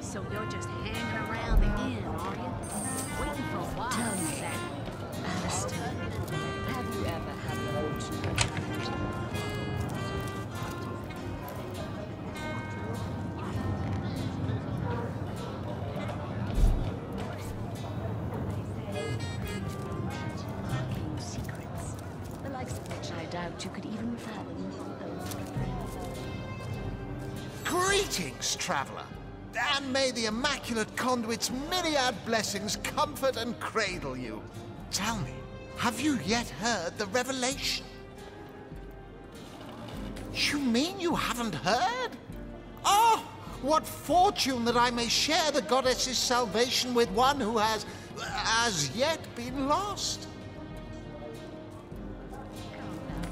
So you're just hanging around the inn, are you? Waiting for a while. Tell me, Alistair, have you ever had an old secrets, the likes of which I doubt you could even fathom? Greetings, traveler, and may the Immaculate Conduit's myriad blessings comfort and cradle you. Tell me, have you yet heard the revelation? You mean you haven't heard? Oh, what fortune that I may share the goddess's salvation with one who has, as yet, been lost.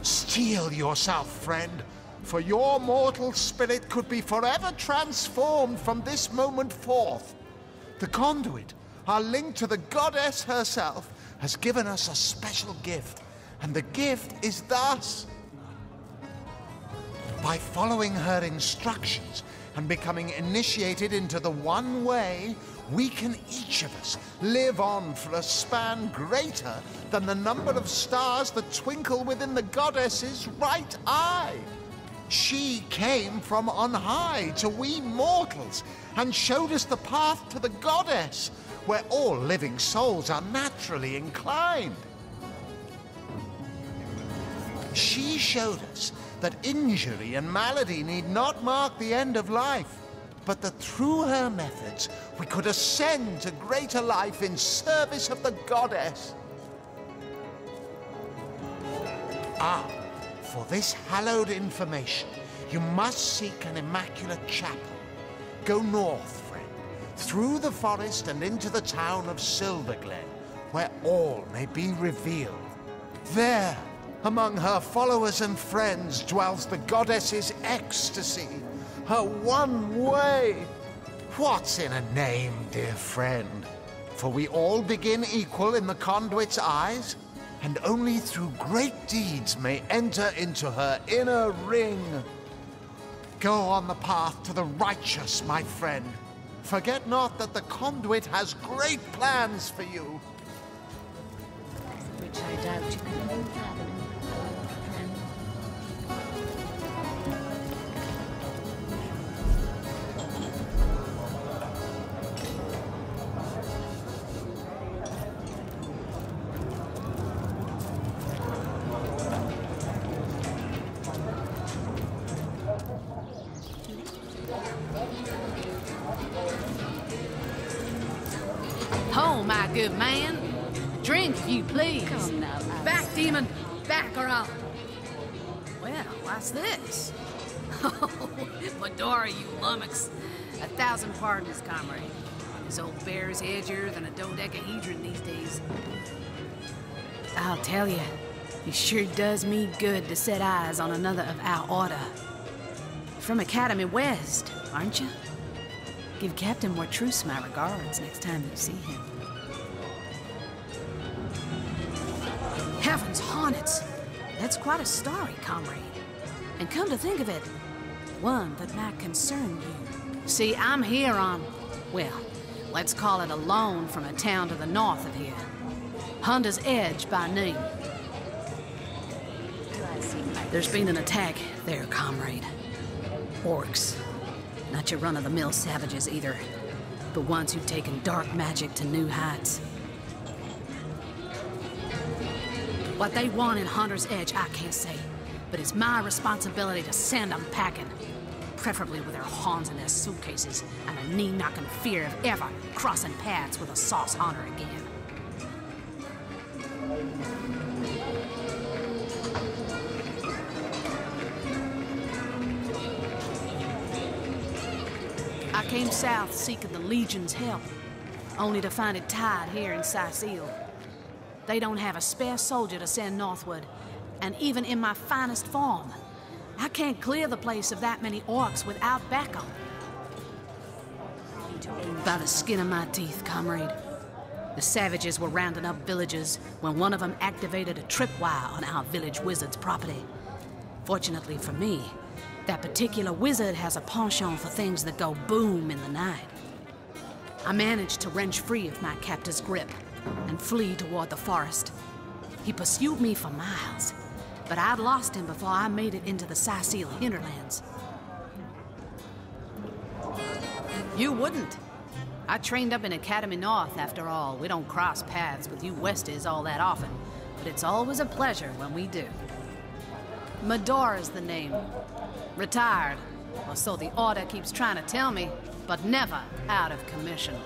Steel yourself, friend, for your mortal spirit could be forever transformed from this moment forth. The conduit, our link to the goddess herself, has given us a special gift, and the gift is thus. By following her instructions and becoming initiated into the one way, we can each of us live on for a span greater than the number of stars that twinkle within the goddess's right eye. She came from on high to we mortals and showed us the path to the goddess, where all living souls are naturally inclined. She showed us that injury and malady need not mark the end of life, but that through her methods we could ascend to greater life in service of the goddess. Ah, for this hallowed information, you must seek an immaculate chapel. Go north, friend, through the forest and into the town of Silverglen, where all may be revealed. There, among her followers and friends, dwells the goddess's ecstasy, her one way. What's in a name, dear friend? For we all begin equal in the conduit's eyes, and only through great deeds may enter into her inner ring. Go on the path to the righteous, my friend. Forget not that the conduit has great plans for you. Which I doubt you can even fathom. Oh, my good man. Drink, if you please. Come now, Back, demon. Back, or I'll... Well, what's this? Oh, Medora, you lummox. 1,000 pardons, comrade. This old bear's edgier than a dodecahedron these days. I'll tell you, it sure does me good to set eyes on another of our order. From Academy West, aren't you? Give Captain Mortruce my regards next time you see him. Heavens hornets! That's quite a story, comrade. And come to think of it, one that might concern you. See, I'm here on, well, let's call it a loan from a town to the north of here. Hunter's Edge by name. There's been an attack there, comrade. Orcs. Not your run-of-the-mill savages either, but ones who've taken dark magic to new heights. What they want in Hunter's Edge, I can't say, but it's my responsibility to send them packing. Preferably with their horns in their suitcases and a knee-knocking fear of ever crossing paths with a sauce hunter again. I came south seeking the Legion's help, only to find it tied here in Sicile. They don't have a spare soldier to send northward, and even in my finest form, I can't clear the place of that many orcs without backup. By the skin of my teeth, comrade. The savages were rounding up villagers when one of them activated a tripwire on our village wizard's property. Fortunately for me, that particular wizard has a penchant for things that go boom in the night. I managed to wrench free of my captor's grip and flee toward the forest. He pursued me for miles, but I'd lost him before I made it into the Sicil hinterlands. You wouldn't. I trained up in Academy North, after all. We don't cross paths with you Westies all that often, but it's always a pleasure when we do. Medora's the name. Retired, or so the Order keeps trying to tell me, but never out of commission.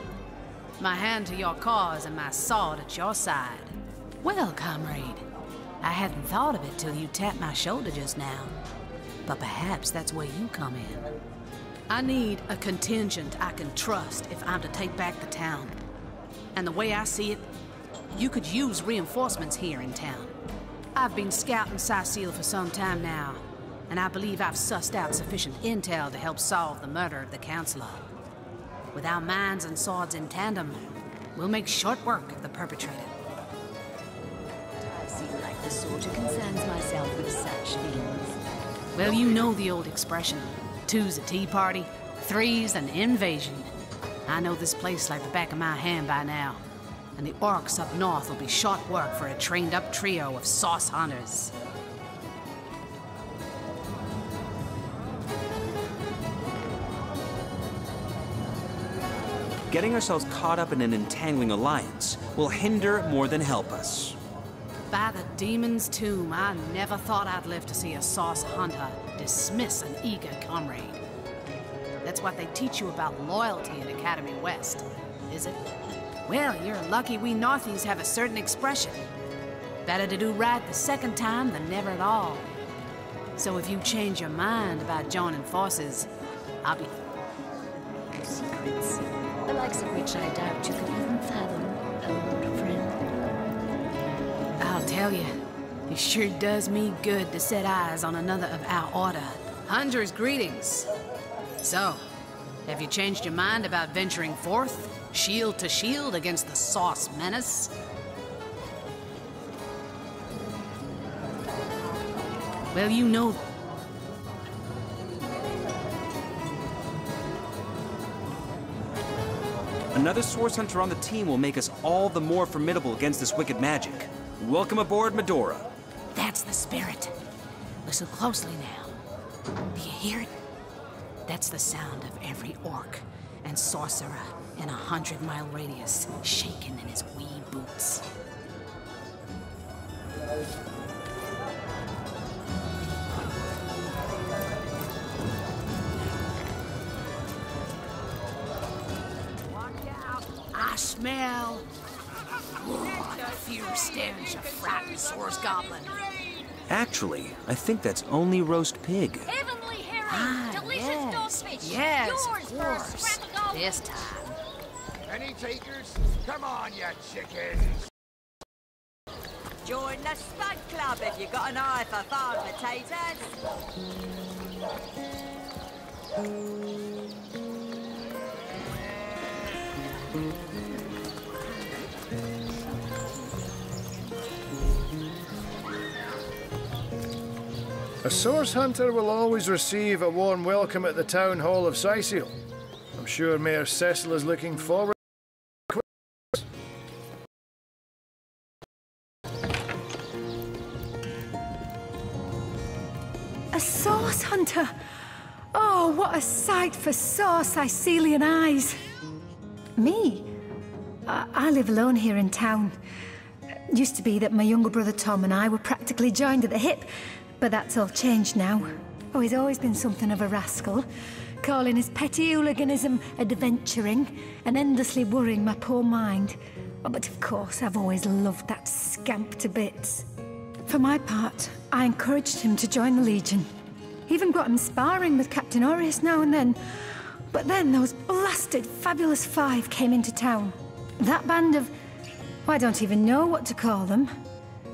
My hand to your cause and my sword at your side. Well, comrade, I hadn't thought of it till you tapped my shoulder just now, but perhaps that's where you come in. I need a contingent I can trust if I'm to take back the town. And the way I see it, you could use reinforcements here in town. I've been scouting Sicil for some time now, and I believe I've sussed out sufficient intel to help solve the murder of the Counselor. With our minds and swords in tandem, we'll make short work of the perpetrator. I seem like the sort who concerns myself with such things. Well, you know the old expression. 2's a tea party, 3's an invasion. I know this place like the back of my hand by now, and the orcs up north will be short work for a trained-up trio of sauce hunters. Getting ourselves caught up in an entangling alliance will hinder more than help us. By the demon's tomb, I never thought I'd live to see a sauce hunter dismiss an eager comrade. That's what they teach you about loyalty at Academy West, is it? Well, you're lucky we Northies have a certain expression. Better to do right the second time than never at all. So if you change your mind about joining forces, I'll be... Secrets, the likes of which I doubt you could even fathom, old friend. I'll tell you, it sure does me good to set eyes on another of our order. Hunter's greetings. So, have you changed your mind about venturing forth, shield to shield against the sauce menace? Well, you know... Another source hunter on the team will make us all the more formidable against this wicked magic. Welcome aboard, Medora. That's the spirit. Listen closely now. Do you hear it? That's the sound of every orc and sorcerer in 100-mile radius shaking in his wee boots. Watch out! I smell... the fierce stench of frightened source goblin. Actually, I think that's only roast pig. Heavenly herring, delicious dogfish. Yes, yours of for a course. scrap of gold. This time. Any takers? Come on, you chickens! Join the Spud Club if you got an eye for farm potatoes. A source hunter will always receive a warm welcome at the town hall of Sicil. I'm sure Mayor Cecil is looking forward. A sauce hunter! Oh, what a sight for sore Sicilian eyes! Me? I live alone here in town. Used to be that my younger brother Tom and I were practically joined at the hip, but that's all changed now. Oh, he's always been something of a rascal, calling his petty hooliganism adventuring and endlessly worrying my poor mind. Oh, but of course, I've always loved that scamp to bits. For my part, I encouraged him to join the Legion. Even got him sparring with Captain Aureus now and then. But then those blasted Fabulous Five came into town. That band of... well, I don't even know what to call them.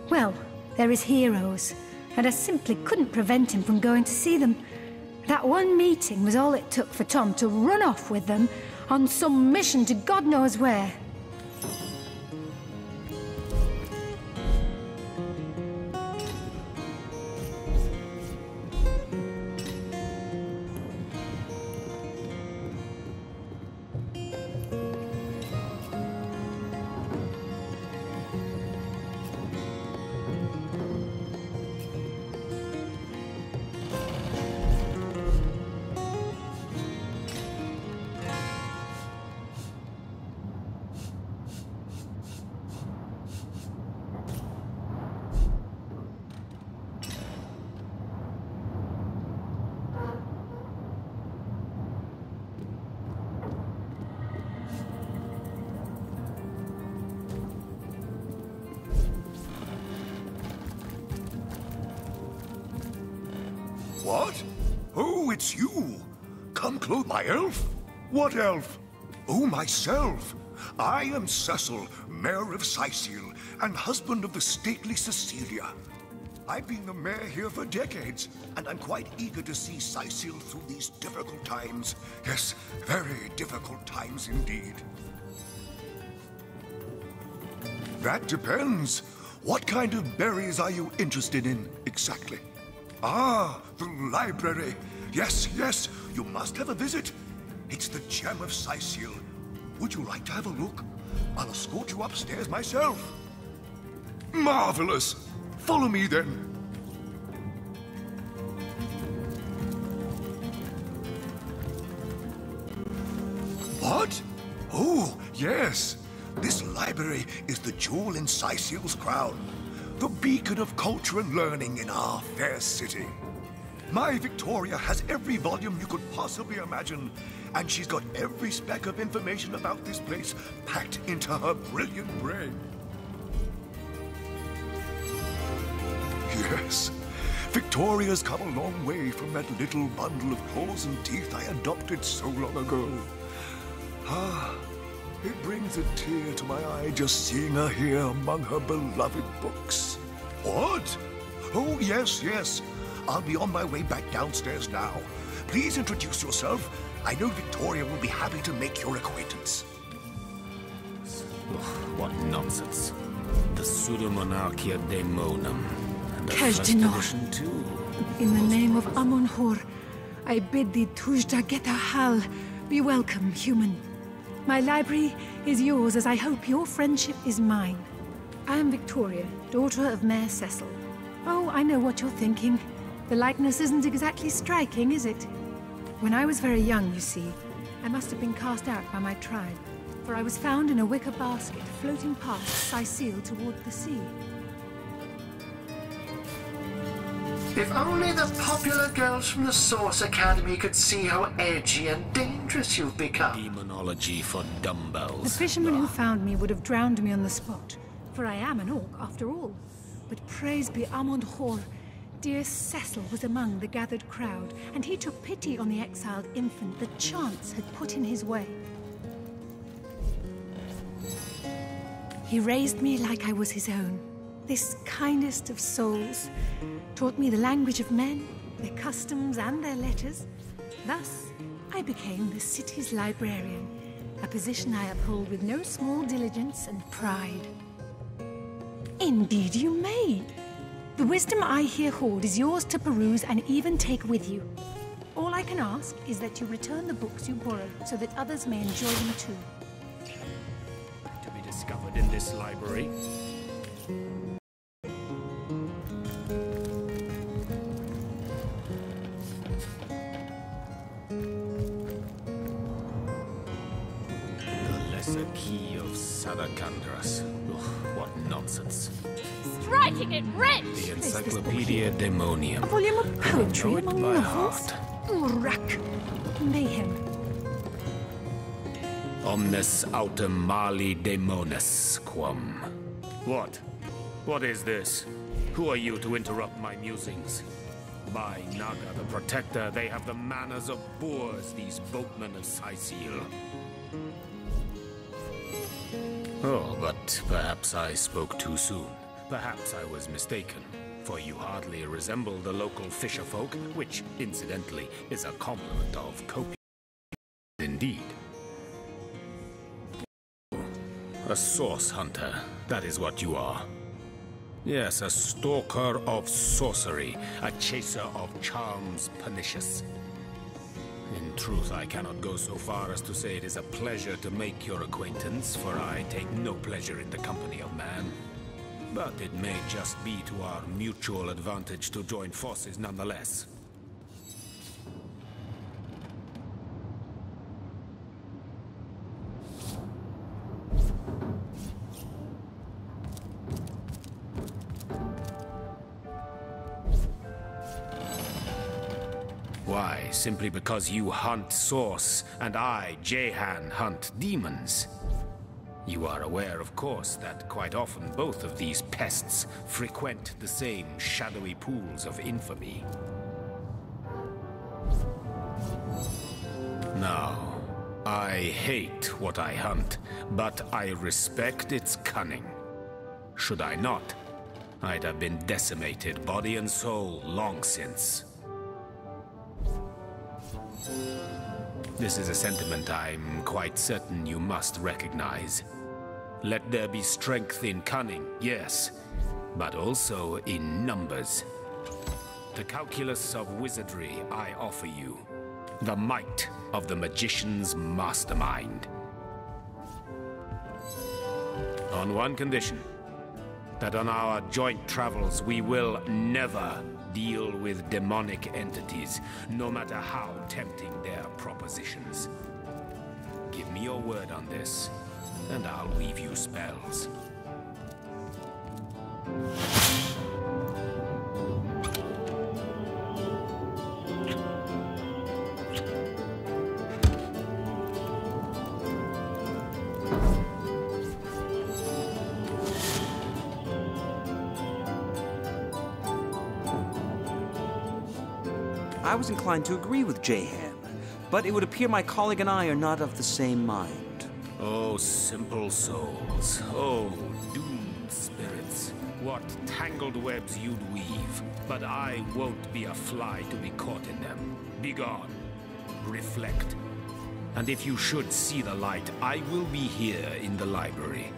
Well, they're his heroes, and I simply couldn't prevent him from going to see them. That one meeting was all it took for Tom to run off with them on some mission to God knows where. What? Oh, it's you. Come clothe my elf? What elf? Oh, myself. I am Cecil, Mayor of Sicil, and husband of the stately Cecilia. I've been the mayor here for decades, and I'm quite eager to see Sicil through these difficult times. Yes, very difficult times indeed. That depends. What kind of berries are you interested in, exactly? Ah, the library. Yes, yes, you must have a visit. It's the gem of Sicil. Would you like to have a look? I'll escort you upstairs myself. Marvelous! Follow me then. What? Oh, yes. This library is the jewel in Sicil's crown. The beacon of culture and learning in our fair city. My Victoria has every volume you could possibly imagine, and she's got every speck of information about this place packed into her brilliant brain. Yes, Victoria's come a long way from that little bundle of claws and teeth I adopted so long ago. Ah, it brings a tear to my eye just seeing her here among her beloved books. What? Oh, yes, yes. I'll be on my way back downstairs now. Please introduce yourself. I know Victoria will be happy to make your acquaintance. What nonsense. The Pseudomonarchia Daemonum. And the Cash first Dinar. edition too. In the name of Amon-Hor, I bid thee Tujda Geta Hal. Be welcome, human. My library is yours, as I hope your friendship is mine. I am Victoria, daughter of Mayor Cecil. Oh, I know what you're thinking. The likeness isn't exactly striking, is it? When I was very young, you see, I must have been cast out by my tribe, for I was found in a wicker basket floating past Sicil toward the sea. If only the popular girls from the Source Academy could see how edgy and dangerous you've become. Demonology for dumbbells. The fisherman who found me would have drowned me on the spot, for I am an orc after all. But praise be Amon-Hor, dear Cecil was among the gathered crowd, and he took pity on the exiled infant that chance had put in his way. He raised me like I was his own, this kindest of souls, taught me the language of men, their customs and their letters. Thus, I became the city's librarian, a position I uphold with no small diligence and pride. Indeed you may. The wisdom I here hold is yours to peruse and even take with you. All I can ask is that you return the books you borrowed so that others may enjoy them too. To be discovered in this library. The lesser key of Sadakandras. Ugh, what nonsense. Striking it rich! The Encyclopedia Daemonium. A volume of poetry know it among by novels? Rack. Mayhem. Omnes autem mali daemonis quam. What? What is this? Who are you to interrupt my musings? By Naga the Protector, they have the manners of boors, these boatmen of Sicil. Oh, but perhaps I spoke too soon. Perhaps I was mistaken, for you hardly resemble the local fisherfolk, which, incidentally, is a compliment of copious indeed. A source hunter, that is what you are. Yes, a stalker of sorcery, a chaser of charms pernicious. In truth, I cannot go so far as to say it is a pleasure to make your acquaintance, for I take no pleasure in the company of man. But it may just be to our mutual advantage to join forces nonetheless. Why, simply because you hunt source, and I, Jehan, hunt demons. You are aware, of course, that quite often both of these pests frequent the same shadowy pools of infamy. now. I hate what I hunt, but I respect its cunning. Should I not, I'd have been decimated, body and soul, long since. This is a sentiment I'm quite certain you must recognize. Let there be strength in cunning, yes, but also in numbers. The calculus of wizardry I offer you. The might of the magician's mastermind. On one condition, that on our joint travels we will never deal with demonic entities, no matter how tempting their propositions. Give me your word on this, and I'll weave you spells. I was inclined to agree with Jahan, but it would appear my colleague and I are not of the same mind. Oh, simple souls. Oh, doomed spirits. What tangled webs you'd weave. But I won't be a fly to be caught in them. Begone. Reflect. And if you should see the light, I will be here in the library.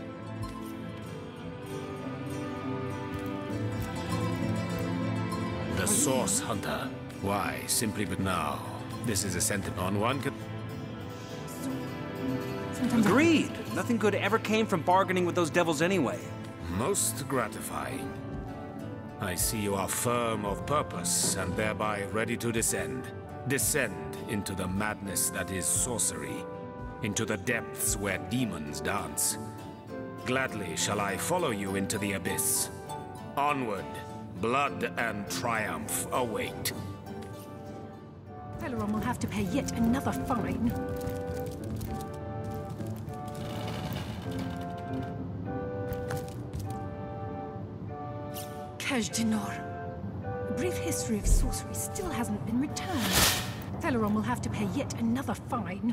The Source Hunter. Why, simply but now. This is a sentiment on one could... Agreed. Nothing good ever came from bargaining with those devils anyway. Most gratifying. I see you are firm of purpose, and thereby ready to descend. Descend into the madness that is sorcery. Into the depths where demons dance. Gladly shall I follow you into the abyss. Onward, blood and triumph await. Teleron will have to pay yet another fine. Kajdinar. A brief history of sorcery still hasn't been returned. Teleron will have to pay yet another fine.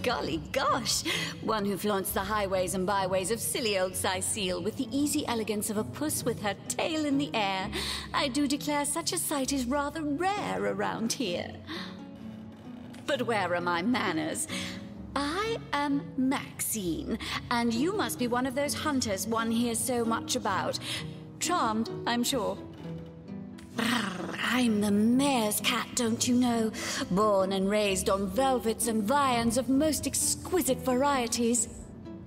Golly gosh! One who flaunts the highways and byways of silly old Sicile with the easy elegance of a puss with her tail in the air. I do declare such a sight is rather rare around here. But where are my manners? I am Maxine, and you must be one of those hunters one hears so much about. Charmed, I'm sure. I'm the mayor's cat, don't you know? Born and raised on velvets and viands of most exquisite varieties.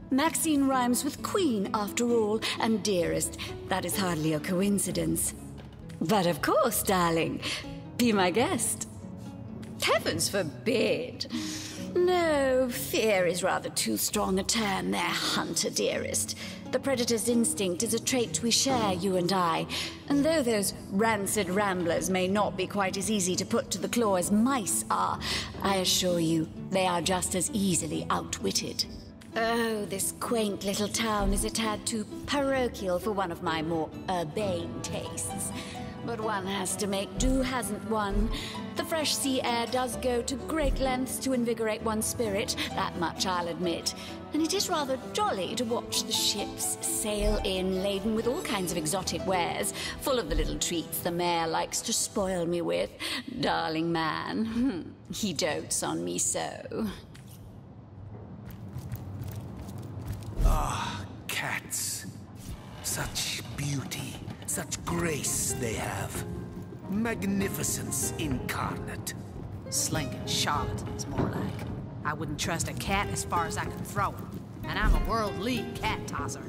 Maxine rhymes with queen, after all, and dearest. That is hardly a coincidence. But of course, darling, be my guest. Heavens forbid. No, fear is rather too strong a term there, hunter dearest. The predator's instinct is a trait we share, you and I. And though those rancid ramblers may not be quite as easy to put to the claw as mice are, I assure you, they are just as easily outwitted. Oh, this quaint little town is a tad too parochial for one of my more urbane tastes. But one has to make do, hasn't one? The fresh sea air does go to great lengths to invigorate one's spirit, that much I'll admit. And it is rather jolly to watch the ships sail in laden with all kinds of exotic wares, full of the little treats the mayor likes to spoil me with. Darling man, he dotes on me so. Ah, cats. Such beauty, such grace they have. Magnificence incarnate. Slinking charlatans, more like. I wouldn't trust a cat as far as I can throw him. And I'm a world league cat tosser.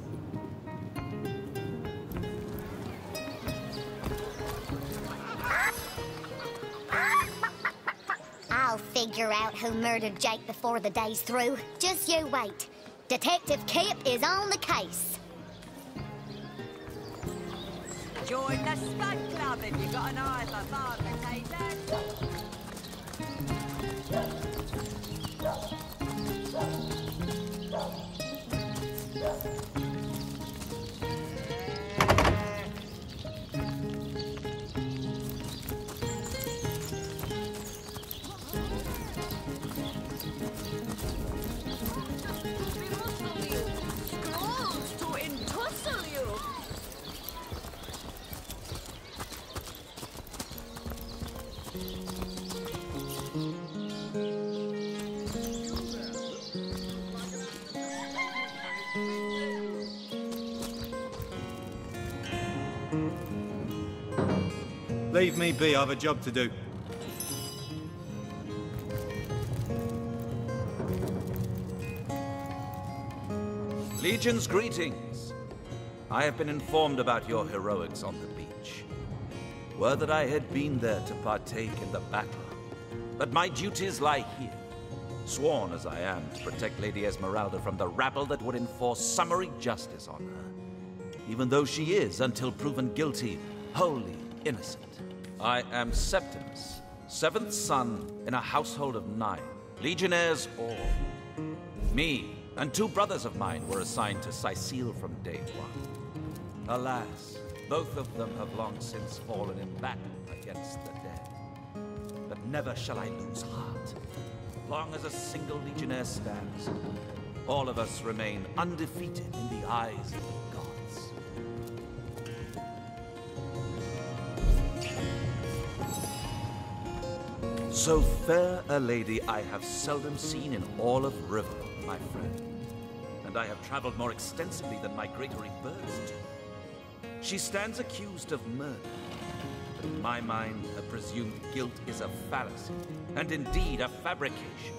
I'll figure out who murdered Jake before the day's through. Just you wait. Detective Kip is on the case. Join the Scud Club if you got an eye for farm potatoes. Leave me be, I have a job to do. Legion's greetings. I have been informed about your heroics on the beach. Were that I had been there to partake in the battle. But my duties lie here, sworn as I am to protect Lady Esmeralda from the rabble that would enforce summary justice on her. Even though she is, until proven guilty, wholly innocent. I am Septimus, 7th son in a household of 9, legionnaires all. Me and 2 brothers of mine were assigned to Sicile from day one. Alas, both of them have long since fallen in battle against the dead. But never shall I lose heart. Long as a single legionnaire stands, all of us remain undefeated in the eyes of the gods. So fair a lady I have seldom seen in all of Riverrun, my friend. And I have traveled more extensively than migratory birds do. She stands accused of murder. But in my mind, her presumed guilt is a fallacy, and indeed a fabrication.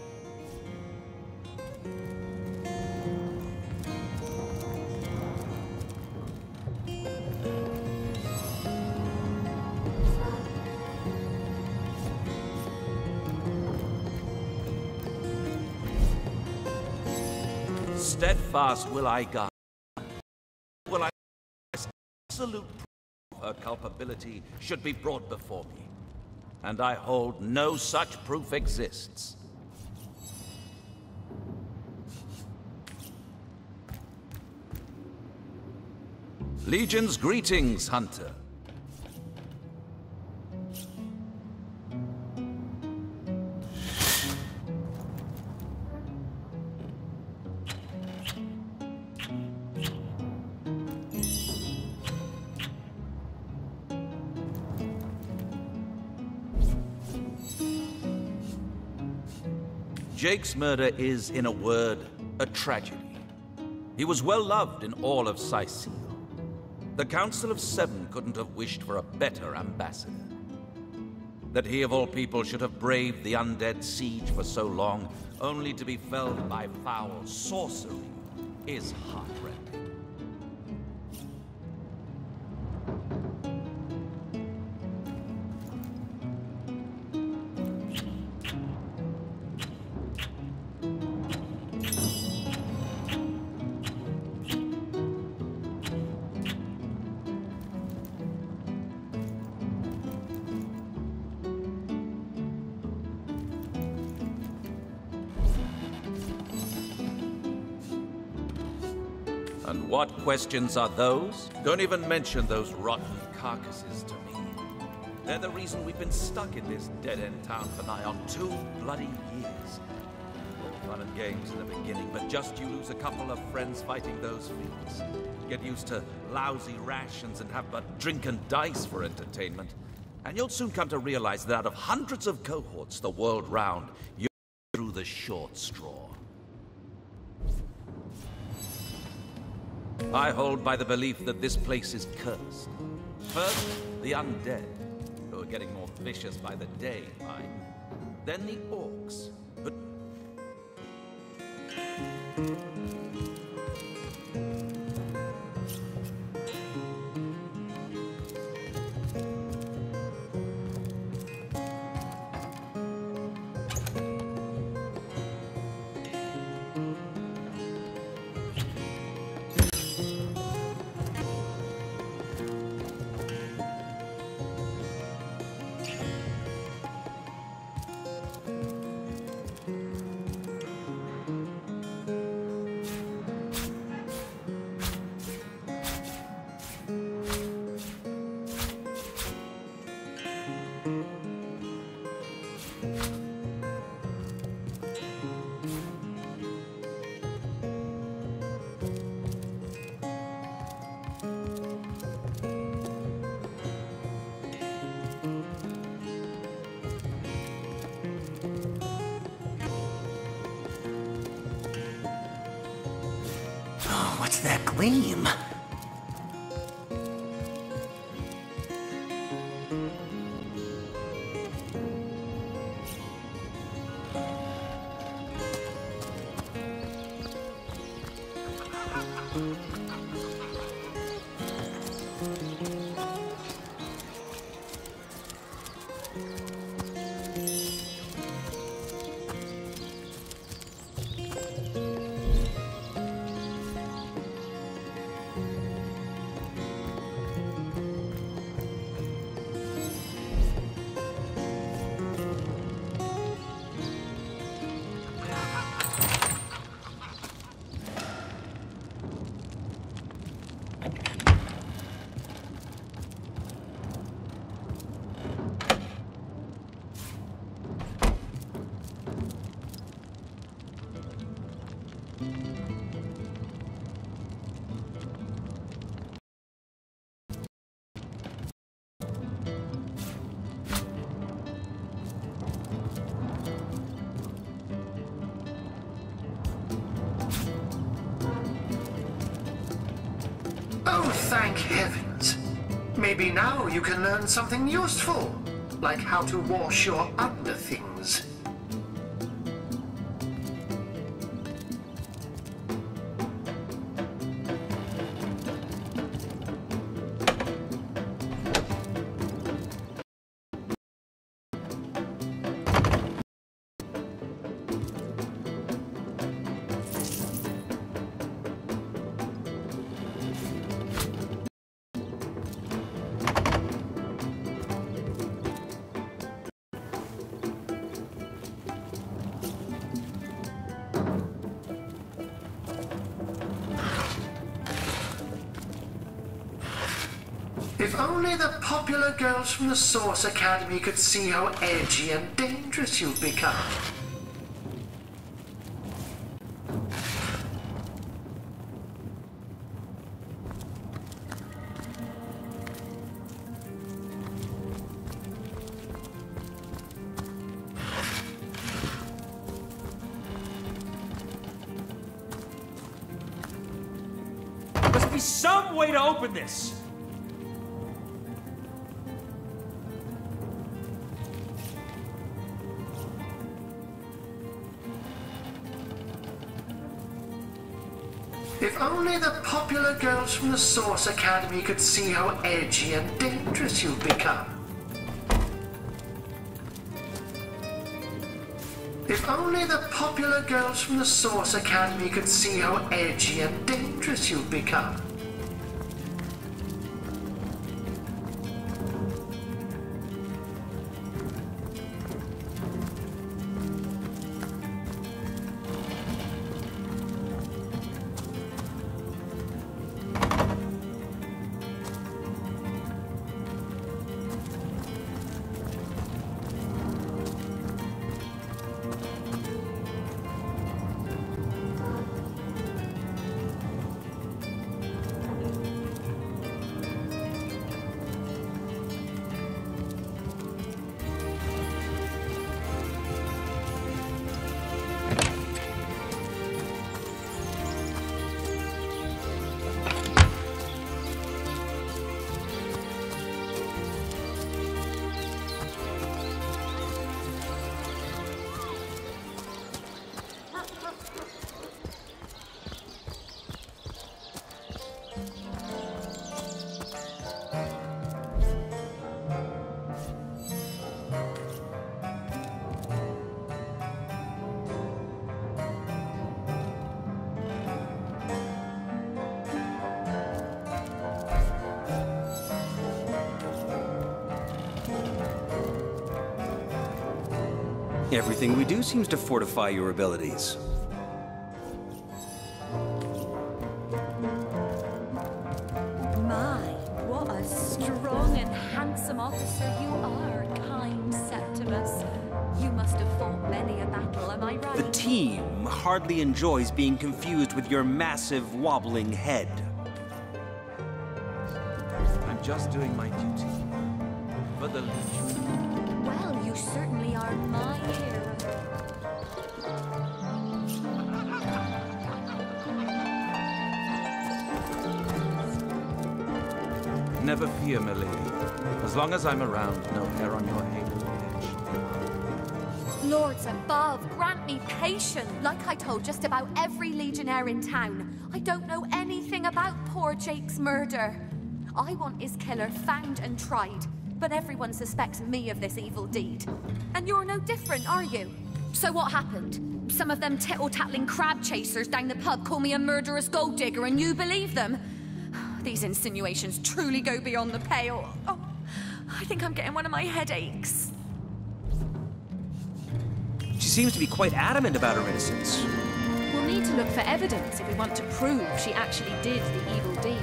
Steadfast will I guard. Will I absolute proof of her culpability should be brought before me. And I hold no such proof exists. Legion's greetings, Hunter. Jake's murder is, in a word, a tragedy. He was well loved in all of Sicile. The Council of 7 couldn't have wished for a better ambassador. That he of all people should have braved the undead siege for so long, only to be felled by foul sorcery, is heartrending. And what questions are those? Don't even mention those rotten carcasses to me. They're the reason we've been stuck in this dead-end town for nigh on 2 bloody years. All fun and games in the beginning, but just you lose a couple of friends fighting those fiends. Get used to lousy rations and have but drink and dice for entertainment. And you'll soon come to realize that out of hundreds of cohorts the world round, you're through the short straw. I hold by the belief that this place is cursed. First, the undead, who are getting more vicious by the day, mind. Then the orcs, but... What's that gleam? Oh, thank heavens. Maybe now you can learn something useful, like how to wash your underthings. If only the popular girls from the Source Academy could see how edgy and dangerous you've become. There must be some way to open this! If only the popular girls from the Source Academy could see how edgy and dangerous you've become. If only the popular girls from the Source Academy could see how edgy and dangerous you've become. Everything we do seems to fortify your abilities. My, what a strong and handsome officer you are, kind Septimus. You must have fought many a battle, am I right? The team hardly enjoys being confused with your massive, wobbling head. I'm just doing my duty. For the Legion. Well, you certainly are my hero. Never fear, my lady. As long as I'm around, no hair on your head will be itched. Lords above, grant me patience. Like I told just about every legionnaire in town, I don't know anything about poor Jake's murder. I want his killer found and tried, but everyone suspects me of this evil deed. And you're no different, are you? So what happened? Some of them tittle-tattling crab chasers down the pub call me a murderous gold digger and you believe them? These insinuations truly go beyond the pale. Oh, I think I'm getting one of my headaches. She seems to be quite adamant about her innocence. We'll need to look for evidence if we want to prove she actually did the evil deed.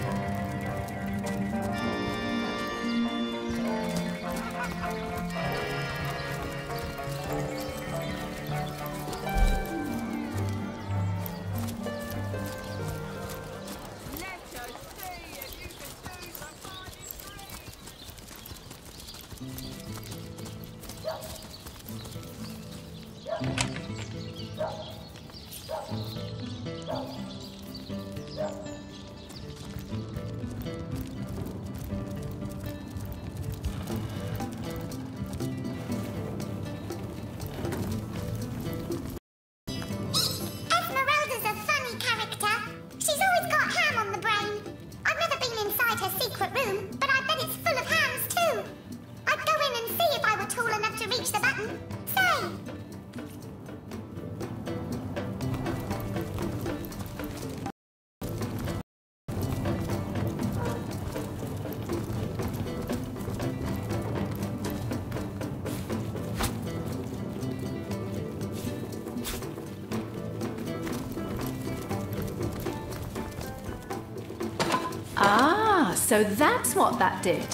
Say! Ah, so that's what that did.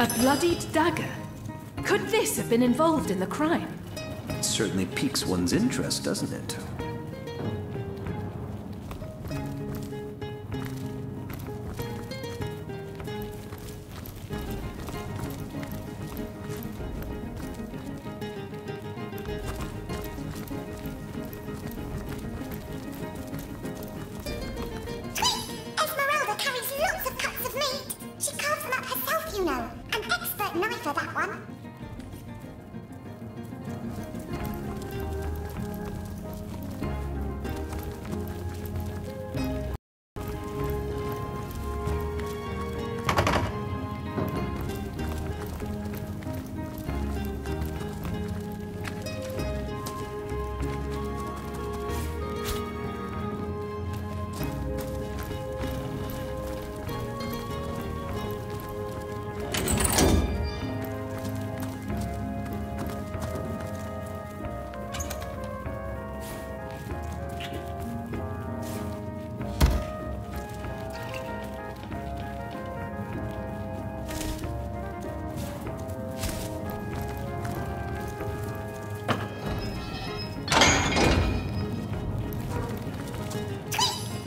A bloodied dagger? Could this have been involved in the crime? It certainly piques one's interest, doesn't it? Esmeralda carries lots of cuts of meat. She carves them up herself, you know. An expert knifer, that one.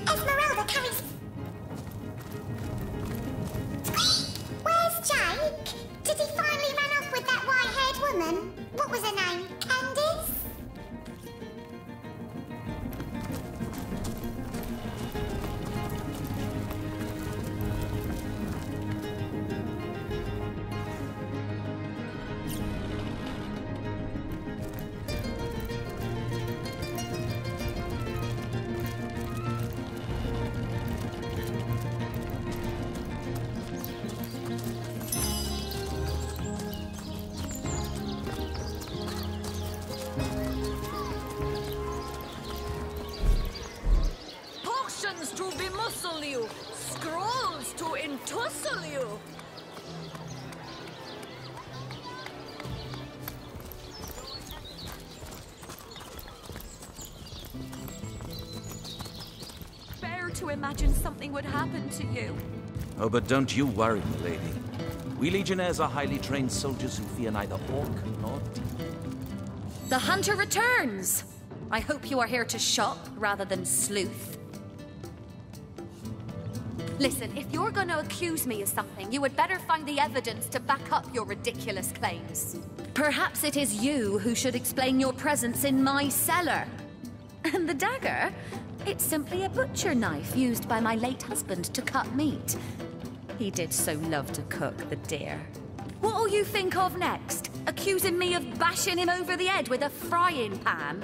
Esmeralda carries... Where's Jake? Did he finally run off with that white-haired woman? What was her name? Candice? Potions to bemuscle you, scrolls to entussle you. Bear to imagine something would happen to you. Oh, but don't you worry, milady. We Legionnaires are highly trained soldiers who fear neither orc nor demon. The hunter returns. I hope you are here to shop rather than sleuth. Listen, if you're going to accuse me of something, you had better find the evidence to back up your ridiculous claims. Perhaps it is you who should explain your presence in my cellar. And the dagger? It's simply a butcher knife used by my late husband to cut meat. He did so love to cook, the dear. What'll you think of next? Accusing me of bashing him over the head with a frying pan?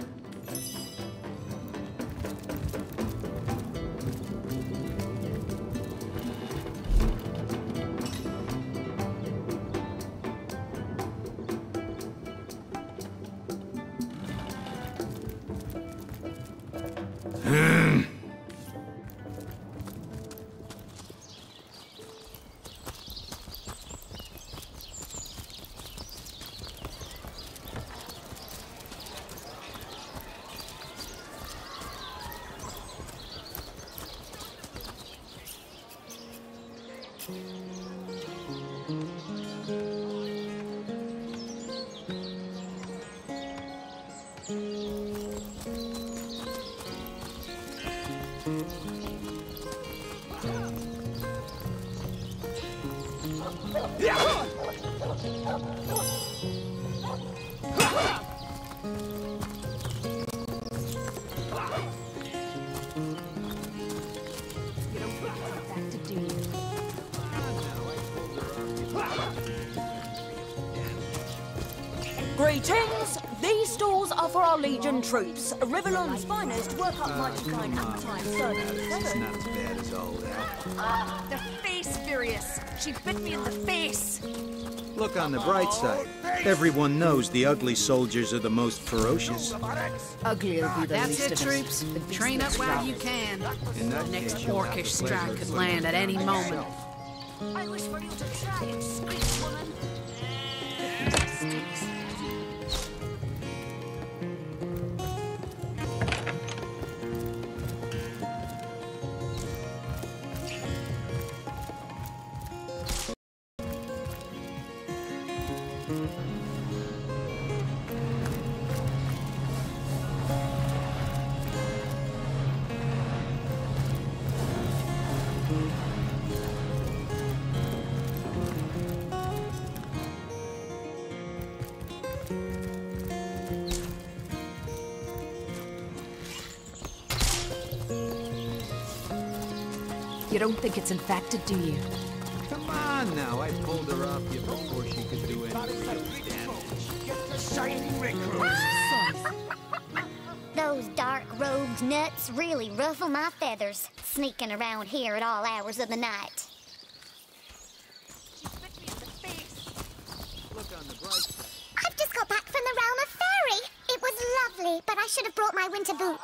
Greetings! These stalls are for our Legion troops. Rivellon's finest work up mighty kind appetite. It's not as bad as all that. The face furious. She bit me in the face. Look on the bright side. Everyone knows the ugly soldiers are the most ferocious. Ugly will be the That's least it, of troops. Train up while you can. The next orcish strike could land at any moment. I wish for you to try and screech, woman. You don't think it's infected, do you? Come on now, I pulled her off you before she could do any damage. Those dark rogues' nuts really ruffle my feathers, sneaking around here at all hours of the night. Look on the bright side. I've just got back from the realm of fairy. It was lovely, but I should have brought my winter boots.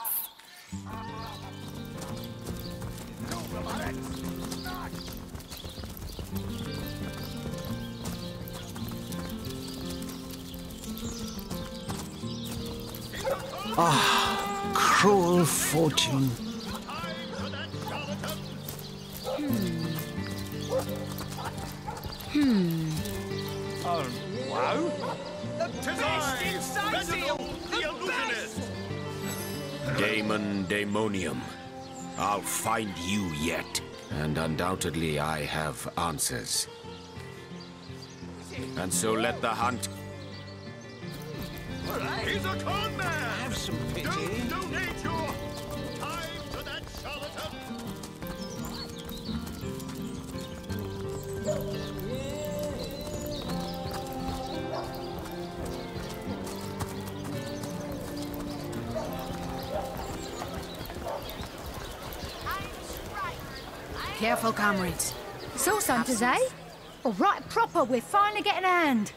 Ah, cruel fortune. Oh, wow. The best in Sightseal! The best! Daemon Daemonium. I'll find you yet. And undoubtedly I have answers. And so let the hunt... He's a con man! Have some pity. Don't donate your time to that charlatan! Careful, comrades. Source hunters, eh? All right, proper, we're finally getting a hand.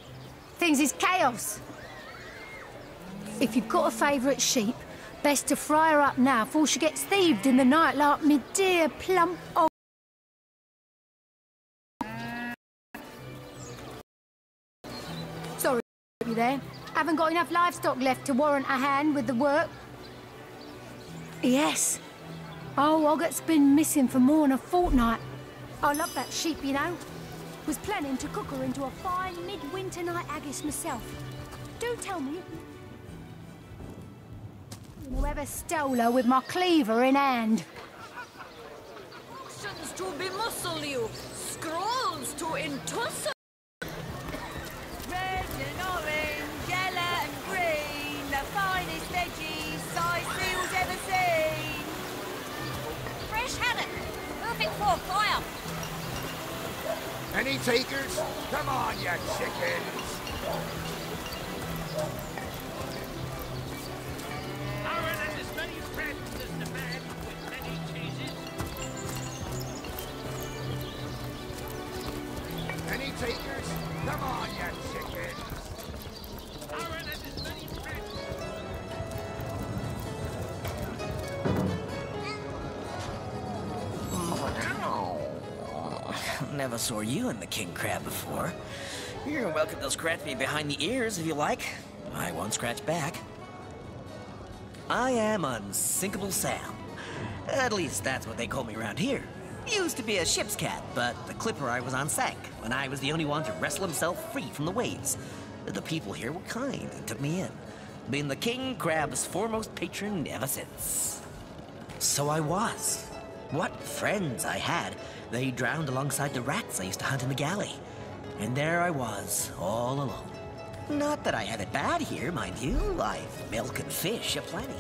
Things is chaos. If you've got a favourite sheep, best to fry her up now before she gets thieved in the night like me dear plump old... Sorry, you there. Haven't got enough livestock left to warrant a hand with the work. Yes. Oh, Ogget's been missing for more than a fortnight. I love that sheep, you know. Was planning to cook her into a fine midwinter night haggis myself. Do tell me... whoever stole her with my cleaver in hand. Potions to bemuscle you, scrolls to entussle. Red and orange, yellow and green, the finest veggies Sightseal's ever seen. Fresh haddock. Moving for fire. Any takers? Come on, you chickens! Any takers? Come on, you chickens! Never saw you in the king crab before. You're welcome to scratch me behind the ears if you like. I won't scratch back. I am Unsinkable Sam. At least that's what they call me around here. Used to be a ship's cat, but the clipper I was on sank when I was the only one to wrestle himself free from the waves. The people here were kind and took me in, being the king crab's foremost patron ever since. So I was. What friends I had. They drowned alongside the rats I used to hunt in the galley. And there I was, all alone. Not that I have it bad here, mind you. I've milk and fish aplenty.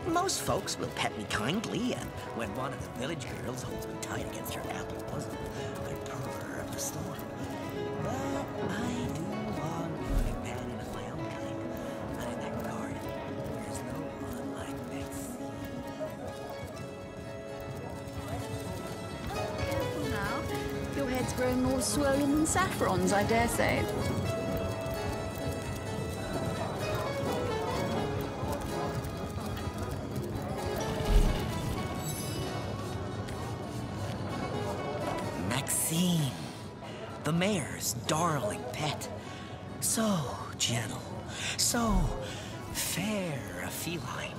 Most folks will pet me kindly, and when one of the village girls holds me tight against her apple bosom, I purr up the storm. But I do long for a companion of my own kind. grown more swollen than saffrons, I dare say. Maxine, the mayor's darling pet. So gentle, so fair a feline.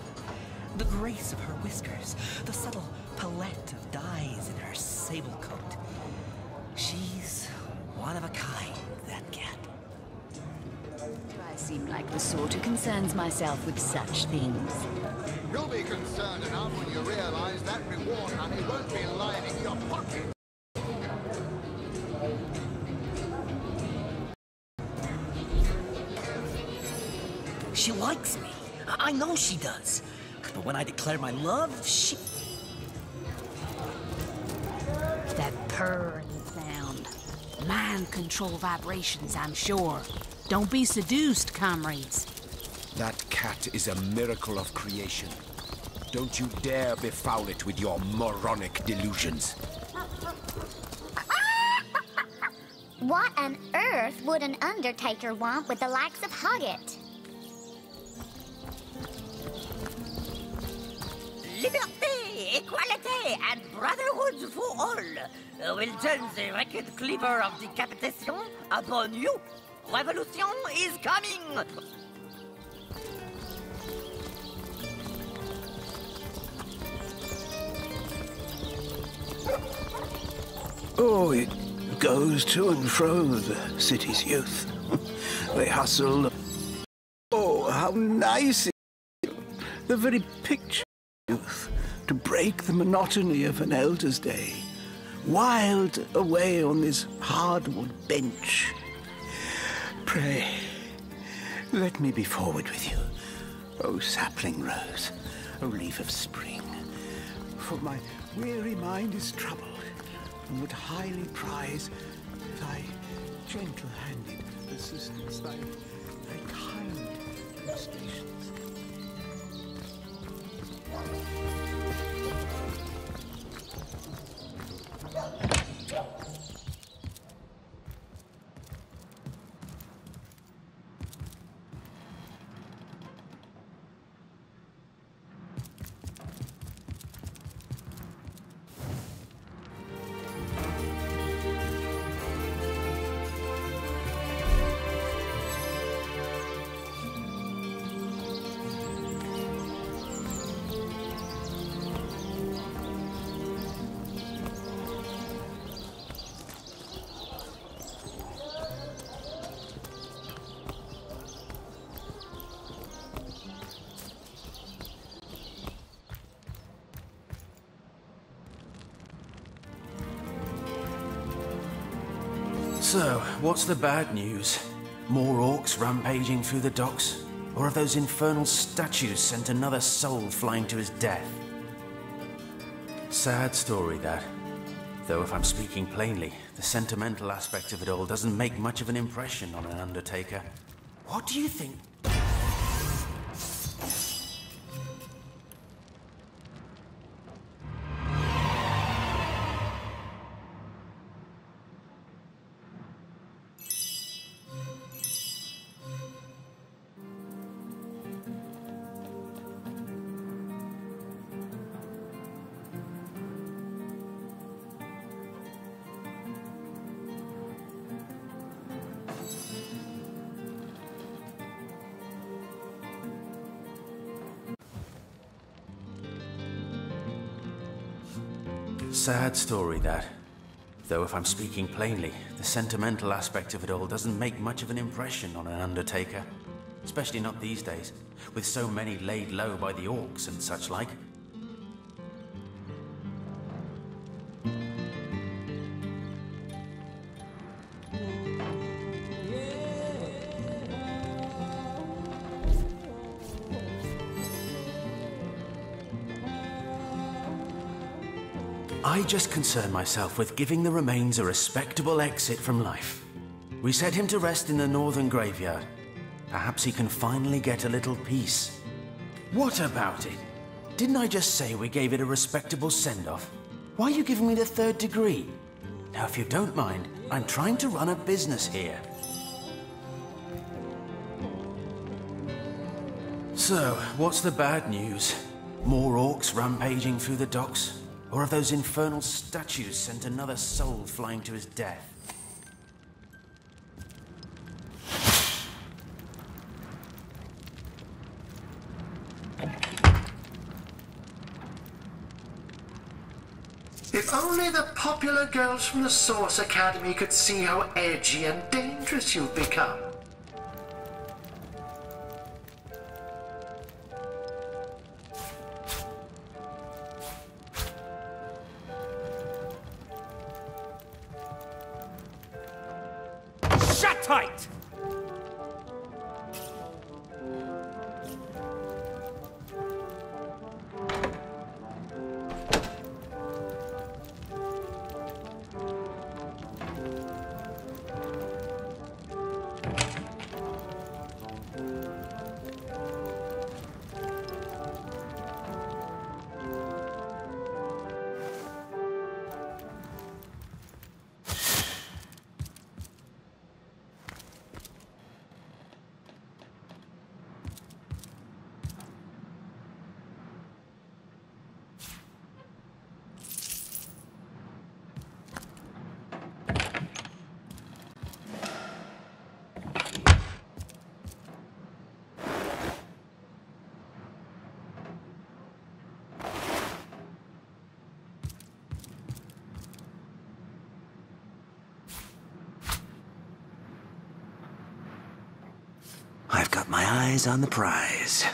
The grace of her whiskers, the subtle palette of dyes in her sable coat. She's one of a kind, that cat. Do I seem like the sort who concerns myself with such things? You'll be concerned enough when you realize that reward money won't be lining your pocket. She likes me. I know she does. But when I declare my love, she... That purring sound. Mind control vibrations, I'm sure. Don't be seduced, comrades. That cat is a miracle of creation. Don't you dare befoul it with your moronic delusions. What on earth would an undertaker want with the likes of Huggett? Liberté, equality, and brotherhood for all will turn the record cleaver of decapitation upon you. Revolution is coming! Oh, it goes to and fro, the city's youth. They hustle. Oh, how nice it is. The very picture of youth, to break the monotony of an elder's day. Wild away on this hardwood bench. Pray, let me be forward with you. Oh, sapling rose, oh, leaf of spring. For my weary mind is troubled, and would highly prize thy gentle-handed assistance, thy kind ministrations. So, what's the bad news? More orcs rampaging through the docks? Or have those infernal statues sent another soul flying to his death? Sad story, that. Though if I'm speaking plainly, the sentimental aspect of it all doesn't make much of an impression on an undertaker. What do you think? Sad story, that. Though if I'm speaking plainly, the sentimental aspect of it all doesn't make much of an impression on an undertaker. Especially not these days, with so many laid low by the orcs and such like. I just concern myself with giving the remains a respectable exit from life. We set him to rest in the northern graveyard. Perhaps he can finally get a little peace. What about it? Didn't I just say we gave it a respectable send-off? Why are you giving me the third degree? Now, if you don't mind, I'm trying to run a business here. So, what's the bad news? More orcs rampaging through the docks? Or have those infernal statues sent another soul flying to his death? If only the popular girls from the Source Academy could see how edgy and dangerous you've become. Shut tight! I've got my eyes on the prize.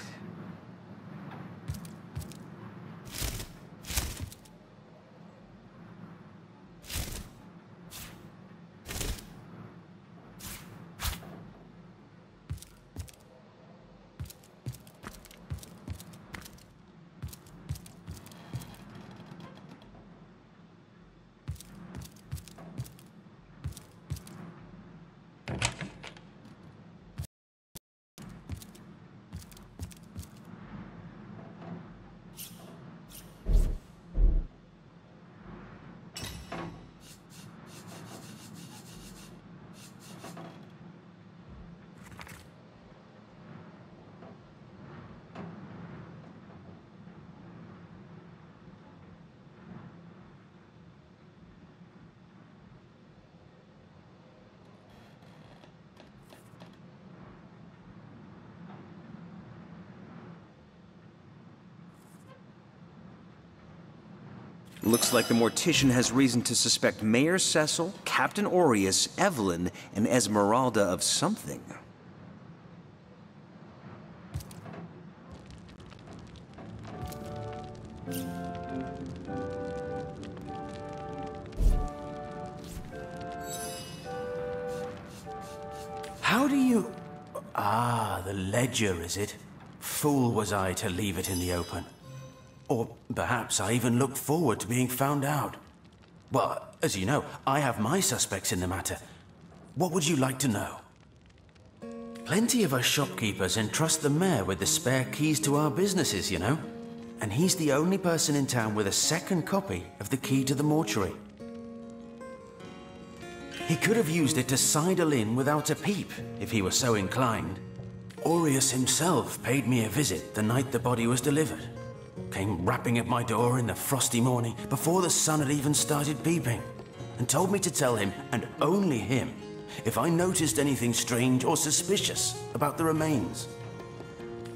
Looks like the Mortician has reason to suspect Mayor Cecil, Captain Aureus, Evelyn, and Esmeralda of something. How do you... Ah, the ledger, is it? Fool was I to leave it in the open. Or perhaps I even looked forward to being found out. Well, as you know, I have my suspects in the matter. What would you like to know? Plenty of us shopkeepers entrust the mayor with the spare keys to our businesses, you know. And he's the only person in town with a second copy of the key to the mortuary. He could have used it to sidle in without a peep, if he were so inclined. Aureus himself paid me a visit the night the body was delivered. Came rapping at my door in the frosty morning before the sun had even started peeping, and told me to tell him, and only him, if I noticed anything strange or suspicious about the remains.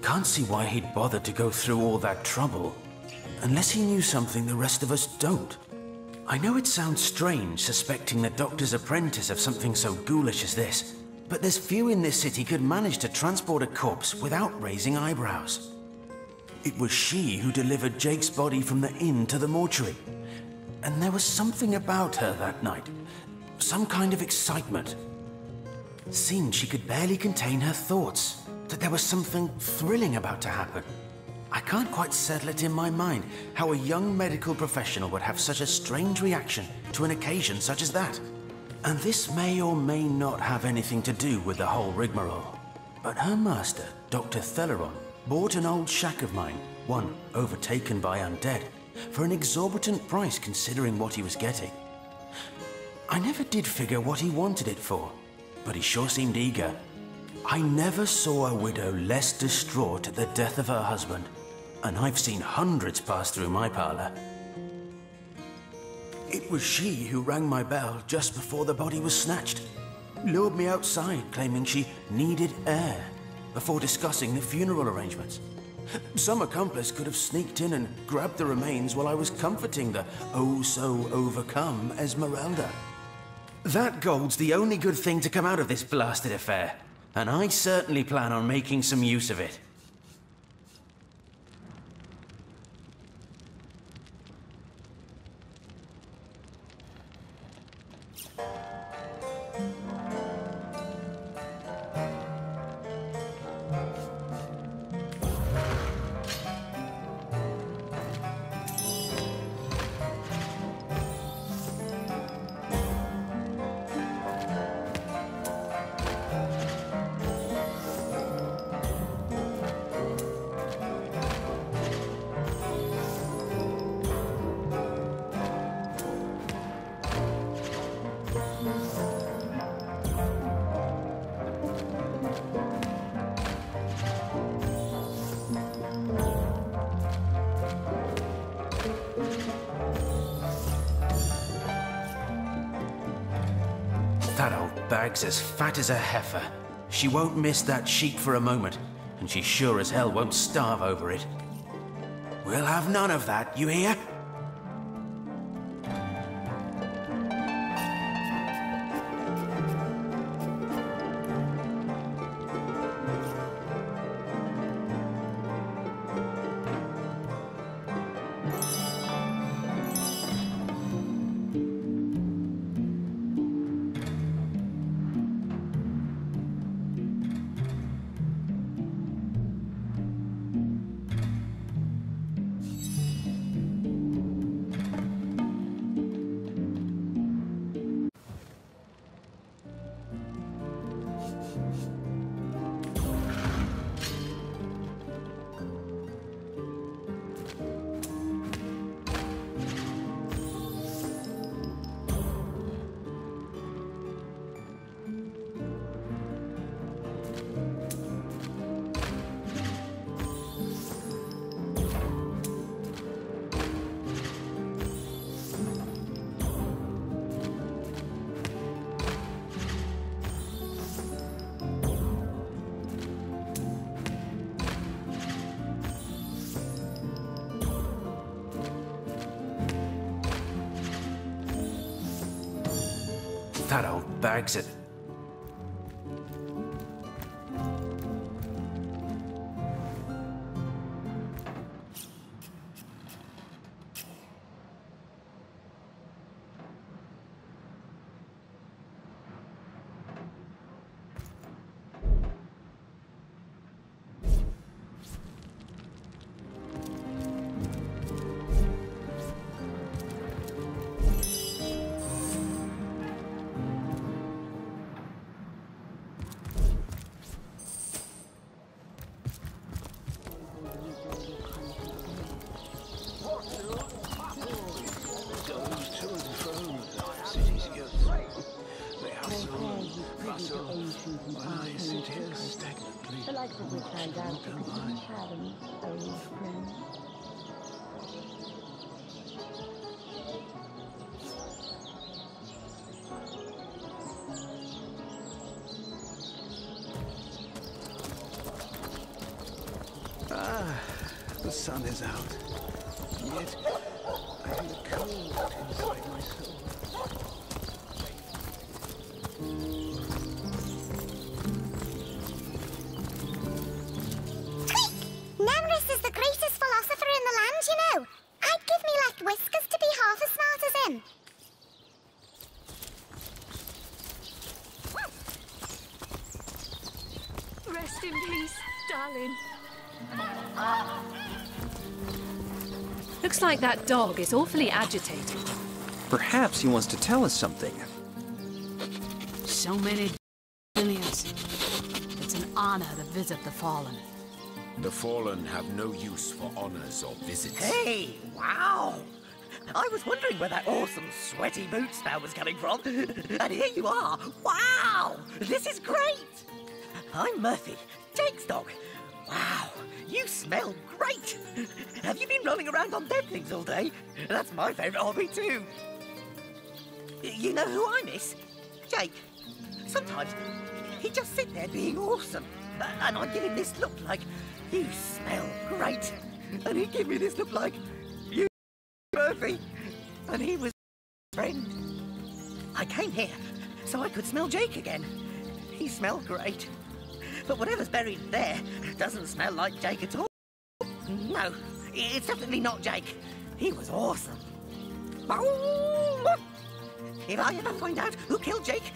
Can't see why he'd bothered to go through all that trouble, unless he knew something the rest of us don't. I know it sounds strange suspecting the doctor's apprentice of something so ghoulish as this, but there's few in this city could manage to transport a corpse without raising eyebrows. It was she who delivered Jake's body from the inn to the mortuary. And there was something about her that night. Some kind of excitement. Seemed she could barely contain her thoughts. That there was something thrilling about to happen. I can't quite settle it in my mind how a young medical professional would have such a strange reaction to an occasion such as that. And this may or may not have anything to do with the whole rigmarole. But her master, Dr. Theleron, bought an old shack of mine, one overtaken by undead, for an exorbitant price considering what he was getting. I never did figure what he wanted it for, but he sure seemed eager. I never saw a widow less distraught at the death of her husband, and I've seen hundreds pass through my parlor. It was she who rang my bell just before the body was snatched, lured me outside claiming she needed air before discussing the funeral arrangements. Some accomplice could have sneaked in and grabbed the remains while I was comforting the oh-so-overcome Esmeralda. That gold's the only good thing to come out of this blasted affair, and I certainly plan on making some use of it. That old bag's as fat as a heifer. She won't miss that sheep for a moment, and she sure as hell won't starve over it. We'll have none of that, you hear? That old bag's it. The likes of which I doubt you could even fathom, old friend. Ah, the sun is out. Yet, I feel a cold inside my soul. Nemrus is the greatest philosopher in the land, you know. I'd give me left whiskers to be half as smart as him. Rest in peace, darling. Looks like that dog is awfully agitated. Perhaps he wants to tell us something. So many millions. It's an honor to visit the fallen. The fallen have no use for honors or visits. Hey, wow! I was wondering where that awesome sweaty boot smell was coming from. And here you are. Wow! This is great! I'm Murphy, Jake's dog. Wow, you smell great! Have you been rolling around on dead things all day? That's my favourite hobby too. You know who I miss? Jake. Sometimes he'd just sit there being awesome. And I'd give him this look like, you smell great. And he'd give me this look like, you Murphy. And he was my friend. I came here so I could smell Jake again. He smelled great. But whatever's buried there doesn't smell like Jake at all. No, it's definitely not Jake. He was awesome. If I ever find out who killed Jake,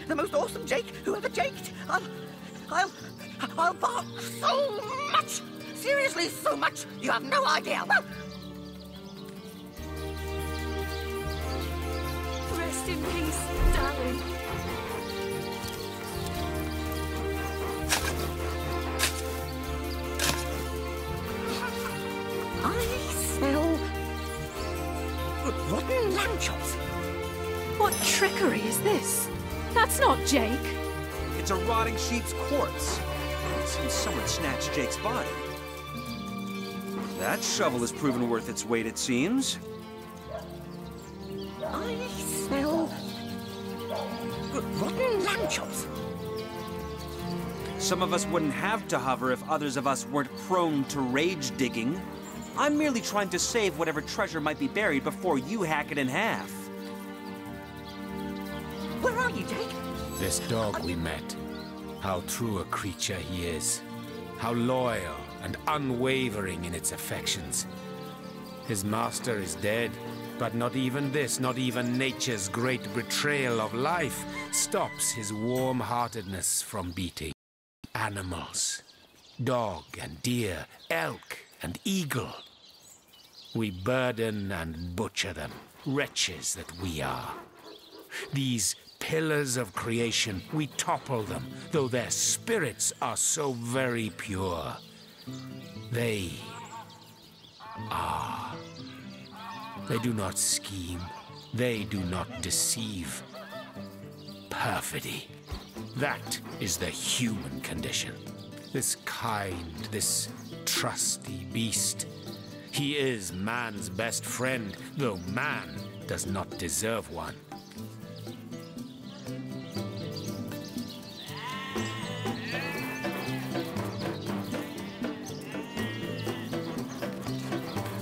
the most awesome Jake who ever jaked, I'll bark so much! Seriously, so much! You have no idea! Rest in peace, darling. I smell rotten lamb chops. What trickery is this? That's not Jake. It's a rotting sheep's corpse. It seems someone snatched Jake's body. That shovel has proven worth its weight, it seems. I smell rotten lamb chops. Some of us wouldn't have to hover if others of us weren't prone to rage digging. I'm merely trying to save whatever treasure might be buried before you hack it in half. Where are you, Jake? This dog we met. How true a creature he is. How loyal and unwavering in its affections. His master is dead, but not even this, not even nature's great betrayal of life, stops his warm-heartedness from beating. Animals. Dog and deer, elk and eagle. We burden and butcher them, wretches that we are. These pillars of creation, we topple them, though their spirits are so very pure. They do not scheme, they do not deceive. Perfidy. That is the human condition. This kind, this trusty beast. He is man's best friend, though man does not deserve one.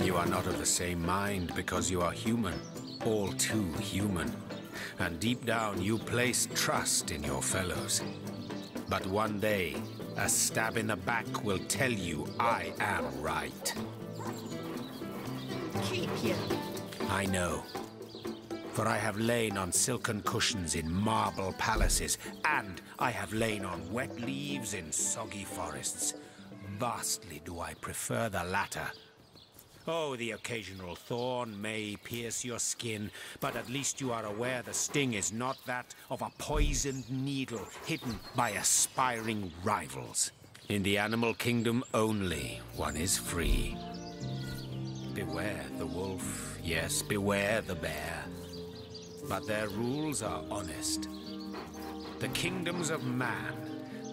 You are not of the same mind because you are human, all too human. And deep down you place trust in your fellows. But one day, a stab in the back will tell you I am right. Keep you. I know. For I have lain on silken cushions in marble palaces, and I have lain on wet leaves in soggy forests. Vastly do I prefer the latter. Oh, the occasional thorn may pierce your skin, but at least you are aware the sting is not that of a poisoned needle hidden by aspiring rivals. In the animal kingdom only, one is free. Beware the wolf, yes, beware the bear. But their rules are honest. The kingdoms of man,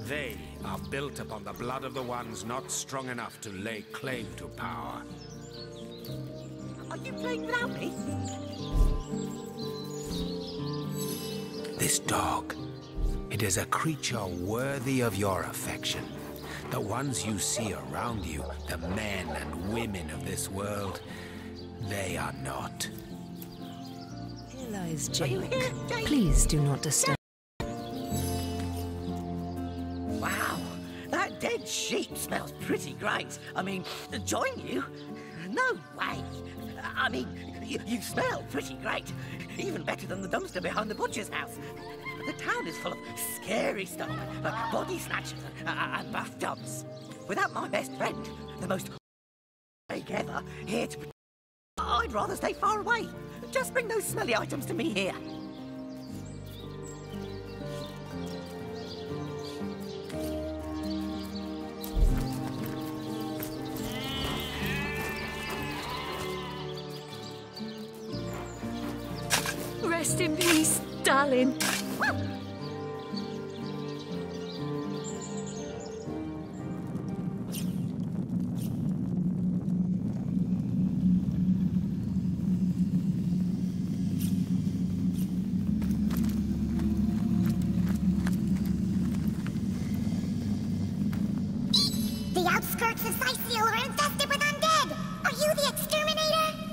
they are built upon the blood of the ones not strong enough to lay claim to power. Are you playing without me? This dog, it is a creature worthy of your affection. The ones you see around you, the men and women of this world, they are not. Here lies Jake. Please do not disturb. Wow, that dead sheep smells pretty great. I mean, join you? No way. I mean, you smell pretty great. Even better than the dumpster behind the butcher's house. The town is full of scary stuff, like body snatchers and bathtubs. Without my best friend, the most ever, here to... I'd rather stay far away. Just bring those smelly items to me here. Rest in peace, darling. The outskirts of Sicil are infested with undead! Are you the exterminator?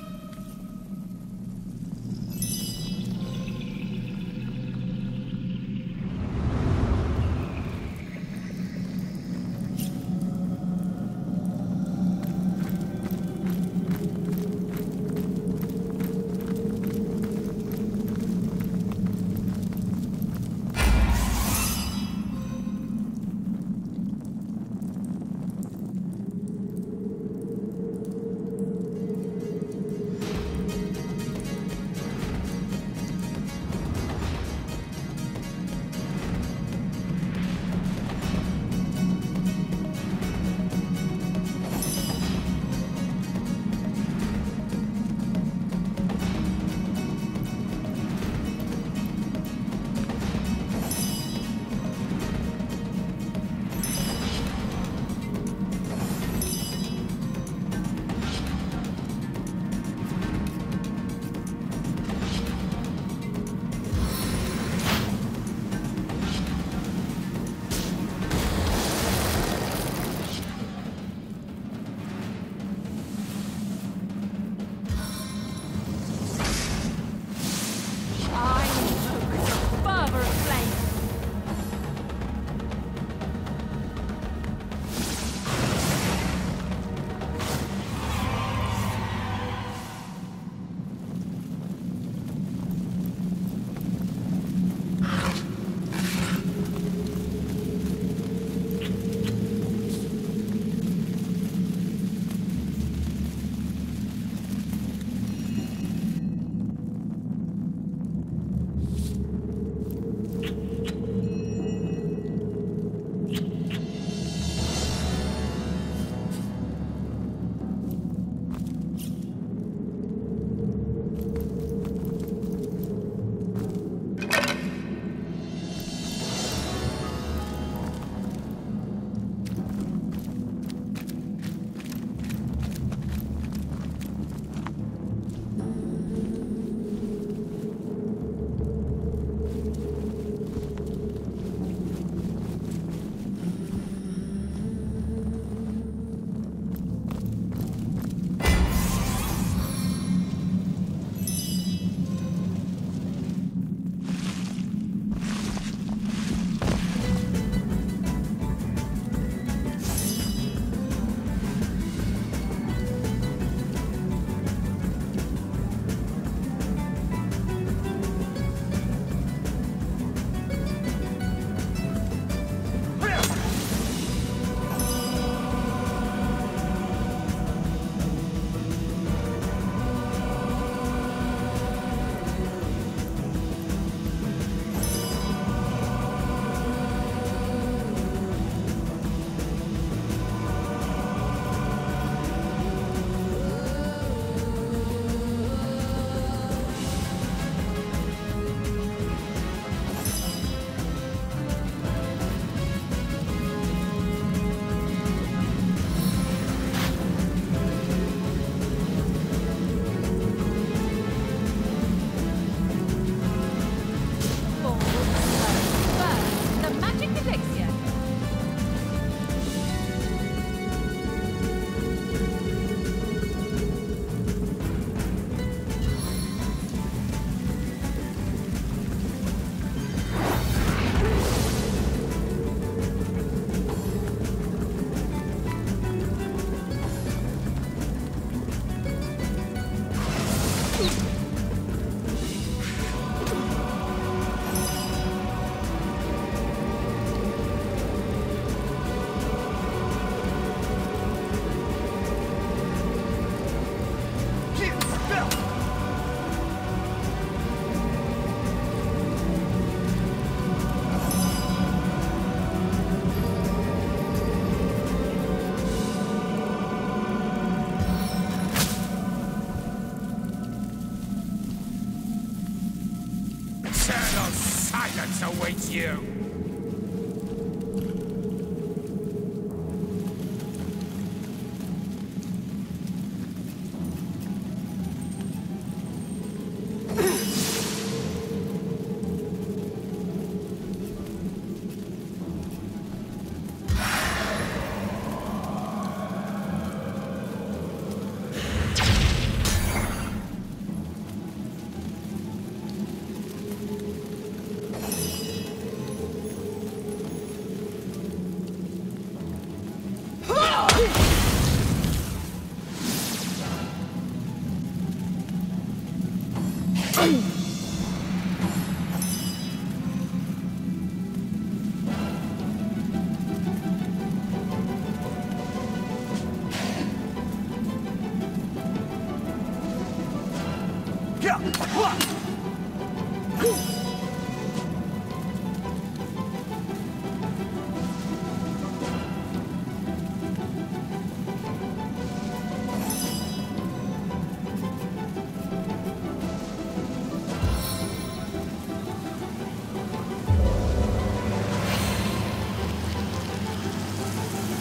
fight you!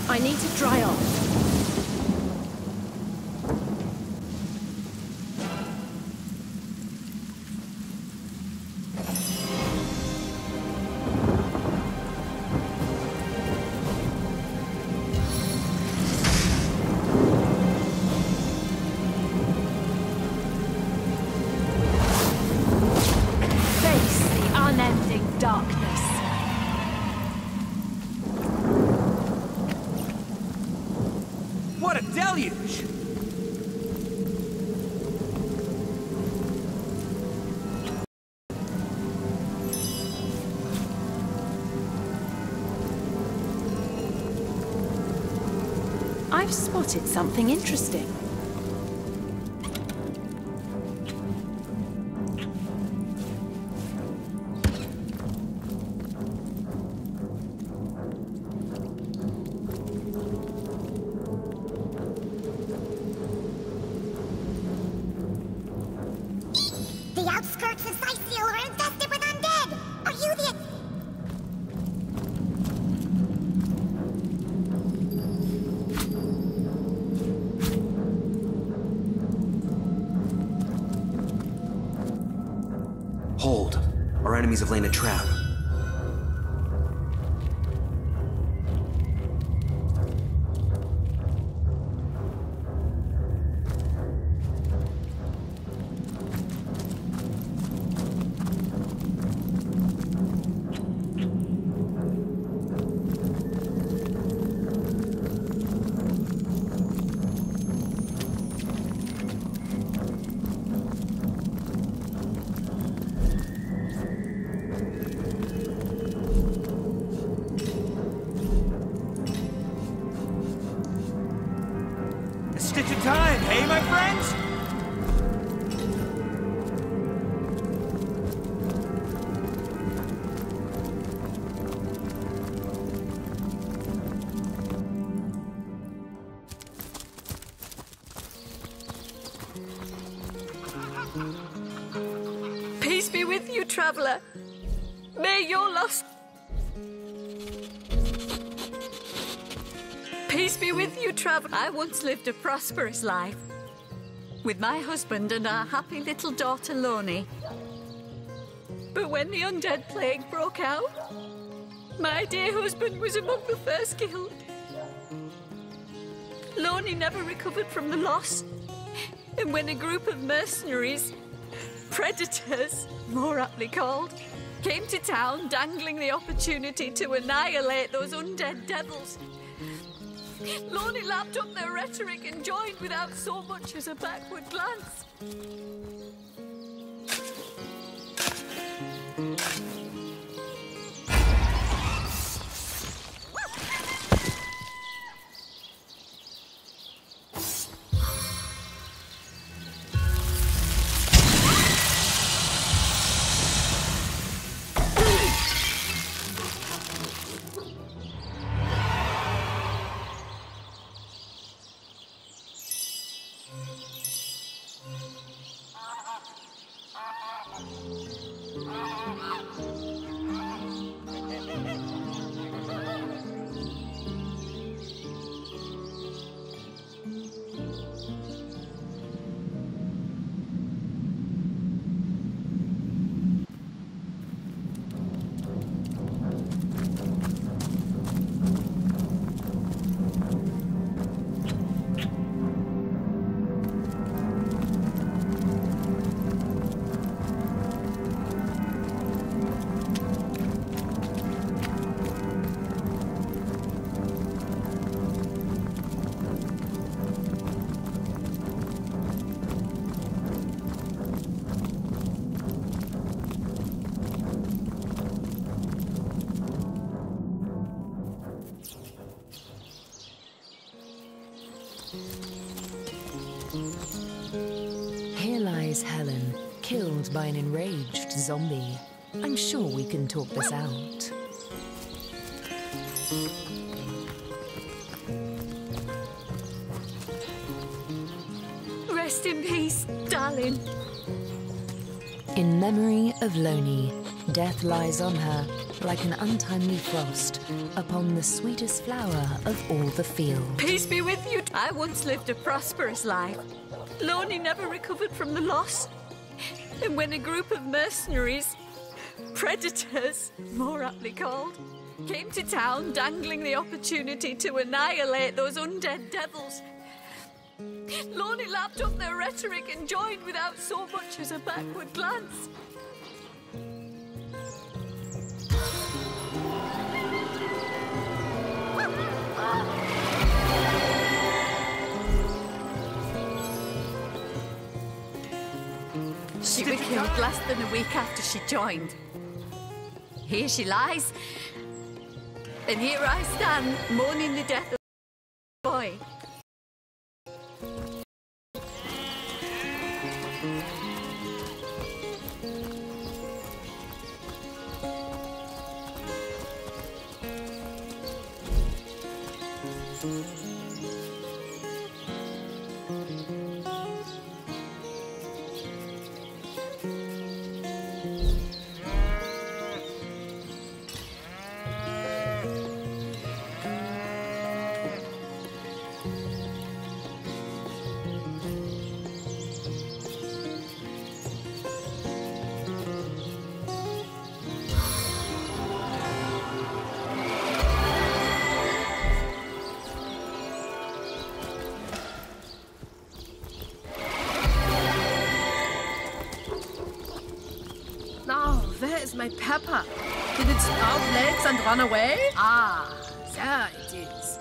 I need to dry off. Face the unending darkness. What a deluge! I've spotted something interesting. The outskirts of Sightseal are infested with undead! Are you the... Hold. Our enemies have laid a trap. A stitch of time, hey, my friends? Peace be with you, traveler. May your lost... Peace be with you, traveler. I once lived a prosperous life with my husband and our happy little daughter, Loni. But when the undead plague broke out, my dear husband was among the first killed. Loni never recovered from the loss. And when a group of mercenaries, predators, more aptly called, came to town dangling the opportunity to annihilate those undead devils, Loni lapped up their rhetoric and joined without so much as a backward glance. Here lies Helen, killed by an enraged zombie. I'm sure we can talk this out. Rest in peace, darling. In memory of Loni, death lies on her like an untimely frost upon the sweetest flower of all the field. Peace be with you. I once lived a prosperous life. Loni never recovered from the loss. And when a group of mercenaries, predators, more aptly called, came to town dangling the opportunity to annihilate those undead devils, Loni lapped up their rhetoric and joined without so much as a backward glance. She was killed less than a week after she joined. Here she lies, and here I stand, mourning the death of the boy. Where's my pepper? Did it sprout legs and run away? Ah, there it is.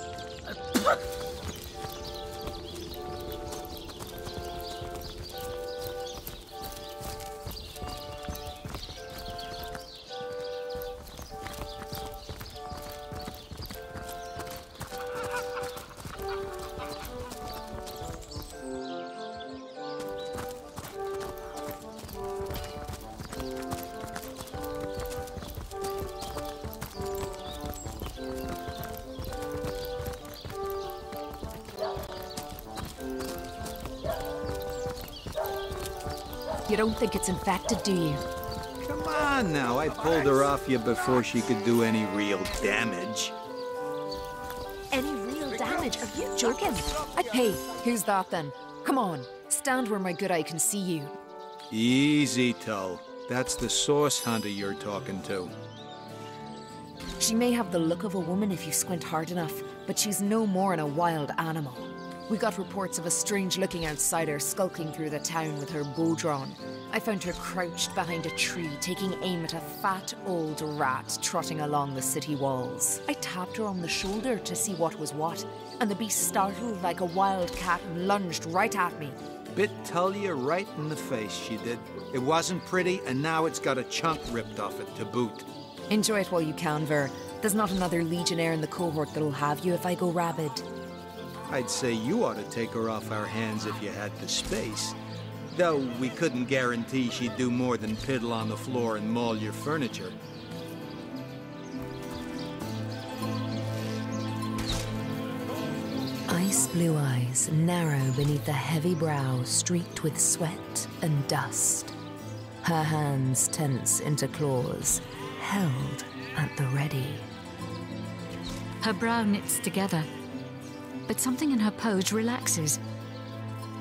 You don't think it's infected, do you? Come on now, I pulled her off you before she could do any real damage. Any real damage? Are you joking? Hey, who's that then? Come on, stand where my good eye can see you. Easy, Tull. That's the source hunter you're talking to. She may have the look of a woman if you squint hard enough, but she's no more than a wild animal. We got reports of a strange-looking outsider skulking through the town with her bow drawn. I found her crouched behind a tree, taking aim at a fat old rat trotting along the city walls. I tapped her on the shoulder to see what was what, and the beast startled like a wild cat and lunged right at me. Bit Tullia right in the face, she did. It wasn't pretty, and now it's got a chunk ripped off it to boot. Enjoy it while you can, Ver. There's not another legionnaire in the cohort that'll have you if I go rabid. I'd say you ought to take her off our hands if you had the space. Though we couldn't guarantee she'd do more than piddle on the floor and maul your furniture. Ice blue eyes, narrow beneath a heavy brow streaked with sweat and dust. Her hands tense into claws, held at the ready. Her brow knits together, but something in her pose relaxes.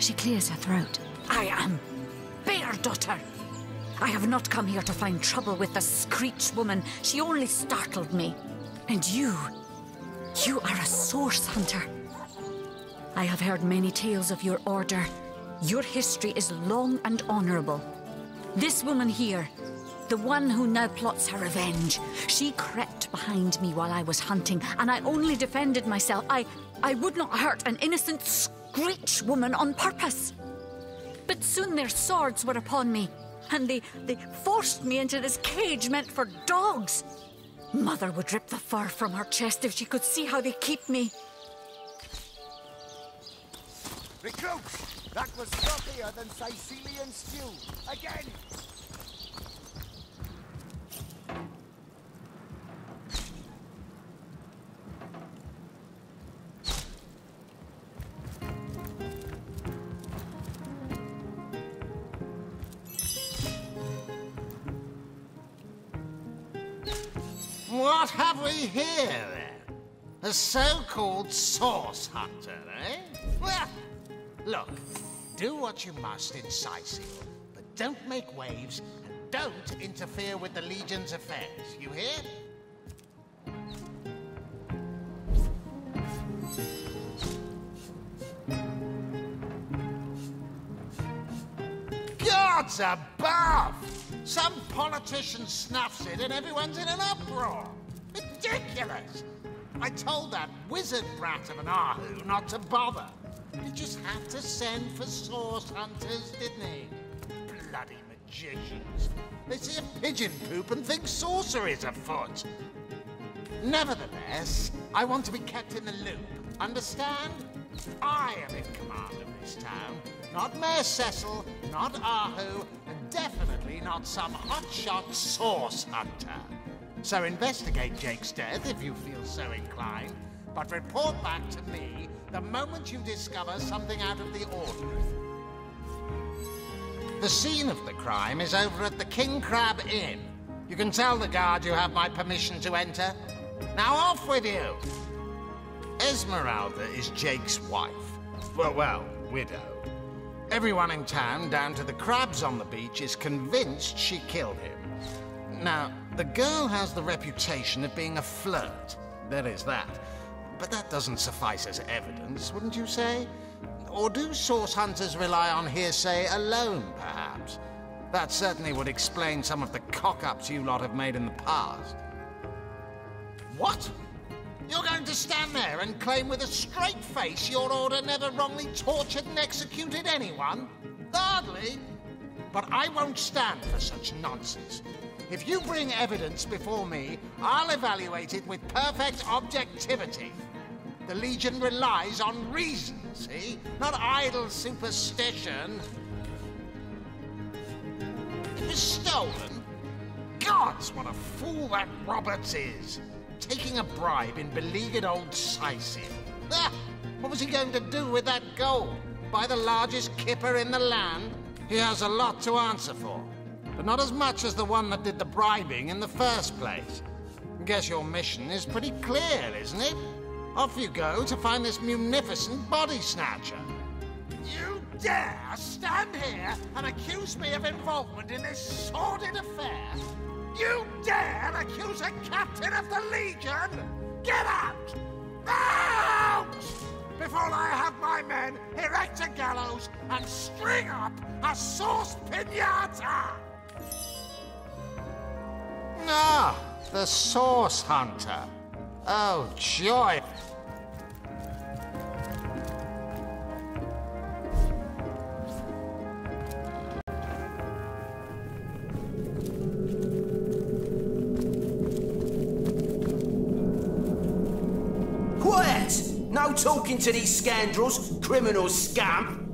She clears her throat. I am Bear Daughter. I have not come here to find trouble with the Screech woman. She only startled me. And you are a source hunter. I have heard many tales of your order. Your history is long and honorable. This woman here, the one who now plots her revenge, she crept behind me while I was hunting, and I only defended myself. I would not hurt an innocent Screech woman on purpose. But soon their swords were upon me, and they forced me into this cage meant for dogs. Mother would rip the fur from her chest if she could see how they keep me. Recruits! That was frothier than Sicilian stew. Again! What have we here, then? A so-called source hunter, eh? Well, look, do what you must in Sicily, but don't make waves and don't interfere with the Legion's affairs, you hear? Gods above! Some politician snuffs it and everyone's in an uproar. Ridiculous! I told that wizard brat of an Ahu not to bother. He just had to send for source hunters, didn't he? Bloody magicians. They see a pigeon poop and think sorcery's afoot. Nevertheless, I want to be kept in the loop. Understand? I am in command of this town. Not Mayor Cecil, not Ahu, and definitely not some hotshot source hunter. So investigate Jake's death if you feel so inclined, but report back to me the moment you discover something out of the ordinary. The scene of the crime is over at the King Crab Inn. You can tell the guard you have my permission to enter. Now off with you! Esmeralda is Jake's wife. Well, widow. Everyone in town, down to the crabs on the beach, is convinced she killed him. Now, the girl has the reputation of being a flirt. There is that. But that doesn't suffice as evidence, wouldn't you say? Or do source hunters rely on hearsay alone, perhaps? That certainly would explain some of the cock-ups you lot have made in the past. What? You're going to stand there and claim with a straight face your order never wrongly tortured and executed anyone? Hardly. But I won't stand for such nonsense. If you bring evidence before me, I'll evaluate it with perfect objectivity. The Legion relies on reason, see? Not idle superstition. It was stolen? Gods, what a fool that Roberts is! Taking a bribe in beleaguered old Sicily. Ah, what was he going to do with that gold? Buy the largest kipper in the land? He has a lot to answer for. But not as much as the one that did the bribing in the first place. Guess your mission is pretty clear, isn't it? Off you go to find this munificent body snatcher. You dare stand here and accuse me of involvement in this sordid affair? You dare accuse a captain of the Legion? Get out! Out! Before I have my men erect a gallows and string up a sauce pinata! Ah, the source hunter. Oh, joy. Quiet! No talking to these scoundrels, criminal scum!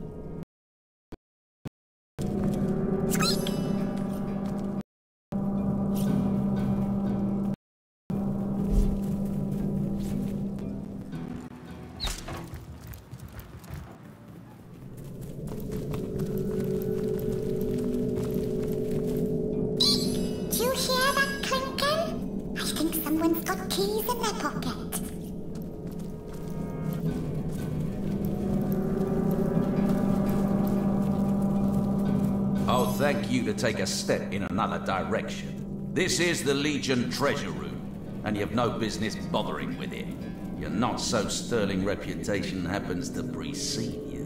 Thank you to take a step in another direction. This is the Legion treasure room, and you've no business bothering with it. Your not-so-sterling reputation happens to precede you.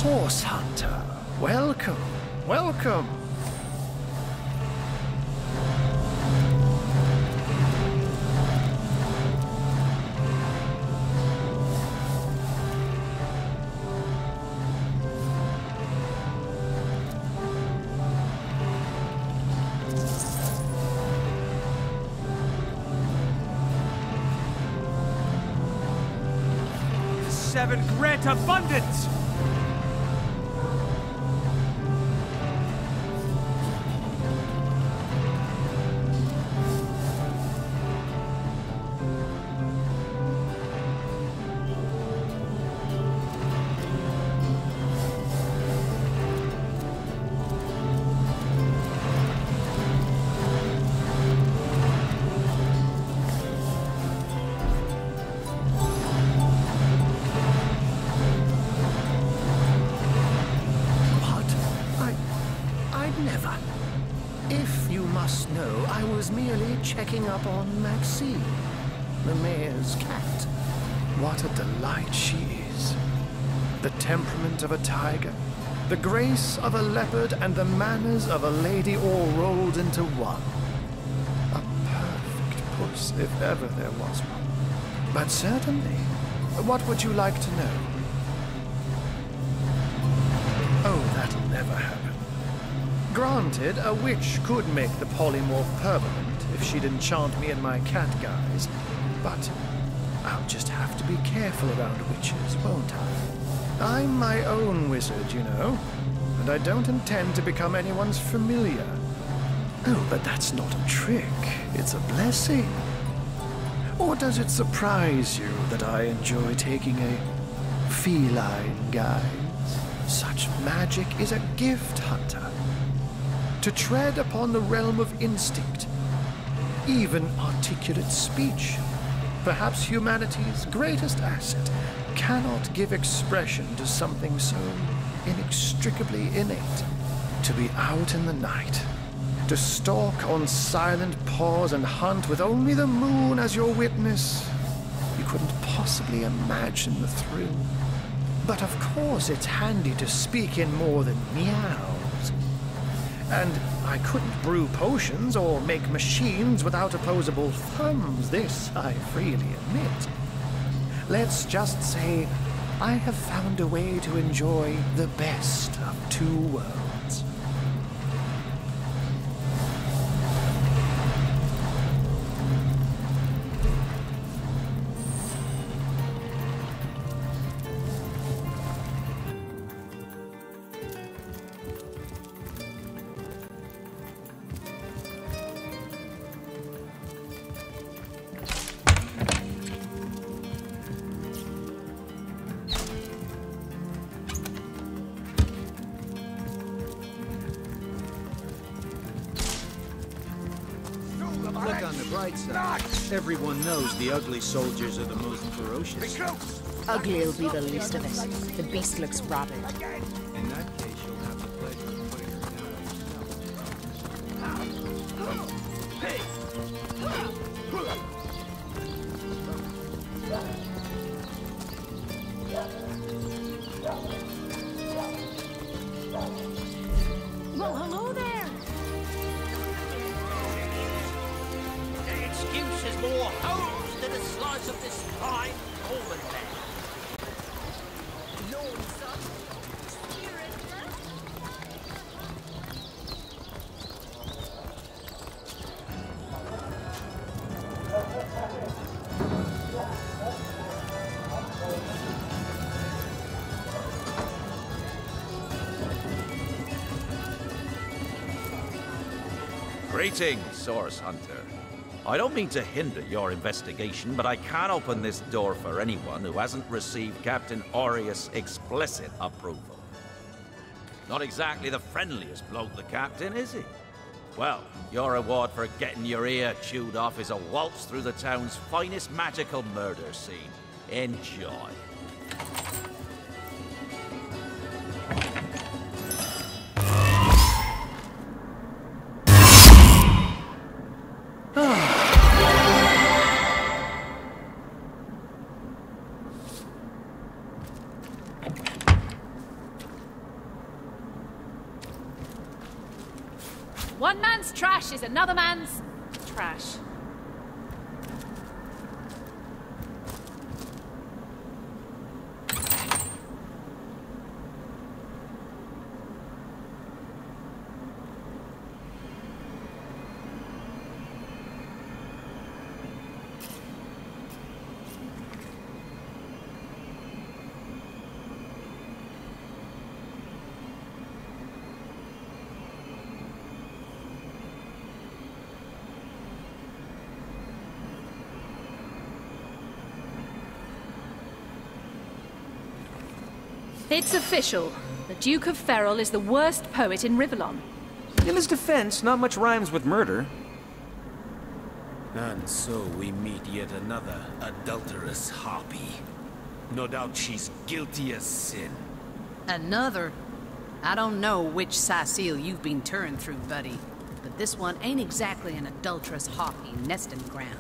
Source Hunter. Welcome, welcome. Seven grant abundance! Checking up on Maxine, the mayor's cat. What a delight she is. The temperament of a tiger, the grace of a leopard, and the manners of a lady all rolled into one. A perfect puss, if ever there was one. But certainly, what would you like to know? Oh, that'll never happen. Granted, a witch could make the polymorph permanent if she'd enchant me in my cat guise, but I'll just have to be careful around witches, won't I? I'm my own wizard, you know, and I don't intend to become anyone's familiar. Oh, but that's not a trick, it's a blessing. Or does it surprise you that I enjoy taking a feline guise? Such magic is a gift, Hunter. To tread upon the realm of instinct, even articulate speech, perhaps humanity's greatest asset, cannot give expression to something so inextricably innate. To be out in the night, to stalk on silent paws and hunt with only the moon as your witness, you couldn't possibly imagine the thrill. But of course it's handy to speak in more than meows. And I couldn't brew potions or make machines without opposable thumbs, this I freely admit. Let's just say I have found a way to enjoy the best of two worlds. Look on the bright side. Everyone knows the ugly soldiers are the most ferocious. Ugly will be the least of it. The beast looks rabid. In that case, you'll have the pleasure of putting her Well, hello there. The excuse is more hose than a slice of this fine almond land. Lord, son. Greetings, Source Hunter. I don't mean to hinder your investigation, but I can't open this door for anyone who hasn't received Captain Aureus' explicit approval. Not exactly the friendliest bloke, the Captain, is he? Well, your reward for getting your ear chewed off is a waltz through the town's finest magical murder scene. Enjoy. One man's trash is another man's trash. It's official. The Duke of Ferrol is the worst poet in Rivellon. In his defense, not much rhymes with murder. And so we meet yet another adulterous harpy. No doubt she's guilty as sin. Another? I don't know which Cecile you've been turned through, buddy, but this one ain't exactly an adulterous harpy nesting ground.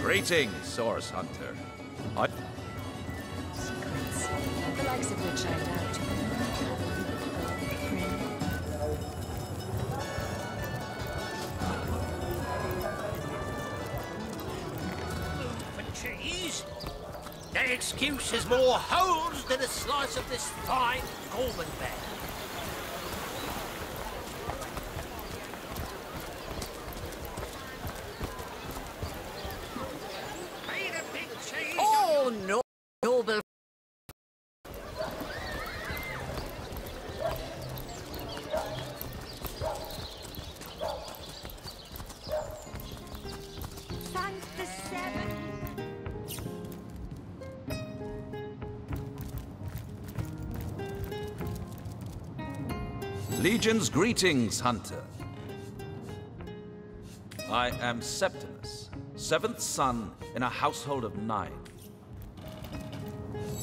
Greetings, Source Hunter. Secrets, the likes of which I doubt. For cheese? That excuse has more holes than a slice of this fine Gorman bag. Oh, no, noble. Thanks for 7. Legion's greetings, Hunter. I am Septimus, 7th son in a household of 9.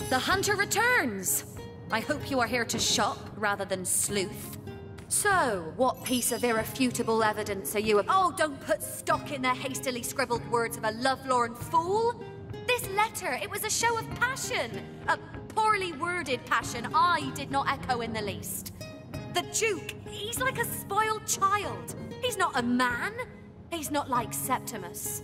The hunter returns! I hope you are here to shop rather than sleuth. So, what piece of irrefutable evidence are you— Oh, don't put stock in the hastily scribbled words of a lovelorn fool! This letter, it was a show of passion! A poorly worded passion I did not echo in the least. The Duke, he's like a spoiled child. He's not a man. He's not like Septimus.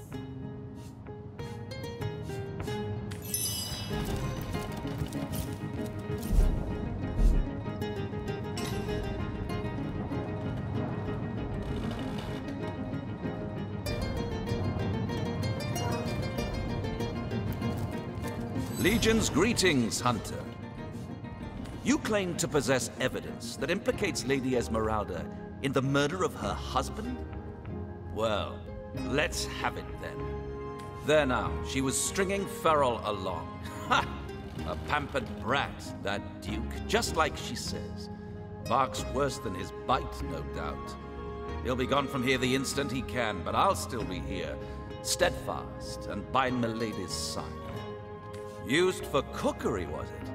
Legion's greetings, Hunter. You claim to possess evidence that implicates Lady Esmeralda in the murder of her husband? Well, let's have it then. There now, she was stringing Ferrol along. Ha! A pampered brat, that Duke, just like she says. Barks worse than his bite, no doubt. He'll be gone from here the instant he can, but I'll still be here, steadfast and by Milady's side. Used for cookery, was it?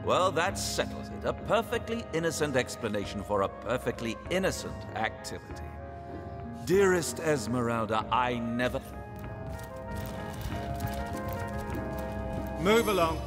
Well, that settles it. A perfectly innocent explanation for a perfectly innocent activity. Dearest Esmeralda, I never... Move along.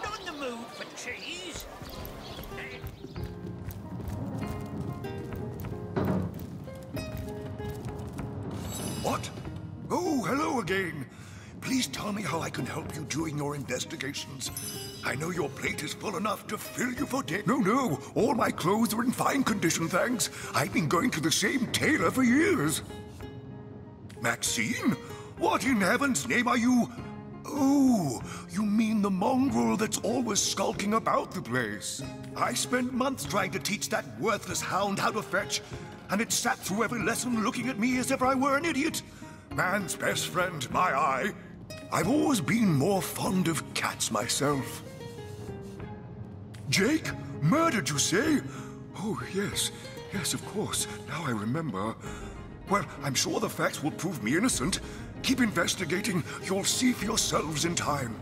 Not in the mood for cheese. What? Oh, hello again. Please tell me how I can help you during your investigations. I know your plate is full enough to fill you for days. No, all my clothes are in fine condition, thanks. I've been going to the same tailor for years. Maxine? What in heaven's name are you? Oh, you mean the mongrel that's always skulking about the place. I spent months trying to teach that worthless hound how to fetch, and it sat through every lesson looking at me as if I were an idiot. Man's best friend, my eye. I've always been more fond of cats myself. Jake? Murdered, you say? Oh, yes. Yes, of course. Now I remember. Well, I'm sure the facts will prove me innocent. Keep investigating. You'll see for yourselves in time.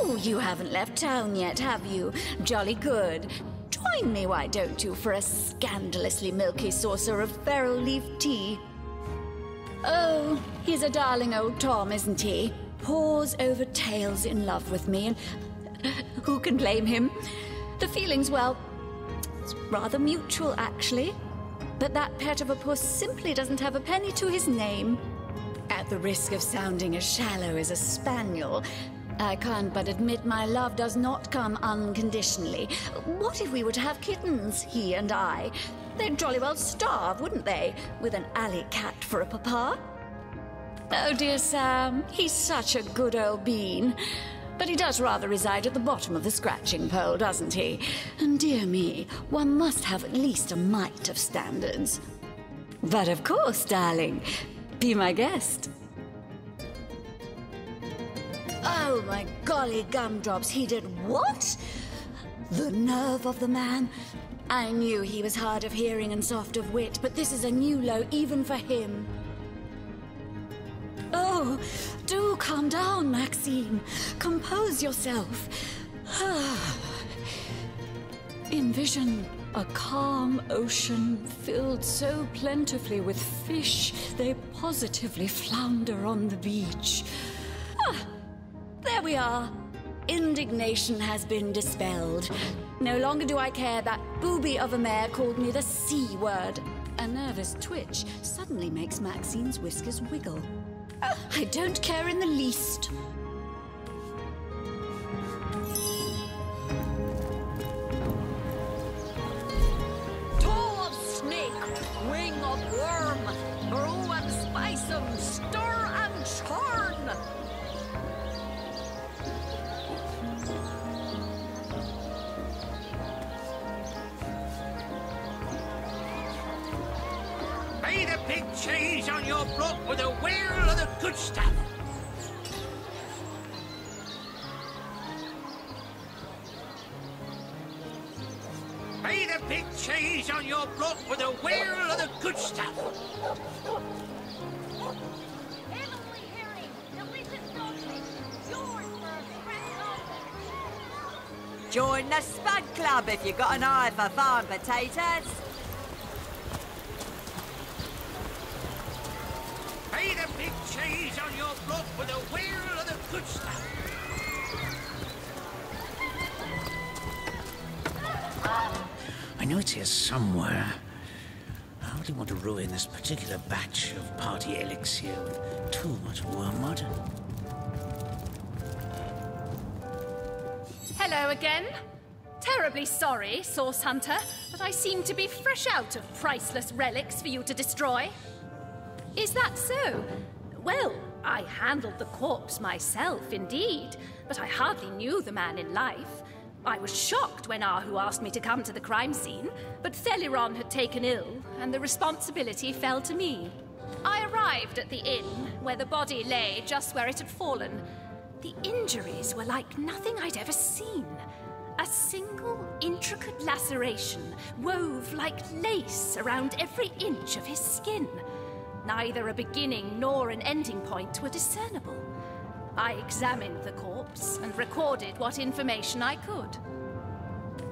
Oh, you haven't left town yet, have you? Jolly good. Join me, why don't you, for a scandalously milky saucer of feral leaf tea? Oh, he's a darling old Tom, isn't he? Paws over tails in love with me, and who can blame him? The feeling's, well, it's rather mutual, actually. But that pet of a puss simply doesn't have a penny to his name. At the risk of sounding as shallow as a spaniel, I can't but admit my love does not come unconditionally. What if we were to have kittens, he and I? They'd jolly well starve, wouldn't they, with an alley cat for a papa? Oh, dear Sam, he's such a good old bean. But he does rather reside at the bottom of the scratching pole, doesn't he? And dear me, one must have at least a mite of standards. But of course, darling, be my guest. Oh, my golly gumdrops, he did what? The nerve of the man. I knew he was hard of hearing and soft of wit, but this is a new low even for him. Oh, do calm down, Maxine. Compose yourself. Envision a calm ocean filled so plentifully with fish they positively flounder on the beach. There we are. Indignation has been dispelled. No longer do I care that booby of a mare called me the C word. A nervous twitch suddenly makes Maxine's whiskers wiggle. I don't care in the least. Toe of snake, wing of worm, brew and spice 'em, stir and churn. Pay the big cheese on your block with a wheel of the good stuff. Pay the big cheese on your block with a wheel of the good stuff. Join the Spud Club if you've got an eye for farm potatoes. Pay the big cheese on your block with a wheel of the good stuff. I know it's here somewhere. I really want to ruin this particular batch of party elixir with too much wormwood. Hello again. Terribly sorry, Source Hunter, but I seem to be fresh out of priceless relics for you to destroy. Is that so? Well, I handled the corpse myself, indeed, but I hardly knew the man in life. I was shocked when Ahu asked me to come to the crime scene, but Theliron had taken ill, and the responsibility fell to me. I arrived at the inn, where the body lay just where it had fallen. The injuries were like nothing I'd ever seen. A single intricate laceration wove like lace around every inch of his skin. Neither a beginning nor an ending point were discernible. I examined the corpse and recorded what information I could.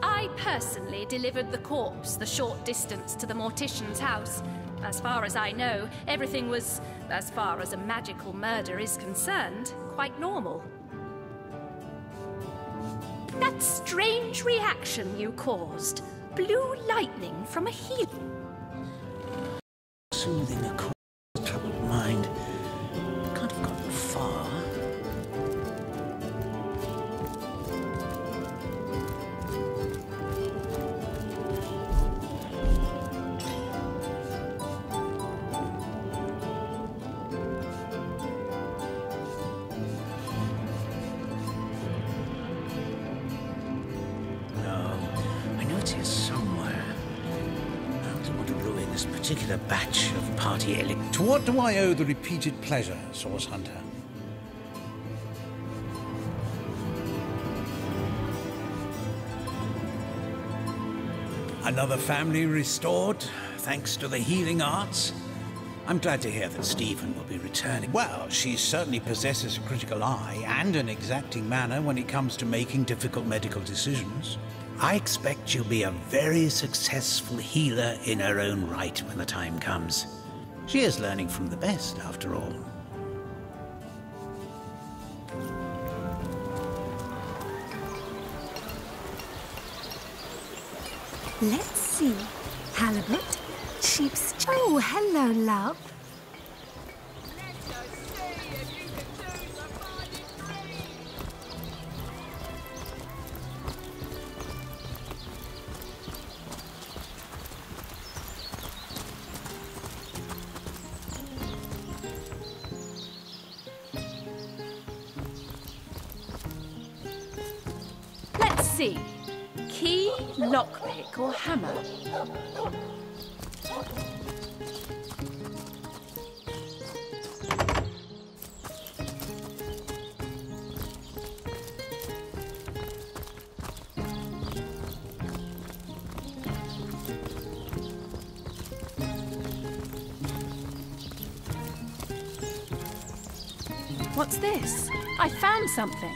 I personally delivered the corpse the short distance to the mortician's house. As far as I know, everything was, as far as a magical murder is concerned, quite normal. That strange reaction you caused, blue lightning from a healer. Soothing a troubled mind. Can't have gotten far. Particular batch of party elect. To what do I owe the repeated pleasure, Source Hunter? Another family restored, thanks to the healing arts? I'm glad to hear that Stephen will be returning. Well, she certainly possesses a critical eye and an exacting manner when it comes to making difficult medical decisions. I expect she'll be a very successful healer in her own right when the time comes. She is learning from the best, after all. Let's see. Halibut, sheep's... Oh, hello, love. See. Key, lockpick, or hammer? What's this? I found something.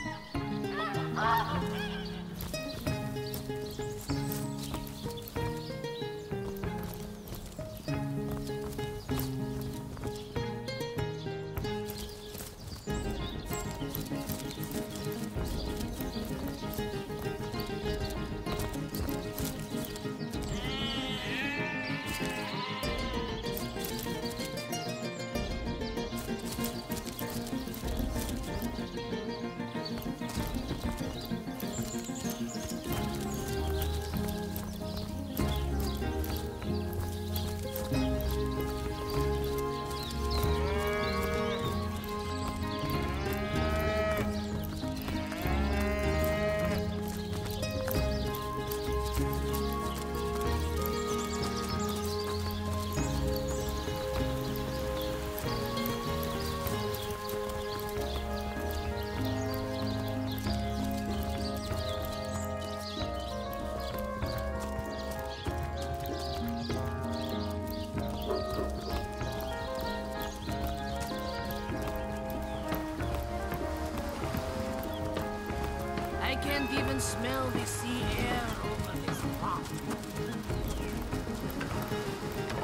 Can't even smell the sea air over this rock.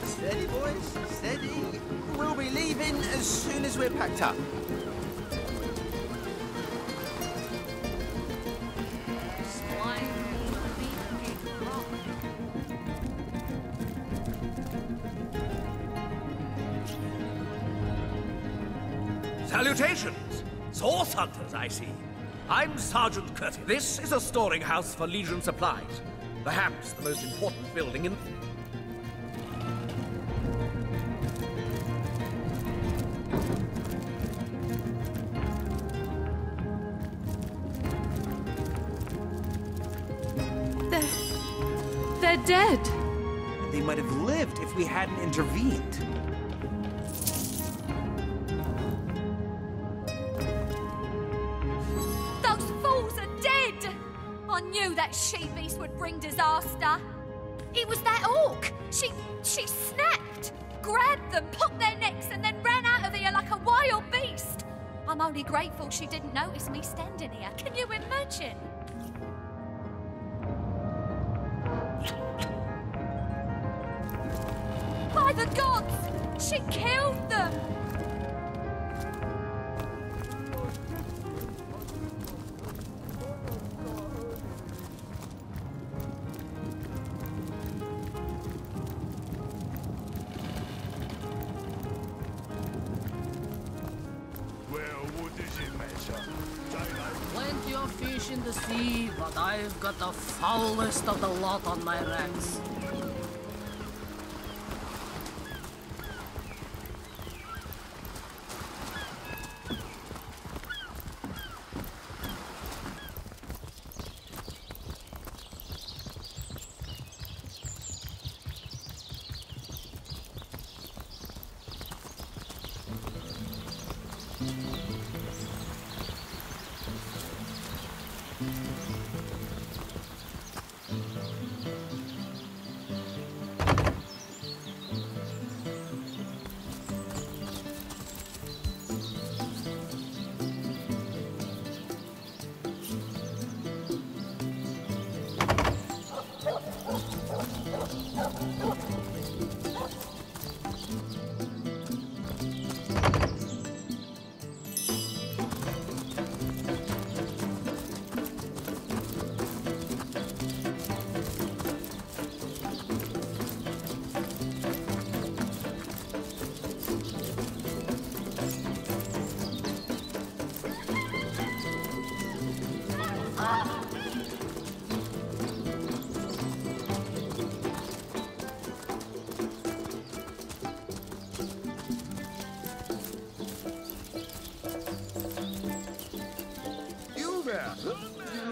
Steady, boys, steady. We'll be leaving as soon as we're packed up. Salutations! Source hunters, I see. I'm Sergeant Curtis. This is a storing house for Legion supplies. Perhaps the most important building in... dead. They might have lived if we hadn't intervened. Those fools are dead! I knew that she-beast would bring disaster. It was that orc. She snapped, grabbed them, popped their necks, and then ran out of here like a wild beast. I'm only grateful she didn't notice me standing here. Can you imagine? By the gods! She killed them! Plenty of fish in the sea, but I've got the foulest of the lot on my racks.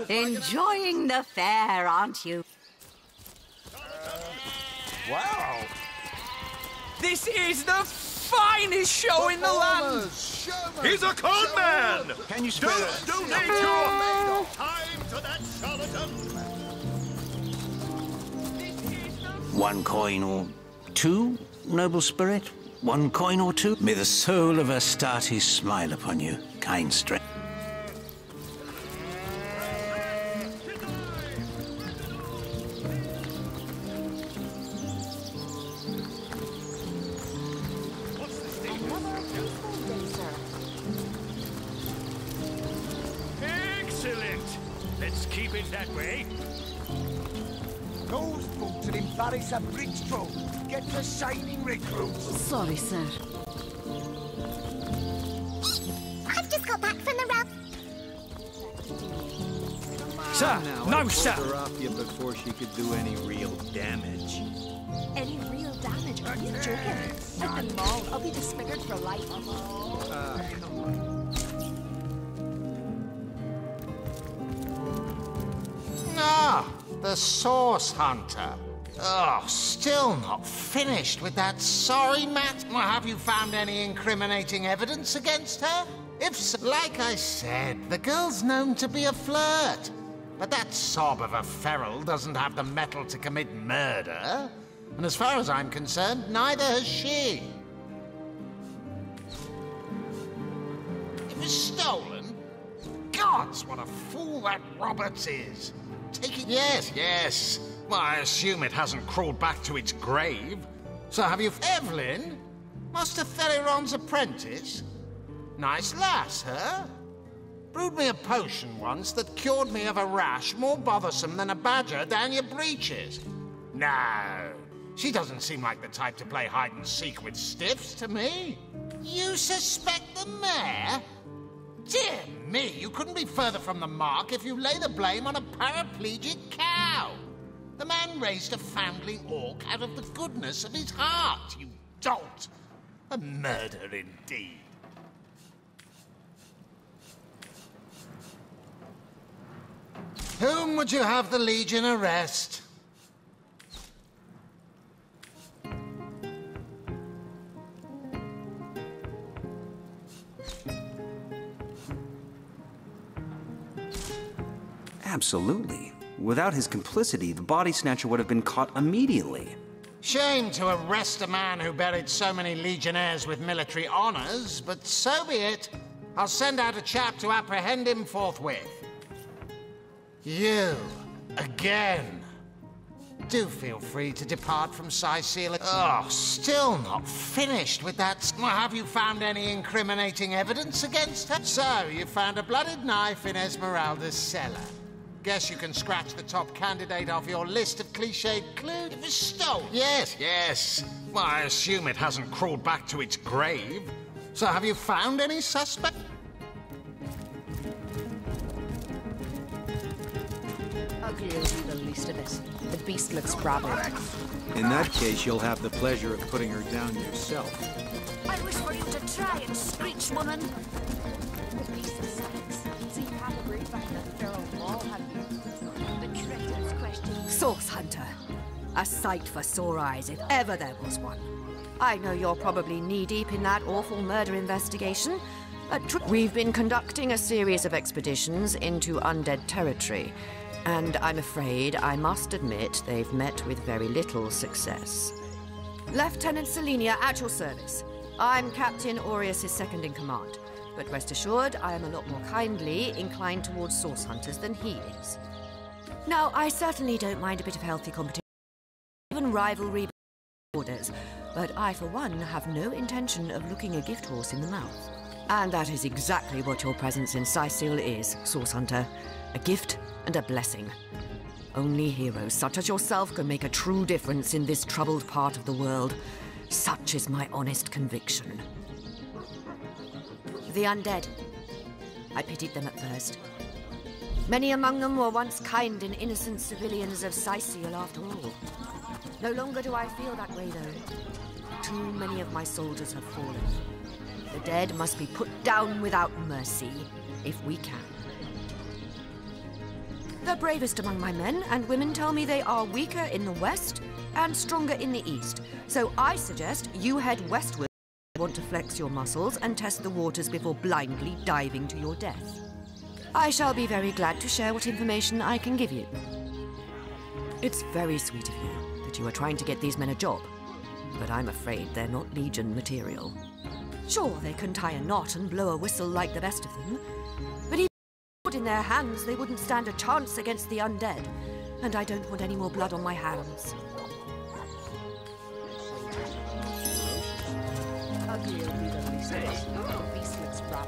Enjoying the fair, aren't you? Wow! This is the finest show in the land! He's a con man! Can you spare Don't donate your time to that charlatan? 1 coin or 2, noble spirit? 1 coin or 2? May the soul of Astarte smile upon you, kind stranger. Excellent! Let's keep it that way. Those folks will embarrass a bridge troll. Get the shining recruits. Sorry, sir. I've just got back from the round. Sir, no, sir! Her off you before she could do any real damage. Any real damage? Are you joking? At the mall, I'll be disfigured for life. Come on. Ah, the Source Hunter. Oh, still not finished with that sorry Matt. Well, have you found any incriminating evidence against her? If so, like I said, the girl's known to be a flirt. But that sob of a feral doesn't have the mettle to commit murder. And as far as I'm concerned, neither has she. It was stolen? Gods, what a fool that Roberts is. Taking... Yes. Well, I assume it hasn't crawled back to its grave. So have you... Evelyn? Master Theliron's apprentice? Nice lass, huh? Brewed me a potion once that cured me of a rash more bothersome than a badger down your breeches. No, she doesn't seem like the type to play hide-and-seek with stiffs to me. You suspect the mayor? Dear me, you couldn't be further from the mark if you lay the blame on a paraplegic cow. The man raised a foundling orc out of the goodness of his heart, you dolt. A murder indeed. Whom would you have the Legion arrest? Absolutely. Without his complicity, the body snatcher would have been caught immediately. Shame to arrest a man who buried so many legionnaires with military honors, but so be it. I'll send out a chap to apprehend him forthwith. You, again. Do feel free to depart from Sicily. Oh, still not finished with that. Well, have you found any incriminating evidence against her? So, you found a blooded knife in Esmeralda's cellar. Guess you can scratch the top candidate off your list of cliched clues. It was stolen. Yes, yes. Well, I assume it hasn't crawled back to its grave. So have you found any suspect? Ugly will be the least of it. The beast looks rabid. In that case, you'll have the pleasure of putting her down yourself. I wish for you to try and screech, woman. The beast is sex. So you have agreed back in the feral wall, have you? The traitor's question. Source Hunter. A sight for sore eyes, if ever there was one. I know you're probably knee-deep in that awful murder investigation. We've been conducting a series of expeditions into undead territory, and I'm afraid I must admit they've met with very little success. Lieutenant Selenia, at your service. I'm Captain Aureus' second-in-command, but rest assured I am a lot more kindly inclined towards source hunters than he is. Now, I certainly don't mind a bit of healthy competition, even rivalry orders, but I, for one, have no intention of looking a gift horse in the mouth. And that is exactly what your presence in Sicile is, source hunter. A gift and a blessing. Only heroes such as yourself can make a true difference in this troubled part of the world. Such is my honest conviction. The undead. I pitied them at first. Many among them were once kind and innocent civilians of Sicile, after all. No longer do I feel that way, though. Too many of my soldiers have fallen. The dead must be put down without mercy, if we can. The bravest among my men and women tell me they are weaker in the west and stronger in the east. So I suggest you head westward if you want to flex your muscles and test the waters before blindly diving to your death. I shall be very glad to share what information I can give you. It's very sweet of you that you are trying to get these men a job, but I'm afraid they're not Legion material. Sure, they can tie a knot and blow a whistle like the best of them, but even in their hands, they wouldn't stand a chance against the undead, and I don't want any more blood on my hands.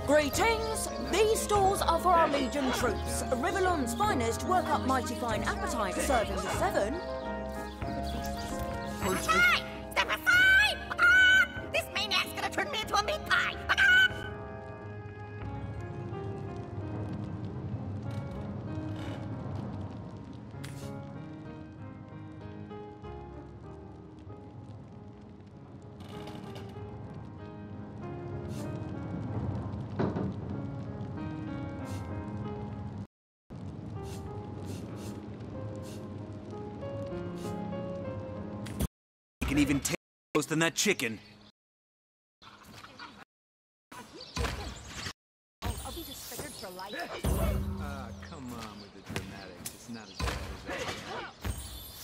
Greetings! These stores are for our Legion troops. Rivellon's finest work up mighty fine appetite serving the seven. Hey! Step aside! This maniac's gonna turn me into a meat pie! You can even taste worse than that chicken. I'll be disfigured for life. Come on with the dramatics. It's not as bad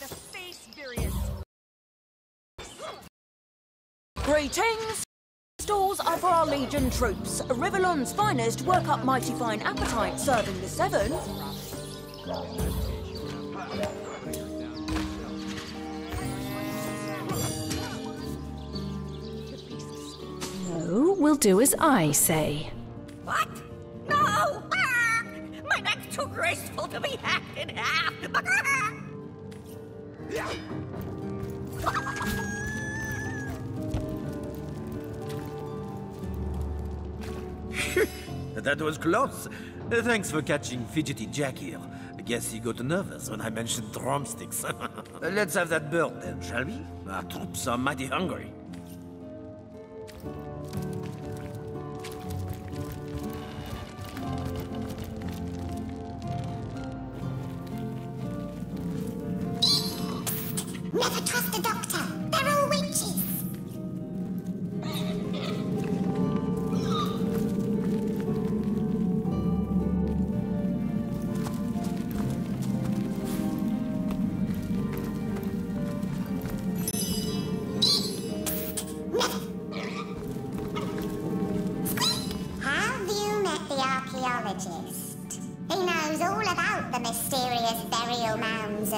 as The face furious. Greetings! Stores are for our Legion troops. Rivellon's finest work up mighty fine appetite serving the seven. No, we'll do as I say. What? No! My neck's too graceful to be hacked in half! That was close. Thanks for catching Fidgety Jack here. I guess he got nervous when I mentioned drumsticks. Let's have that bird then, shall we? Our troops are mighty hungry. Never trust a doctor. They're all witches.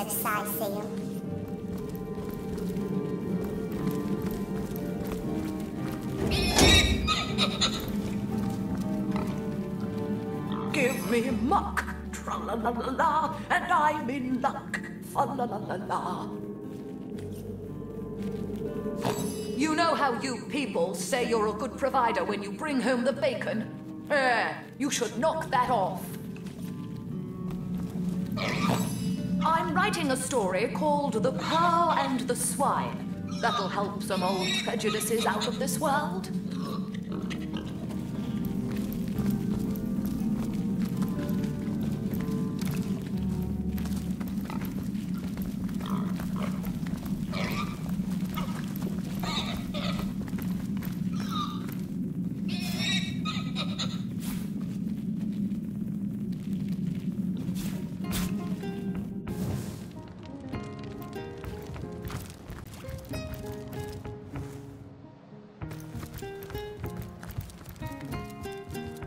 red sight seal. Give me muck, tra-la-la-la-la, and I'm in luck, fa-la-la-la-la. You know how you people say you're a good provider when you bring home the bacon? You should knock that off. I'm writing a story called The Cow and the Swine. That'll help some old prejudices out of this world.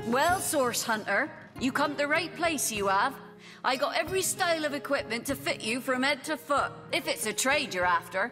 Well, Source Hunter, you come to the right place, you have. I got every style of equipment to fit you from head to foot, if it's a trade you're after.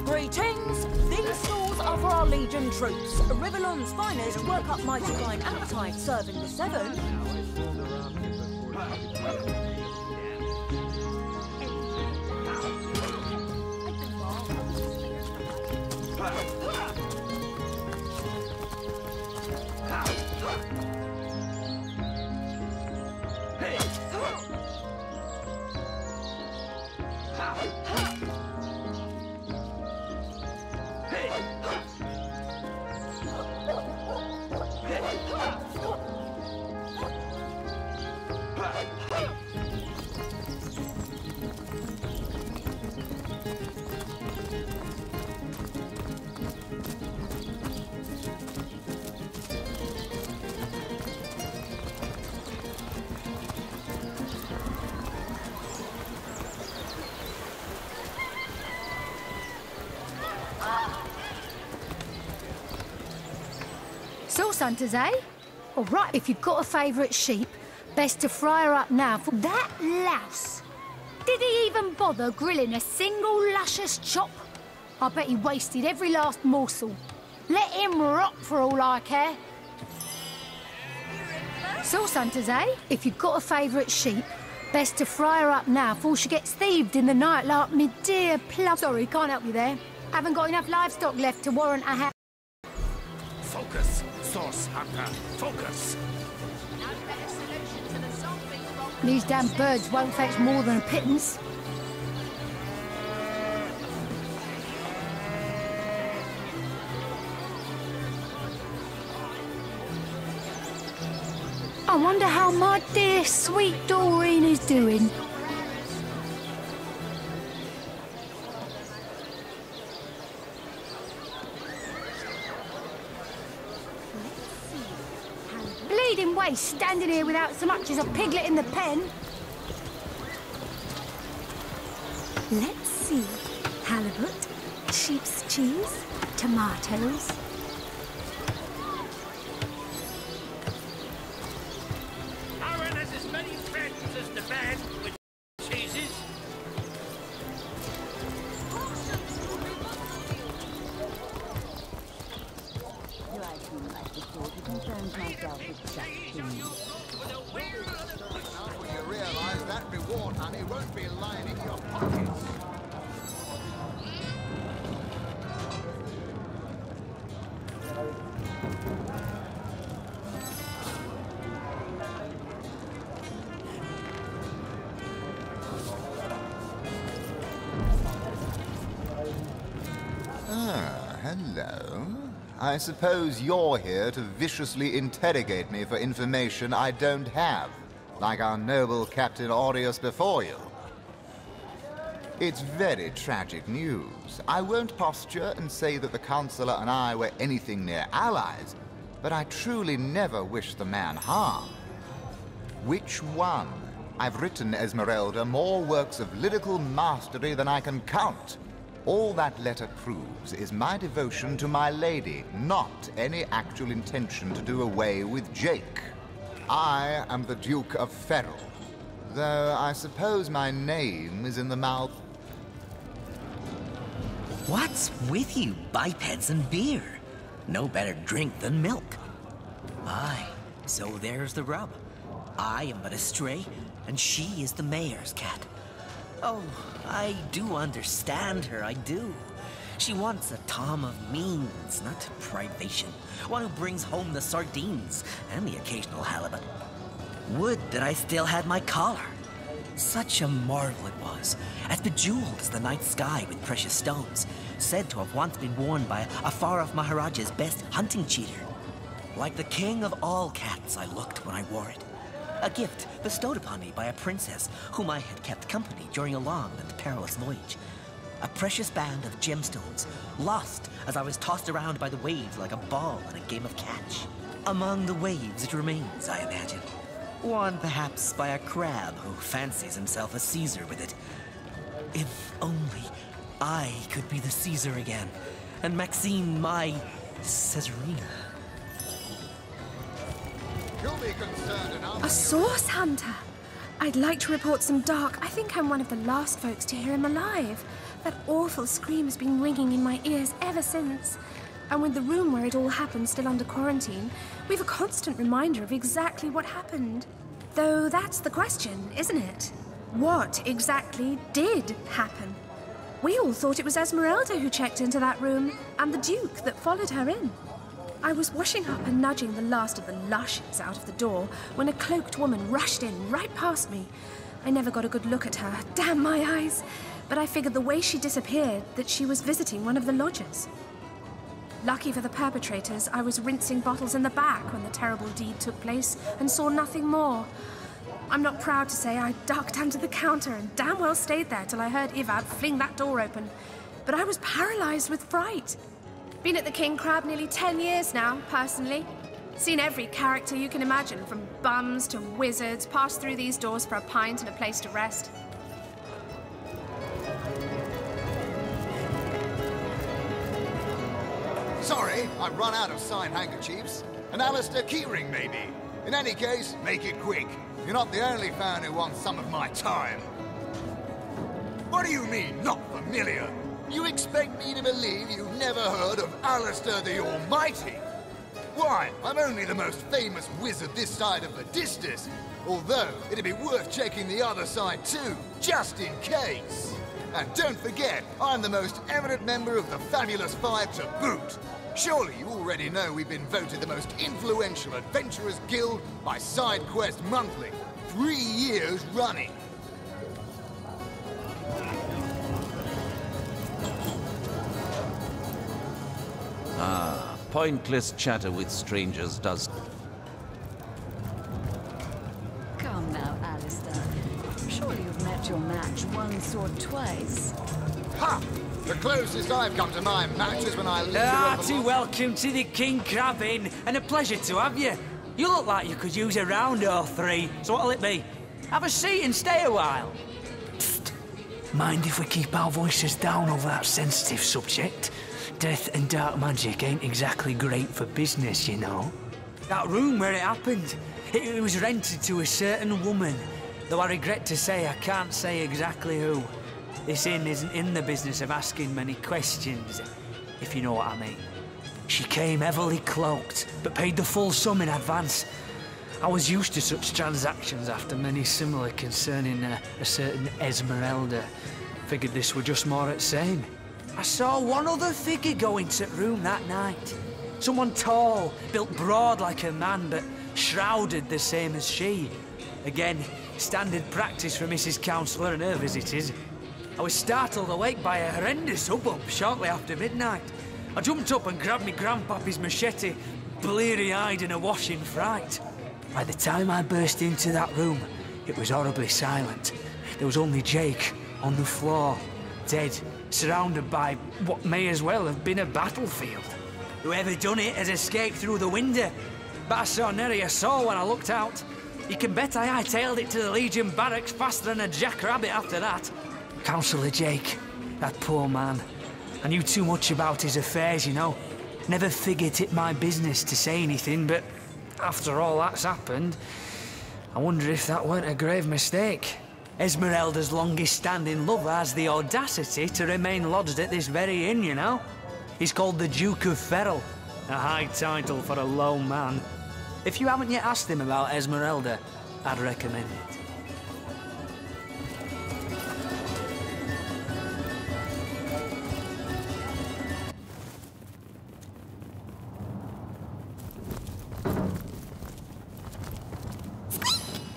Greetings! These stalls are for our Legion troops. Rivellon's finest work up mighty fine appetite, serving the seven. Source hunters, eh? All right, if you've got a favourite sheep, best to fry her up now. For that louse! Did he even bother grilling a single luscious chop? I bet he wasted every last morsel. Let him rot for all I care. Source hunters, eh? If you've got a favourite sheep, best to fry her up now before she gets thieved in the night like me dear plum. Sorry, can't help you there. Haven't got enough livestock left to warrant a hat. Focus, Source Hunter, focus! These damn birds won't fetch more than a pittance. I wonder how my dear sweet Doreen is doing. Bleeding waste, standing here without so much as a piglet in the pen. Let's see. Halibut, sheep's cheese, tomatoes. Aaron has as many friends as the man with cheeses. When you realise that reward money won't be lying in your pockets. Hello. I suppose you're here to viciously interrogate me for information I don't have, like our noble Captain Aureus before you. It's very tragic news. I won't posture and say that the Counselor and I were anything near allies, but I truly never wish the man harm. Which one? I've written, Esmeralda, more works of lyrical mastery than I can count. All that letter proves is my devotion to my lady, not any actual intention to do away with Jake. I am the Duke of Ferrell, though I suppose my name is in the mouth. What's with you, bipeds and beer? No better drink than milk. Aye, so there's the rub. I am but a stray, and she is the mayor's cat. Oh, I do understand her, I do. She wants a Tom of means, not privation. One who brings home the sardines and the occasional halibut. Would that I still had my collar. Such a marvel it was, as bejeweled as the night sky with precious stones, said to have once been worn by a far-off Maharaja's best hunting cheater. Like the king of all cats I looked when I wore it. A gift bestowed upon me by a princess whom I had kept company during a long and perilous voyage. A precious band of gemstones, lost as I was tossed around by the waves like a ball in a game of catch. Among the waves it remains, I imagine. Worn perhaps by a crab who fancies himself a Caesar with it. If only I could be the Caesar again, and Maxine my Caesarina. You'll be concerned enough. A source hunter? I'd like to report some dark. I think I'm one of the last folks to hear him alive. That awful scream has been ringing in my ears ever since. And with the room where it all happened still under quarantine, we've a constant reminder of exactly what happened. Though that's the question, isn't it? What exactly did happen? We all thought it was Esmeralda who checked into that room, and the Duke that followed her in. I was washing up and nudging the last of the lushes out of the door when a cloaked woman rushed in right past me. I never got a good look at her, damn my eyes, but I figured the way she disappeared that she was visiting one of the lodgers. Lucky for the perpetrators, I was rinsing bottles in the back when the terrible deed took place and saw nothing more. I'm not proud to say I ducked under the counter and damn well stayed there till I heard Ivad fling that door open. But I was paralyzed with fright. Been at the King Crab nearly 10 years now, personally. Seen every character you can imagine, from bums to wizards, passed through these doors for a pint and a place to rest. Sorry, I've run out of signed handkerchiefs. An Alistair keyring, maybe. In any case, make it quick. You're not the only fan who wants some of my time. What do you mean, not familiar? You expect me to believe you've never heard of Alistair the Almighty? Why, I'm only the most famous wizard this side of the Distus. Although, it'd be worth checking the other side too, just in case. And don't forget, I'm the most eminent member of the Fabulous Five to boot. Surely you already know we've been voted the most influential adventurers guild by SideQuest Monthly, 3 years running. Ah, pointless chatter with strangers does... Come now, Alistair. Surely you've met your match once or twice. Ha! The closest I've come to my match is when I lived Hearty welcome to the King Crab Inn, and a pleasure to have you. You look like you could use a round or three, so what'll it be? Have a seat and stay a while. Psst. Mind if we keep our voices down over that sensitive subject? Death and dark magic ain't exactly great for business, you know. That room where it happened, it was rented to a certain woman, though I regret to say I can't say exactly who. This inn isn't in the business of asking many questions, if you know what I mean. She came heavily cloaked, but paid the full sum in advance. I was used to such transactions after many similar concerning a certain Esmeralda. Figured this were just more at same. I saw one other figure go into the room that night. Someone tall, built broad like a man, but shrouded the same as she. Again, standard practice for Mrs. Counselor and her visitors. I was startled awake by a horrendous hubbub shortly after midnight. I jumped up and grabbed me grandpappy's machete, bleary-eyed in a washing fright. By the time I burst into that room, it was horribly silent. There was only Jake on the floor, dead, surrounded by what may as well have been a battlefield. Whoever done it has escaped through the window, but I saw nary a soul when I looked out. You can bet I hightailed it to the Legion barracks faster than a jackrabbit after that. Councillor Jake, that poor man. I knew too much about his affairs, you know. Never figured it my business to say anything, but after all that's happened, I wonder if that weren't a grave mistake. Esmeralda's longest-standing lover has the audacity to remain lodged at this very inn, you know? He's called the Duke of Ferrell, a high title for a low man. If you haven't yet asked him about Esmeralda, I'd recommend it.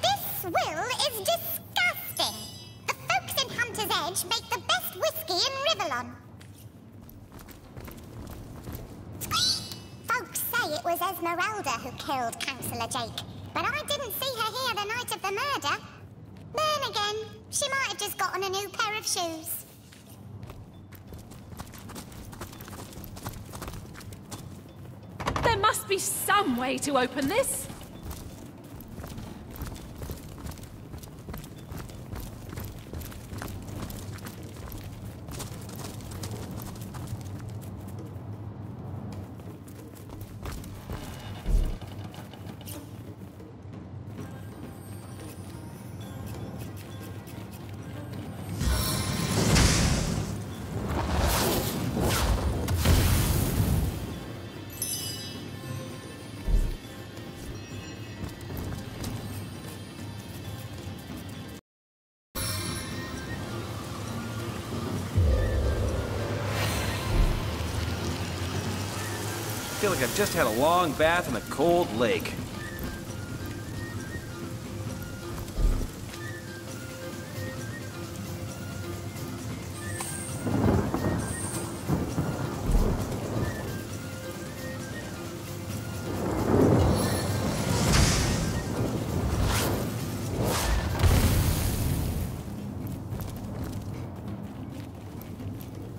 This swill is disgusting. The folks in Hunter's Edge make the best whiskey in Rivellon. Folks say it was Esmeralda who killed Councillor Jake, but I didn't see her here the night of the murder. Then again, she might have just gotten a new pair of shoes. There must be some way to open this. I feel like I've just had a long bath in a cold lake.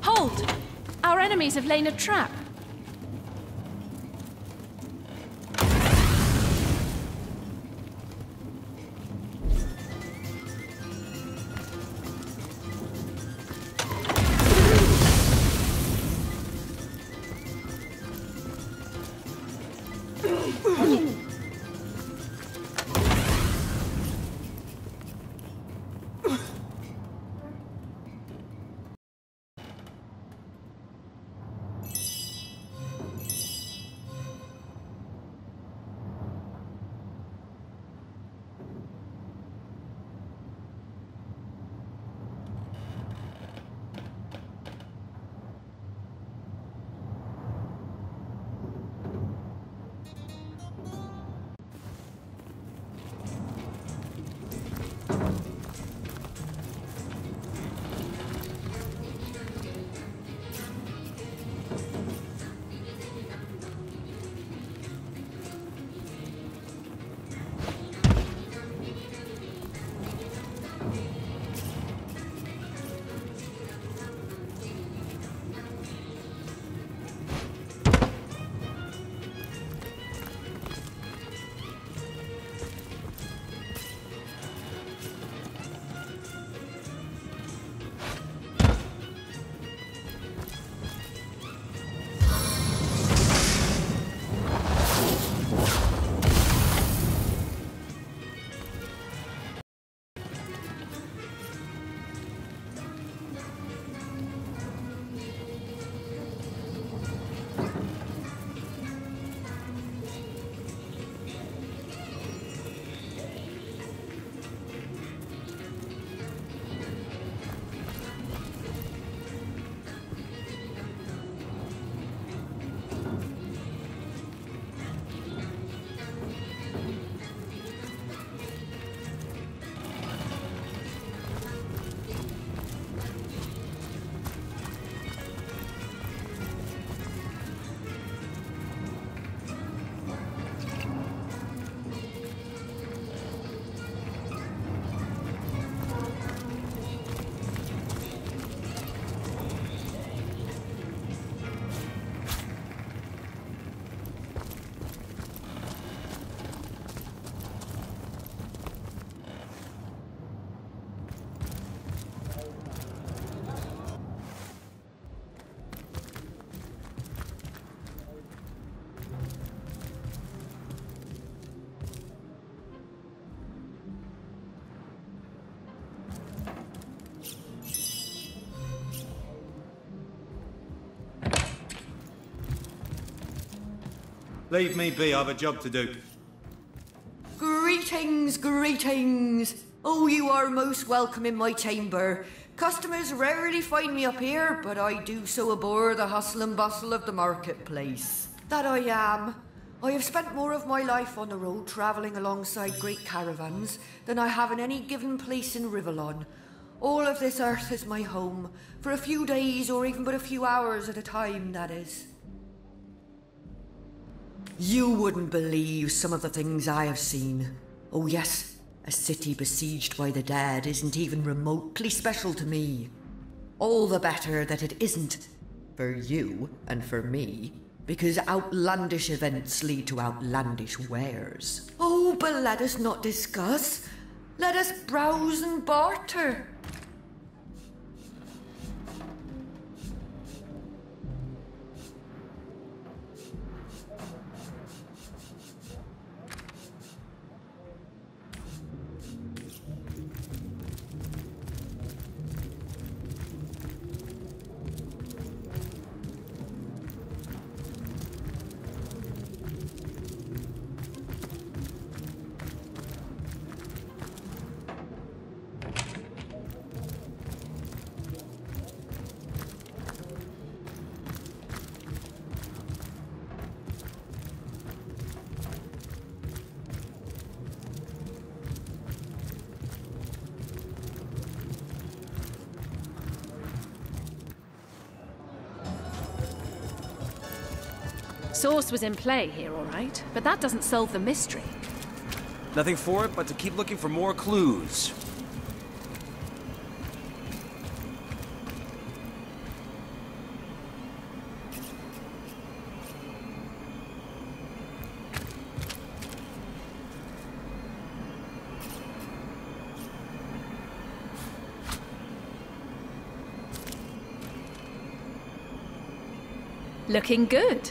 Hold! Our enemies have laid a trap. Leave me be, I have a job to do. Greetings, greetings. Oh, you are most welcome in my chamber. Customers rarely find me up here, but I do so abhor the hustle and bustle of the marketplace. That I am. I have spent more of my life on the road travelling alongside great caravans than I have in any given place in Rivellon. All of this earth is my home, for a few days or even but a few hours at a time, that is. You wouldn't believe some of the things I have seen. Oh yes, a city besieged by the dead isn't even remotely special to me. All the better that it isn't. For you and for me. Because outlandish events lead to outlandish wares. Oh, but let us not discuss. Let us browse and barter. Source was in play here, all right, but that doesn't solve the mystery. Nothing for it but to keep looking for more clues. Looking good.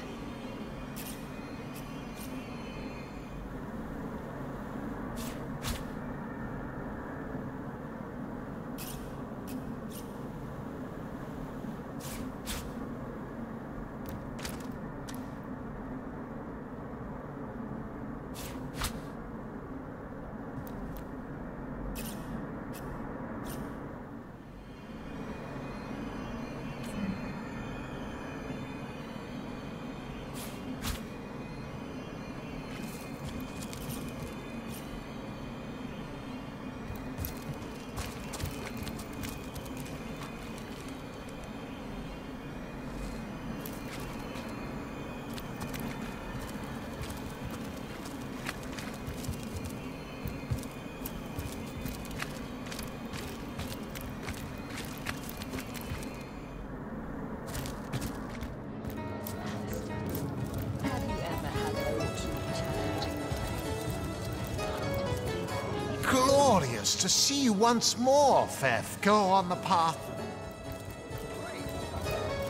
Glorious to see you once more, Feth. Go on the path.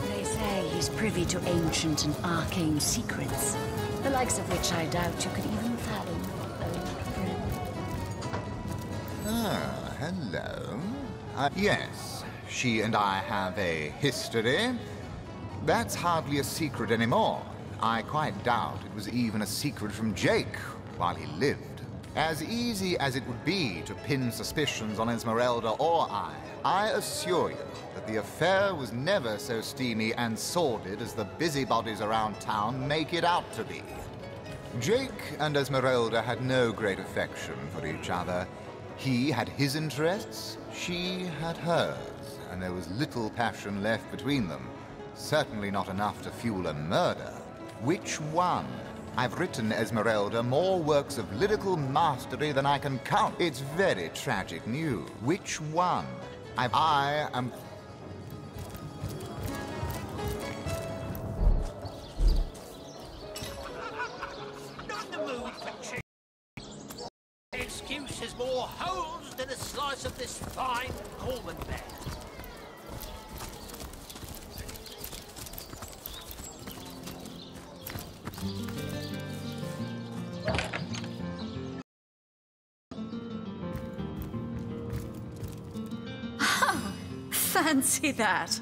They say he's privy to ancient and arcane secrets, the likes of which I doubt you could even fathom, old friend. Ah, hello. Yes, she and I have a history. That's hardly a secret anymore. I quite doubt it was even a secret from Jake while he lived. As easy as it would be to pin suspicions on Esmeralda or I assure you that the affair was never so steamy and sordid as the busybodies around town make it out to be. Jake and Esmeralda had no great affection for each other. He had his interests, she had hers, and there was little passion left between them. Certainly not enough to fuel a murder. Which one? I've written Esmeralda more works of lyrical mastery than I can count. It's very tragic news. Which one? I am... Not in the mood for cheese. Excuse has more holes than a slice of this fine almond bear. Fancy that!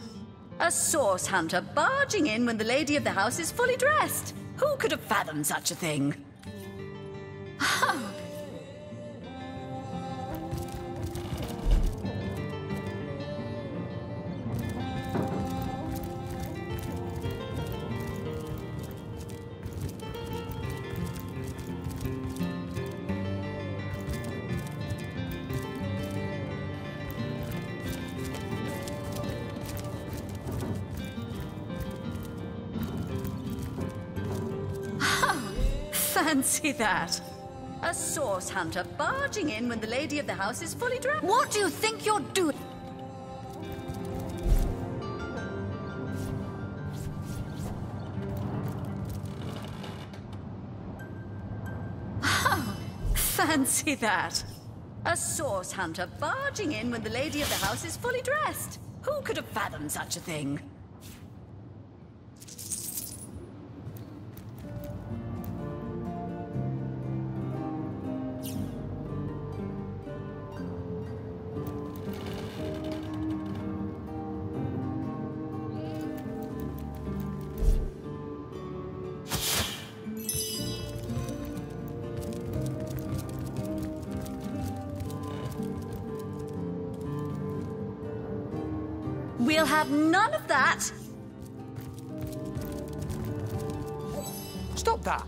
A source hunter barging in when the lady of the house is fully dressed. Who could have fathomed such a thing? Fancy that. A source hunter barging in when the lady of the house is fully dressed. What do you think you're doing? Fancy that. A source hunter barging in when the lady of the house is fully dressed. Who could have fathomed such a thing? We'll have none of that. Stop that.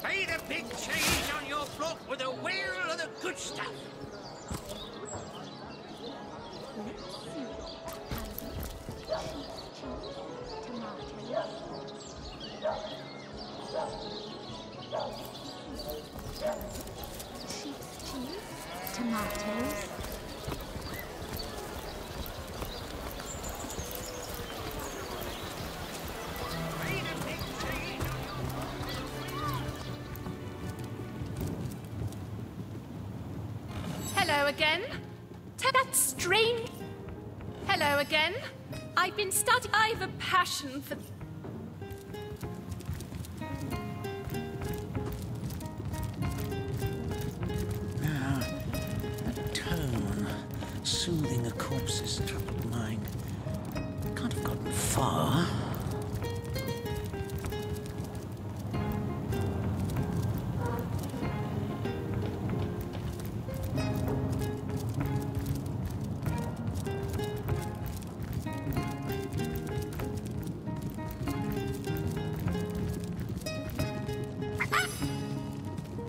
Pay the big change on your block with a wheel of the good stuff. Sheep's cheese, tomatoes. Hello again. That strange. Hello again. I've been studying. I've a passion for. Now, a tone soothing a corpse's troubled mind. Can't have gotten far.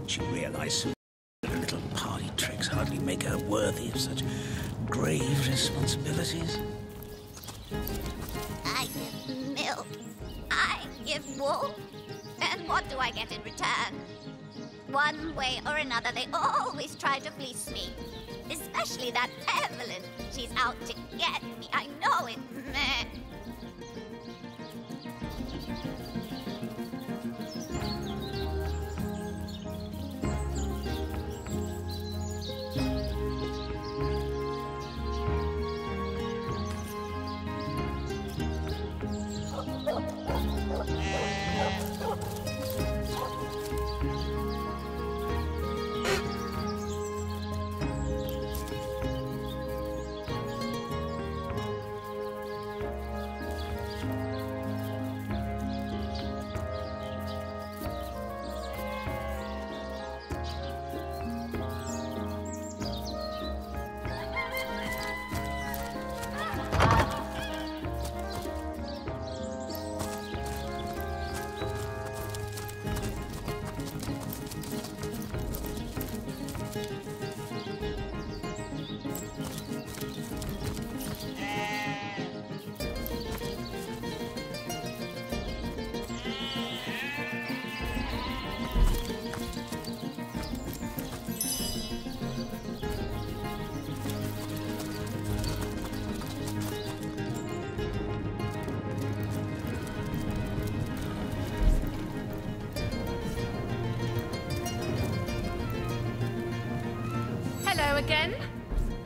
She realized that her little party tricks hardly make her worthy of such grave responsibilities. I give milk. I give wool. And what do I get in return? One way or another, they always try to fleece me. Especially that Evelyn. She's out to get me. I know it. Meh. Again?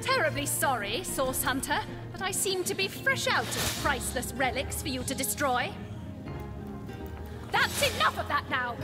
Terribly sorry, Source Hunter, but I seem to be fresh out of priceless relics for you to destroy. That's enough of that now!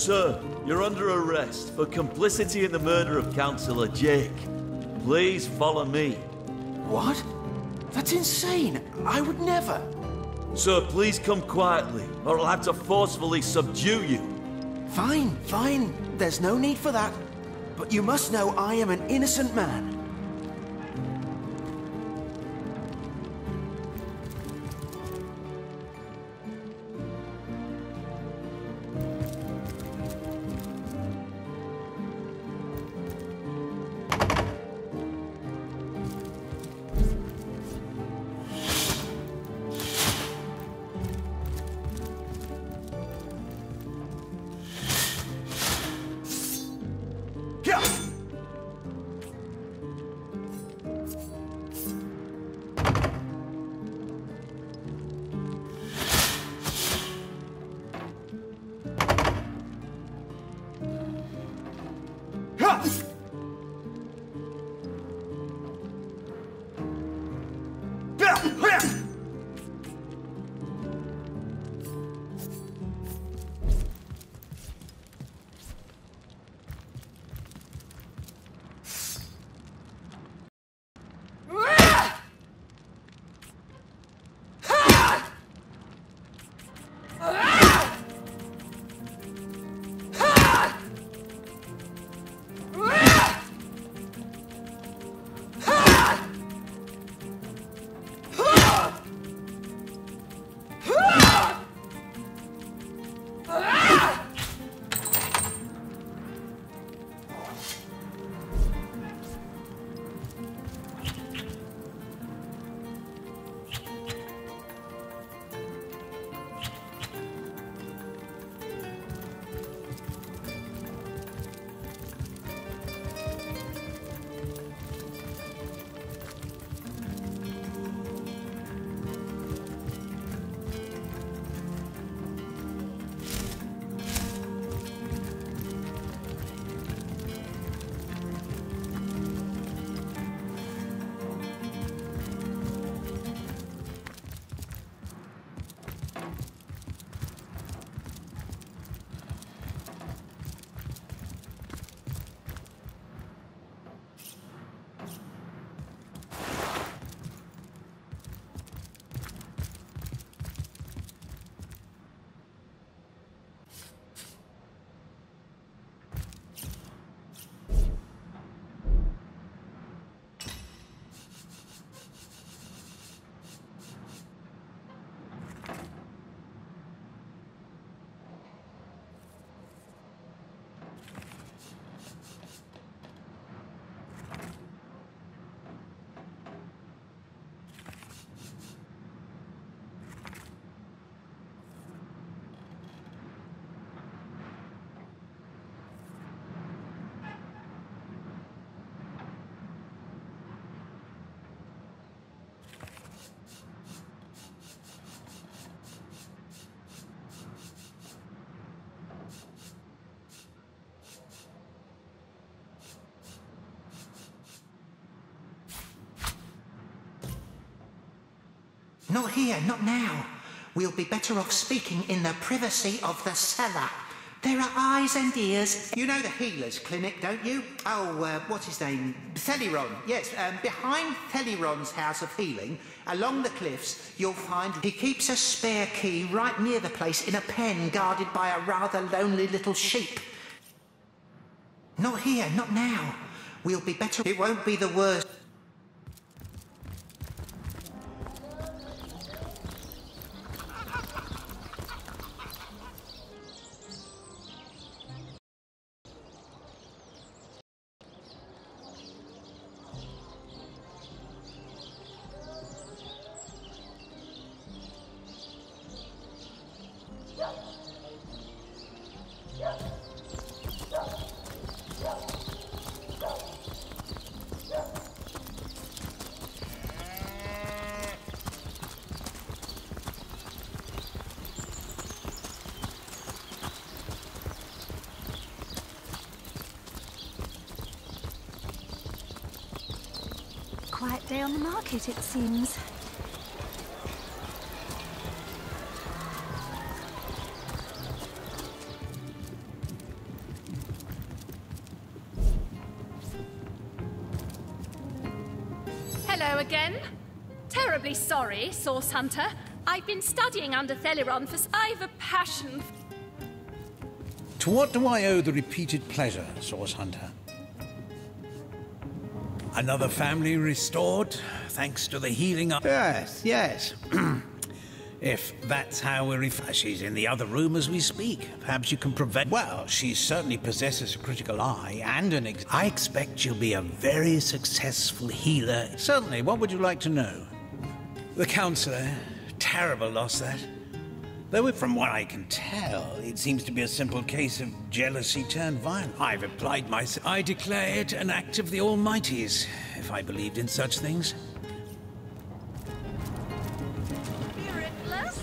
Sir, you're under arrest for complicity in the murder of Councillor Jake. Please follow me. What? That's insane. I would never. Sir, please come quietly, or I'll have to forcefully subdue you. Fine, fine. There's no need for that. But you must know I am an innocent man. Not here, not now. We'll be better off speaking in the privacy of the cellar. There are eyes and ears. You know the healer's clinic, don't you? Oh, what's his name? Theliron. Yes, behind Theliron's house of healing, along the cliffs, you'll find he keeps a spare key right near the place in a pen guarded by a rather lonely little sheep. Not here, not now. We'll be better. It won't be the worst. Quiet day on the market, it seems. Hello again. Terribly sorry, Source Hunter. I've been studying under Theliron for... I've a passion... To what do I owe the repeated pleasure, Source Hunter? Another family restored, thanks to the healing up... Yes. If that's how we're... She's in the other room as we speak. Perhaps you can prevent... Well, she certainly possesses a critical eye and an... I expect she'll be a very successful healer. Certainly, what would you like to know? The Councillor. Terrible loss, that. Though from what I can tell, it seems to be a simple case of jealousy turned violent. I've applied myself. I declare it an act of the Almighty's, if I believed in such things. Spiritless?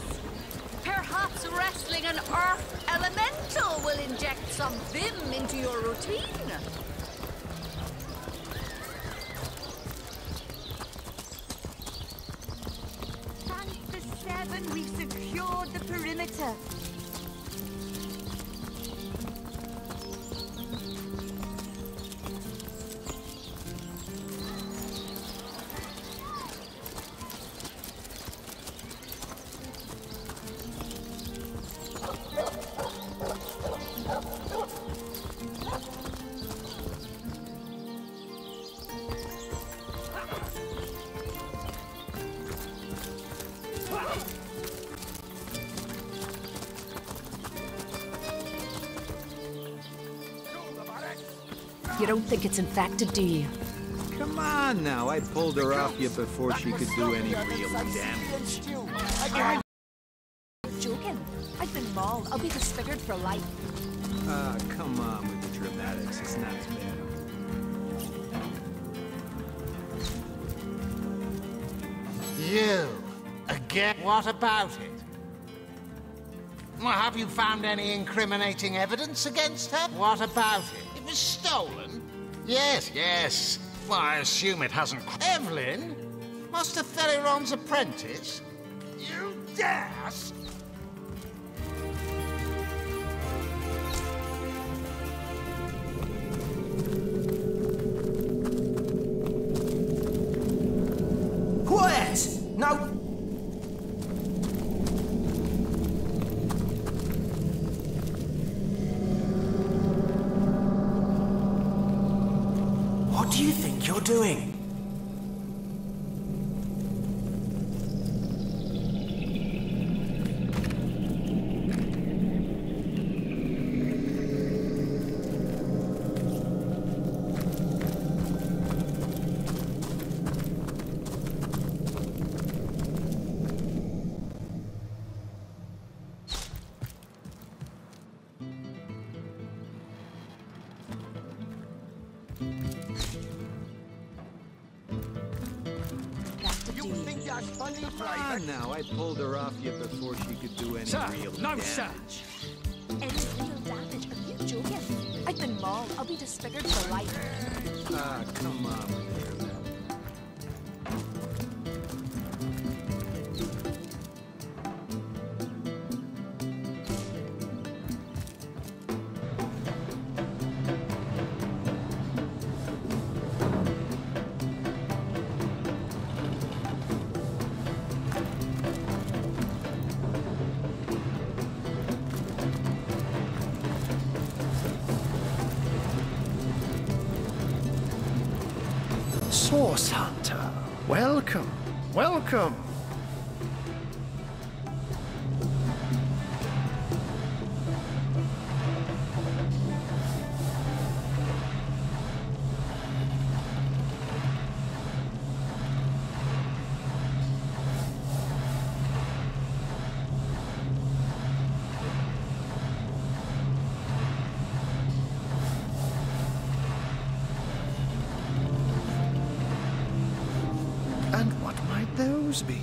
Perhaps wrestling an earth elemental will inject some vim into your routine. We've secured the perimeter. You don't think it's infected, do you? Come on now, I pulled her off you before she could do any real damage. You're joking. I've been mauled. I'll be disfigured for life. Ah, come on with the dramatics. It's not as bad. You? Again? What about it? Well, have you found any incriminating evidence against her? What about it? It was stolen? Yes. Well, I assume it hasn't... Evelyn? Master Theliron's apprentice? You dare... Quiet! No... What do you think you're doing? Come on now, I pulled her off you before she could do any real damage. Any real damage? Are you joking? I've been mauled. I'll be disfigured for life. Ah, come on with the Source Hunter. Welcome, welcome. And what might those be?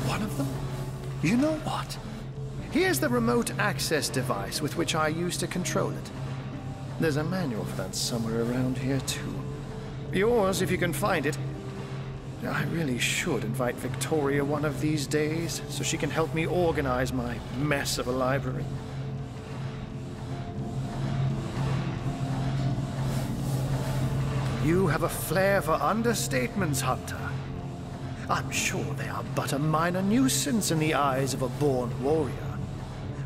One of them? You know what? Here's the remote access device with which I used to control it. There's a manual for that somewhere around here, too. Yours, if you can find it. I really should invite Victoria one of these days, so she can help me organize my mess of a library. You have a flair for understatements, Hunter. I'm sure they are but a minor nuisance in the eyes of a born warrior.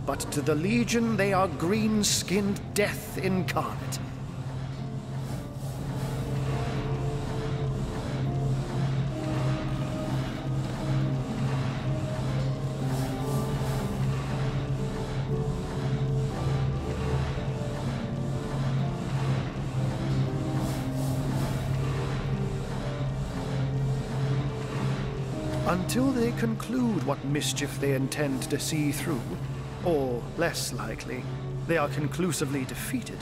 But to the Legion, they are green-skinned death incarnate. Until they conclude what mischief they intend to see through, or, less likely, they are conclusively defeated,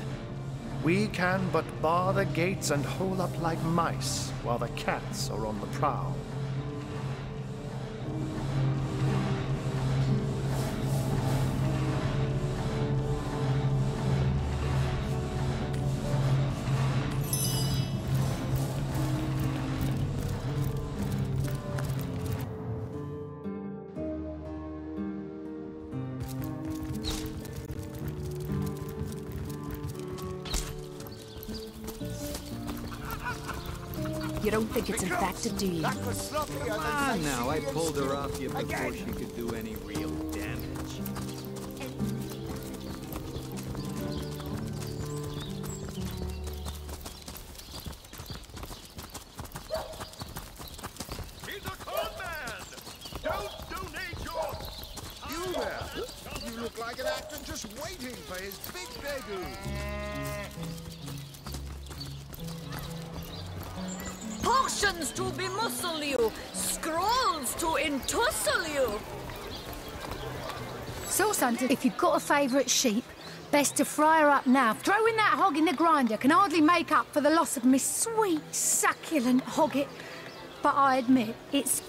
we can but bar the gates and hole up like mice while the cats are on the prowl. You don't think it's infected, do you? Come on now, I pulled her off you before she could do any real damage. He's a con man! Don't donate your... You there! You look like an actor just waiting for his big debut. Potions to bemuscle you, scrolls to entussle you. Source Hunter, if you've got a favourite sheep, best to fry her up now. Throwing that hog in the grinder can hardly make up for the loss of my sweet, succulent hogget. But I admit, it's...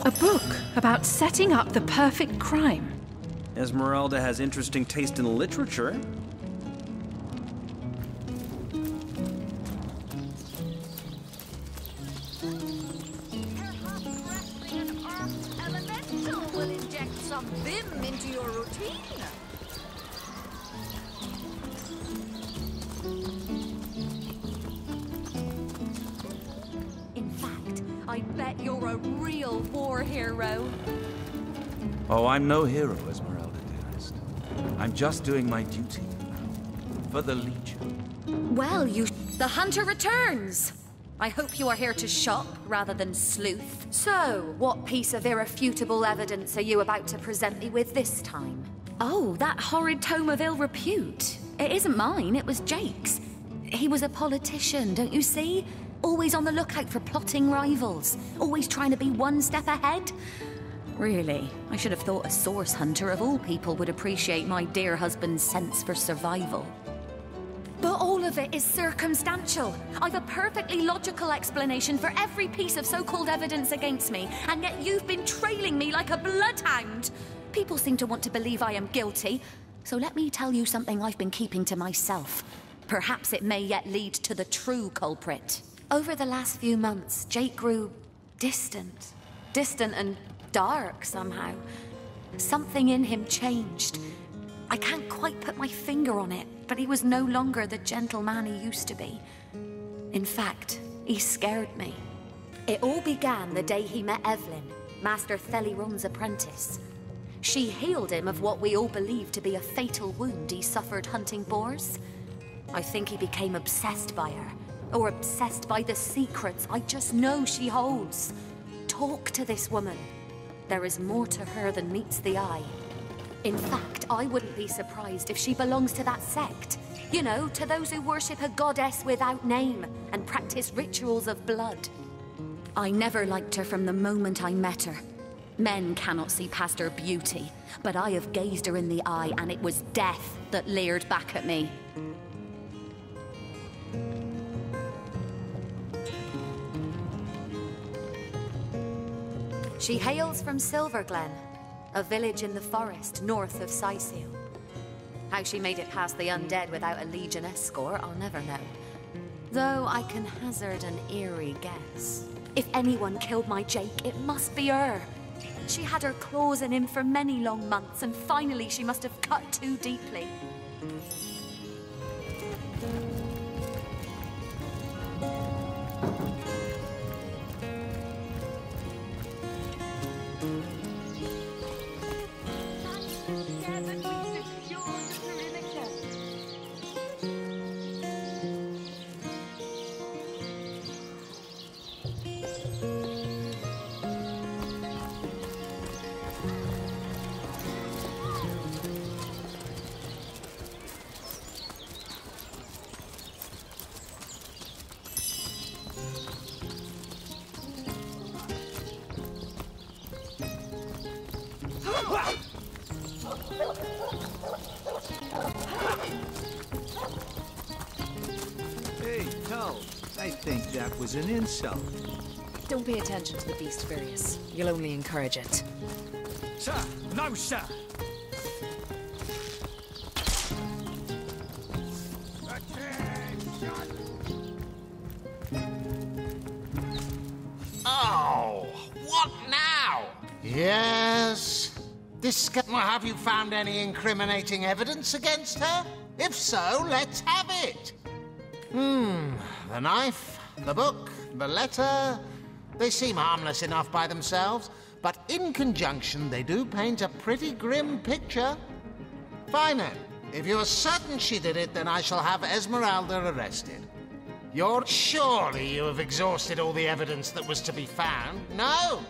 A book about setting up the perfect crime. Esmeralda has interesting taste in literature. some vim into your routine. In fact, I bet you're a real war hero. Oh, I'm no hero, Esmeralda, dearest. I'm just doing my duty for the Legion. Well, the hunter returns. I hope you are here to shop rather than sleuth. So, what piece of irrefutable evidence are you about to present me with this time? Oh, that horrid tome of ill repute. It isn't mine, it was Jake's. He was a politician, don't you see? Always on the lookout for plotting rivals. Always trying to be one step ahead. Really, I should have thought a source hunter of all people would appreciate my dear husband's sense for survival. But all of it is circumstantial. I've a perfectly logical explanation for every piece of so-called evidence against me, and yet you've been trailing me like a bloodhound. People seem to want to believe I am guilty, so let me tell you something I've been keeping to myself. Perhaps it may yet lead to the true culprit. Over the last few months, Jake grew distant. Distant and dark somehow. Something in him changed. I can't quite put my finger on it, but he was no longer the gentleman he used to be. In fact, he scared me. It all began the day he met Evelyn, Master Theliron's apprentice. She healed him of what we all believe to be a fatal wound he suffered hunting boars. I think he became obsessed by her, or obsessed by the secrets I just know she holds. Talk to this woman. There is more to her than meets the eye. In fact, I wouldn't be surprised if she belongs to that sect. You know, to those who worship a goddess without name and practice rituals of blood. I never liked her from the moment I met her. Men cannot see past her beauty, but I have gazed her in the eye and it was death that leered back at me. She hails from Silverglen, a village in the forest north of Sicil. How she made it past the undead without a Legion escort, I'll never know. Though I can hazard an eerie guess. If anyone killed my Jake, it must be her. She had her claws in him for many long months, and finally she must have cut too deeply. Hey, Tull, I think that was an insult. Don't pay attention to the beast, Furious. You'll only encourage it. Sir! No, sir! Oh, what now? Yes? This have you found any incriminating evidence against her? If so, let's have it. The knife, the book, the letter, they seem harmless enough by themselves, but in conjunction they do paint a pretty grim picture. Fine then. If you're certain she did it, then I shall have Esmeralda arrested. Surely you have exhausted all the evidence that was to be found? No.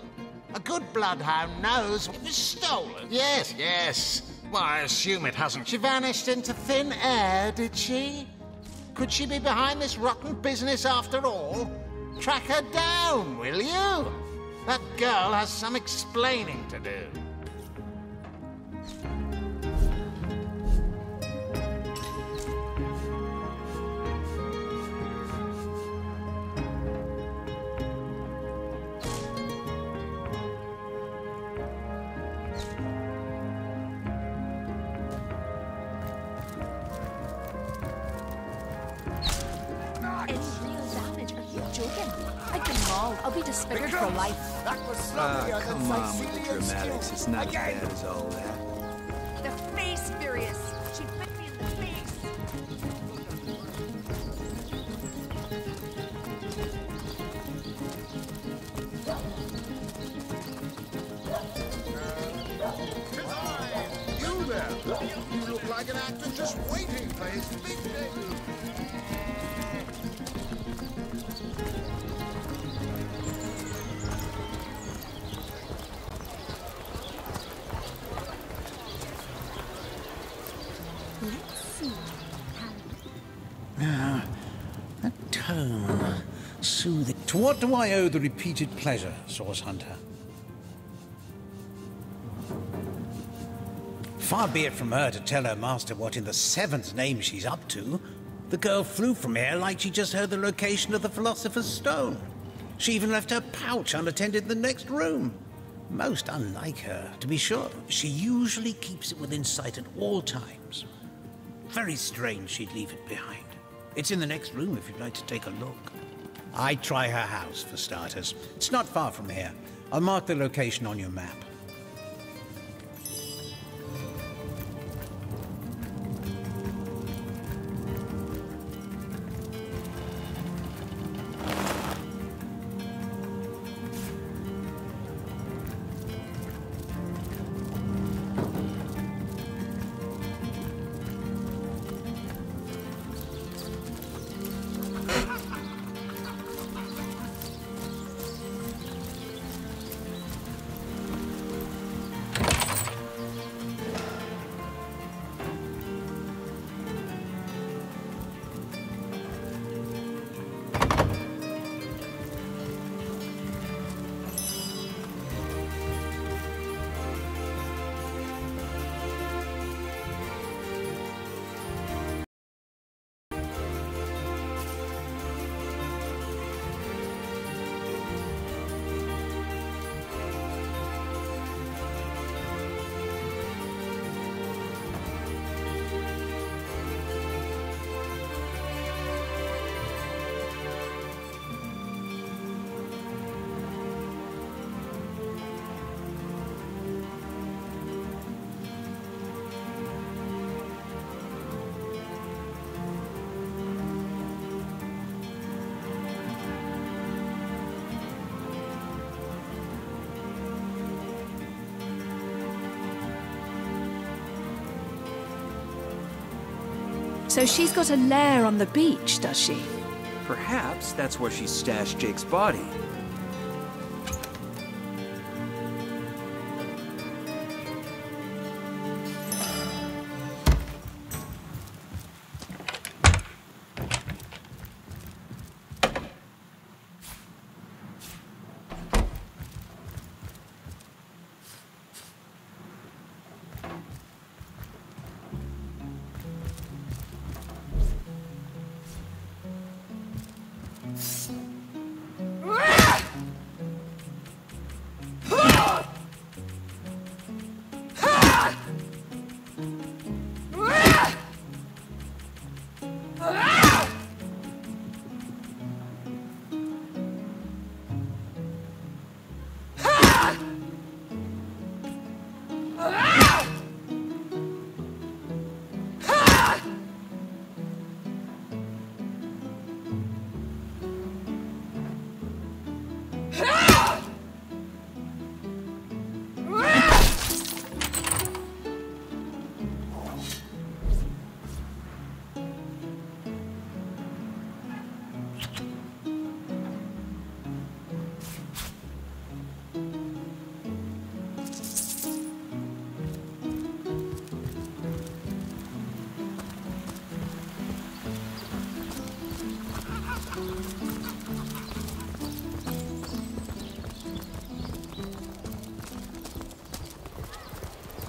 A good bloodhound knows it was stolen. Yes, yes. Well, I assume it hasn't. She vanished into thin air, did she? Could she be behind this rotten business after all? Track her down, will you? That girl has some explaining to do. Any real damage? Are you joking? I've been mauled. I'll be disfigured for life. That was Ah, sloppier than come on with the Sicilian dramatics. stew. It's not as Again. bad as all that. The face furious. She bit me in the face. You there! You look like an actor just waiting for his big debut. Ah, that tone. Soothing. To what do I owe the repeated pleasure, Source Hunter? Far be it from her to tell her master what in the seventh name she's up to. The girl flew from here like she just heard the location of the Philosopher's Stone. She even left her pouch unattended in the next room. Most unlike her, to be sure. She usually keeps it within sight at all times. Very strange she'd leave it behind. It's in the next room if you'd like to take a look. I'd try her house, for starters. It's not far from here. I'll mark the location on your map. So she's got a lair on the beach, does she? Perhaps that's where she stashed Jake's body.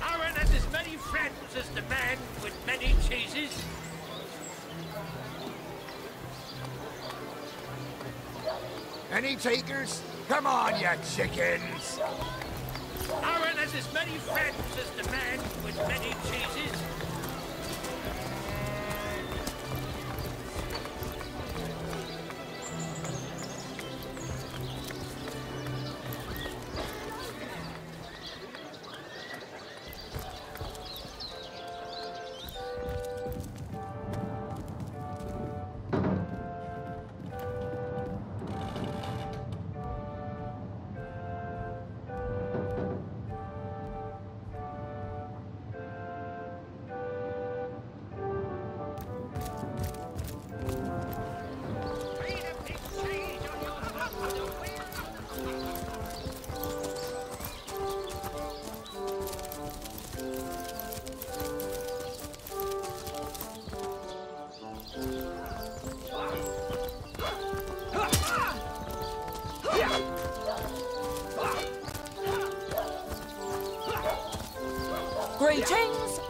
Aaron has as many friends as the man with many cheeses. Any takers? Come on, you chickens! Aaron has as many friends as the man with many cheeses. Greetings!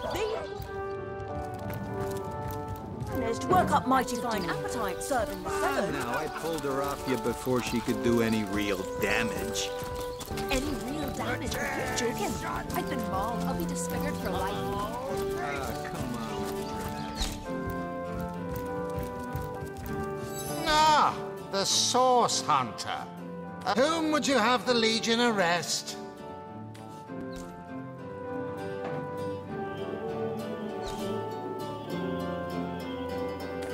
Managed to work up mighty fine appetite serving the salad. Now, I pulled her off you before she could do any real damage. Any real damage? You're joking. I've been mauled. I'll be disfigured for life. Come on. Ah, the Source Hunter. Whom would you have the Legion arrest?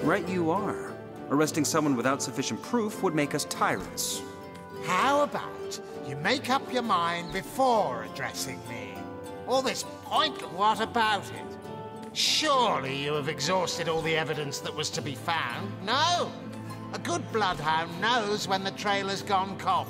Right you are. Arresting someone without sufficient proof would make us tyrants. How about you make up your mind before addressing me? All this point, what about it? Surely you have exhausted all the evidence that was to be found? No? A good bloodhound knows when the trail has gone cold.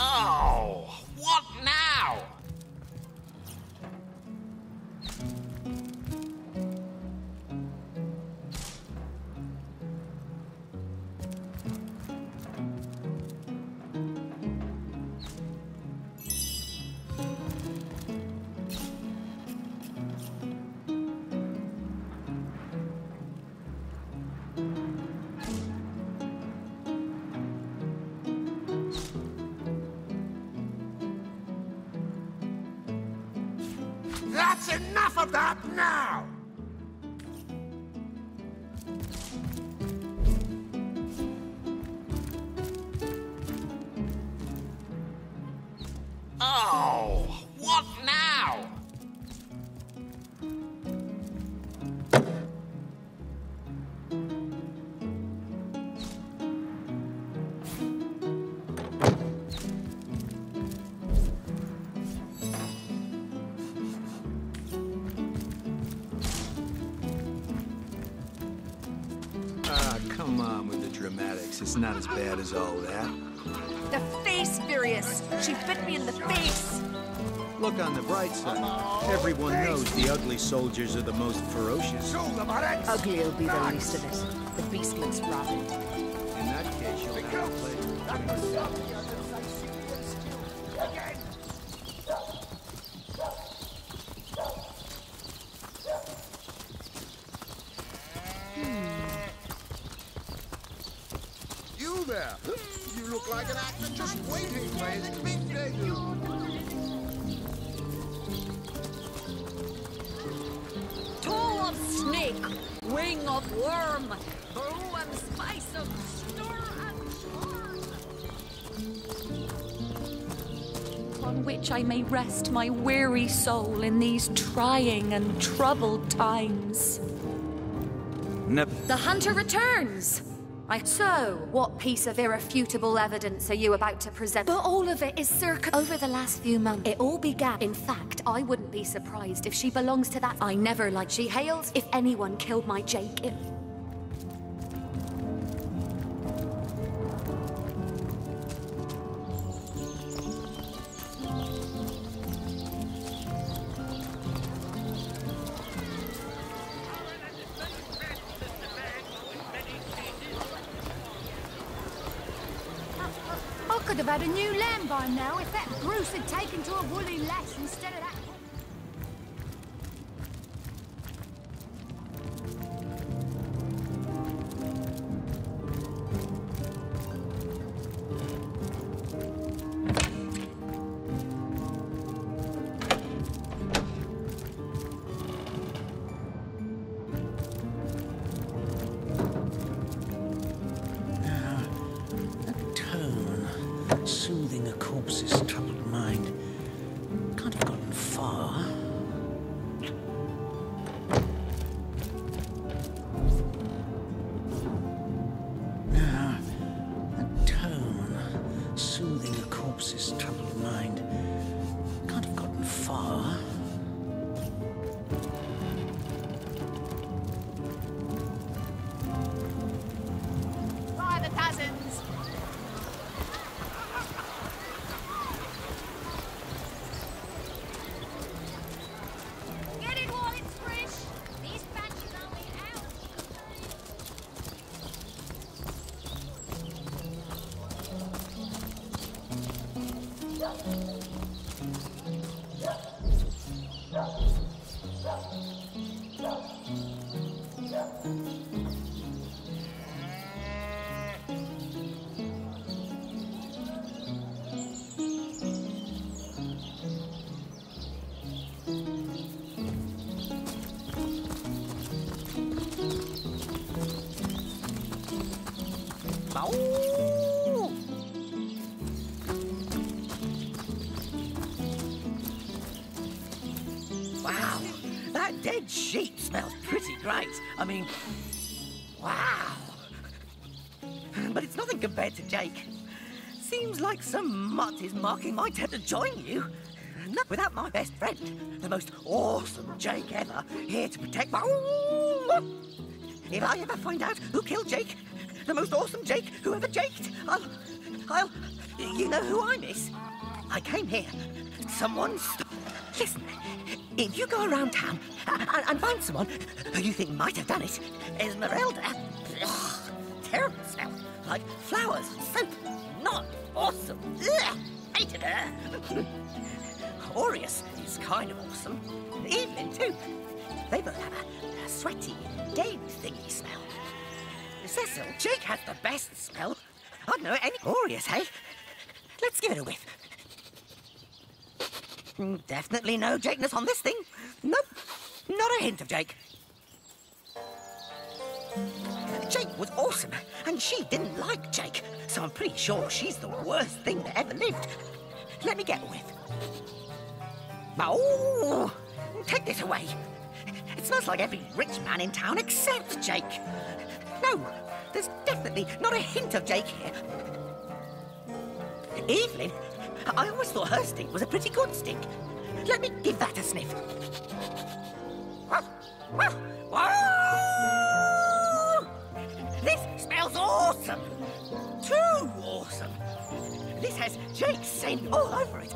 Oh, what now? That's enough of that now! Oh, what now? Come on with the dramatics. It's not as bad as all that. The face, Furious! She bit me in the face! Look on the bright side. Everyone knows the ugly soldiers are the most ferocious. Ugly'll be the least of it. The beast looks rabid. In that case, you'll have to play. You there! You look like an actor just waiting for his big debut. Toe of snake, wing of worm, brew and spice of stir and charm. On which I may rest my weary soul in these trying and troubled times. The hunter returns! So, what piece of irrefutable evidence are you about to present? But all of it is circa over the last few months. It all began. In fact, I wouldn't be surprised if she belongs to that. I never liked. She hails if anyone killed my Jake. I'd have had a new lamb by now if that Bruce had taken to a woolly lass instead of that. Soothing a corpse's troubled mind. Can't have gotten far. Now, a tone soothing a corpse's troubled mind. Can't have gotten far. By the dozens! Get it while it's fresh! These batches only hours. Wow, that dead sheep smells pretty great. I mean, wow. But it's nothing compared to Jake. Seems like some mutt is marking my attempt to join you. Not without my best friend, the most awesome Jake ever, here to protect my... If I ever find out who killed Jake, the most awesome Jake who ever jaked, I'll... You know who I miss? I came here. Someone... Listen, if you go around town and find someone who you think might have done it, Esmeralda... Ugh, terrible smell. Like flowers and soap. Not awesome. Ugh, hated her. Aureus is kind of awesome. Evelyn, too. They both have a sweaty, dead thingy smell. Cecil, Jake has the best smell. I'd know any Aureus, hey? Let's give it a whiff. Definitely no Jakeness on this thing. Nope, not a hint of Jake. Jake was awesome, and she didn't like Jake, so I'm pretty sure she's the worst thing that ever lived. Let me get a whiff. Oh, take this away. It smells like every rich man in town except Jake. No, there's definitely not a hint of Jake here. Evelyn, I always thought her stink was a pretty good stink. Let me give that a sniff. Whoa! This smells awesome. Too awesome. This has Jake's scent all over it.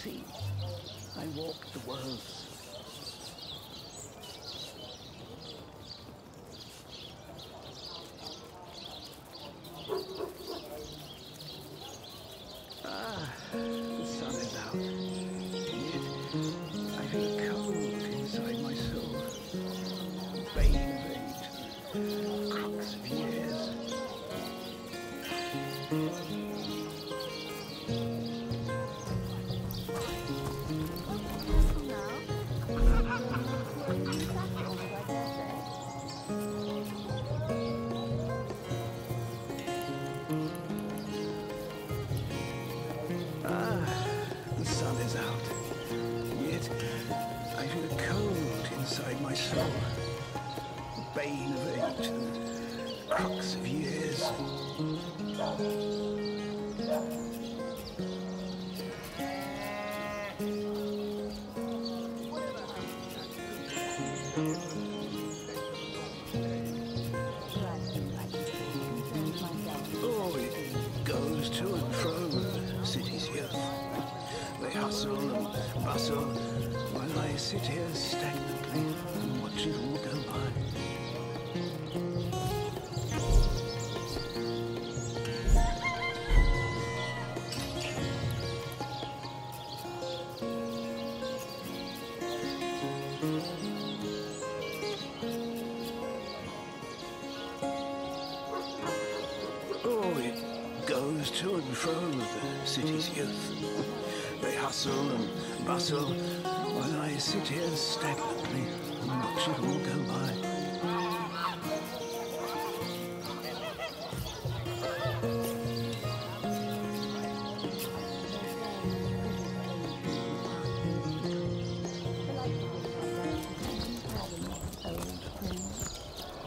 unseen. I walk the worlds. The sun is out. Yet I feel cold inside my soul. Bane of age. Crux of years. The sun is out. Yet I feel cold inside my soul. Bane of age. Crux of years. Oh, it goes to and fro the city's youth. They hustle and bustle while I sit here stagnantly and watch it all go by. Oh, it goes to and fro the city's youth. They hustle and bustle while I sit here stagnantly and watch it all go by.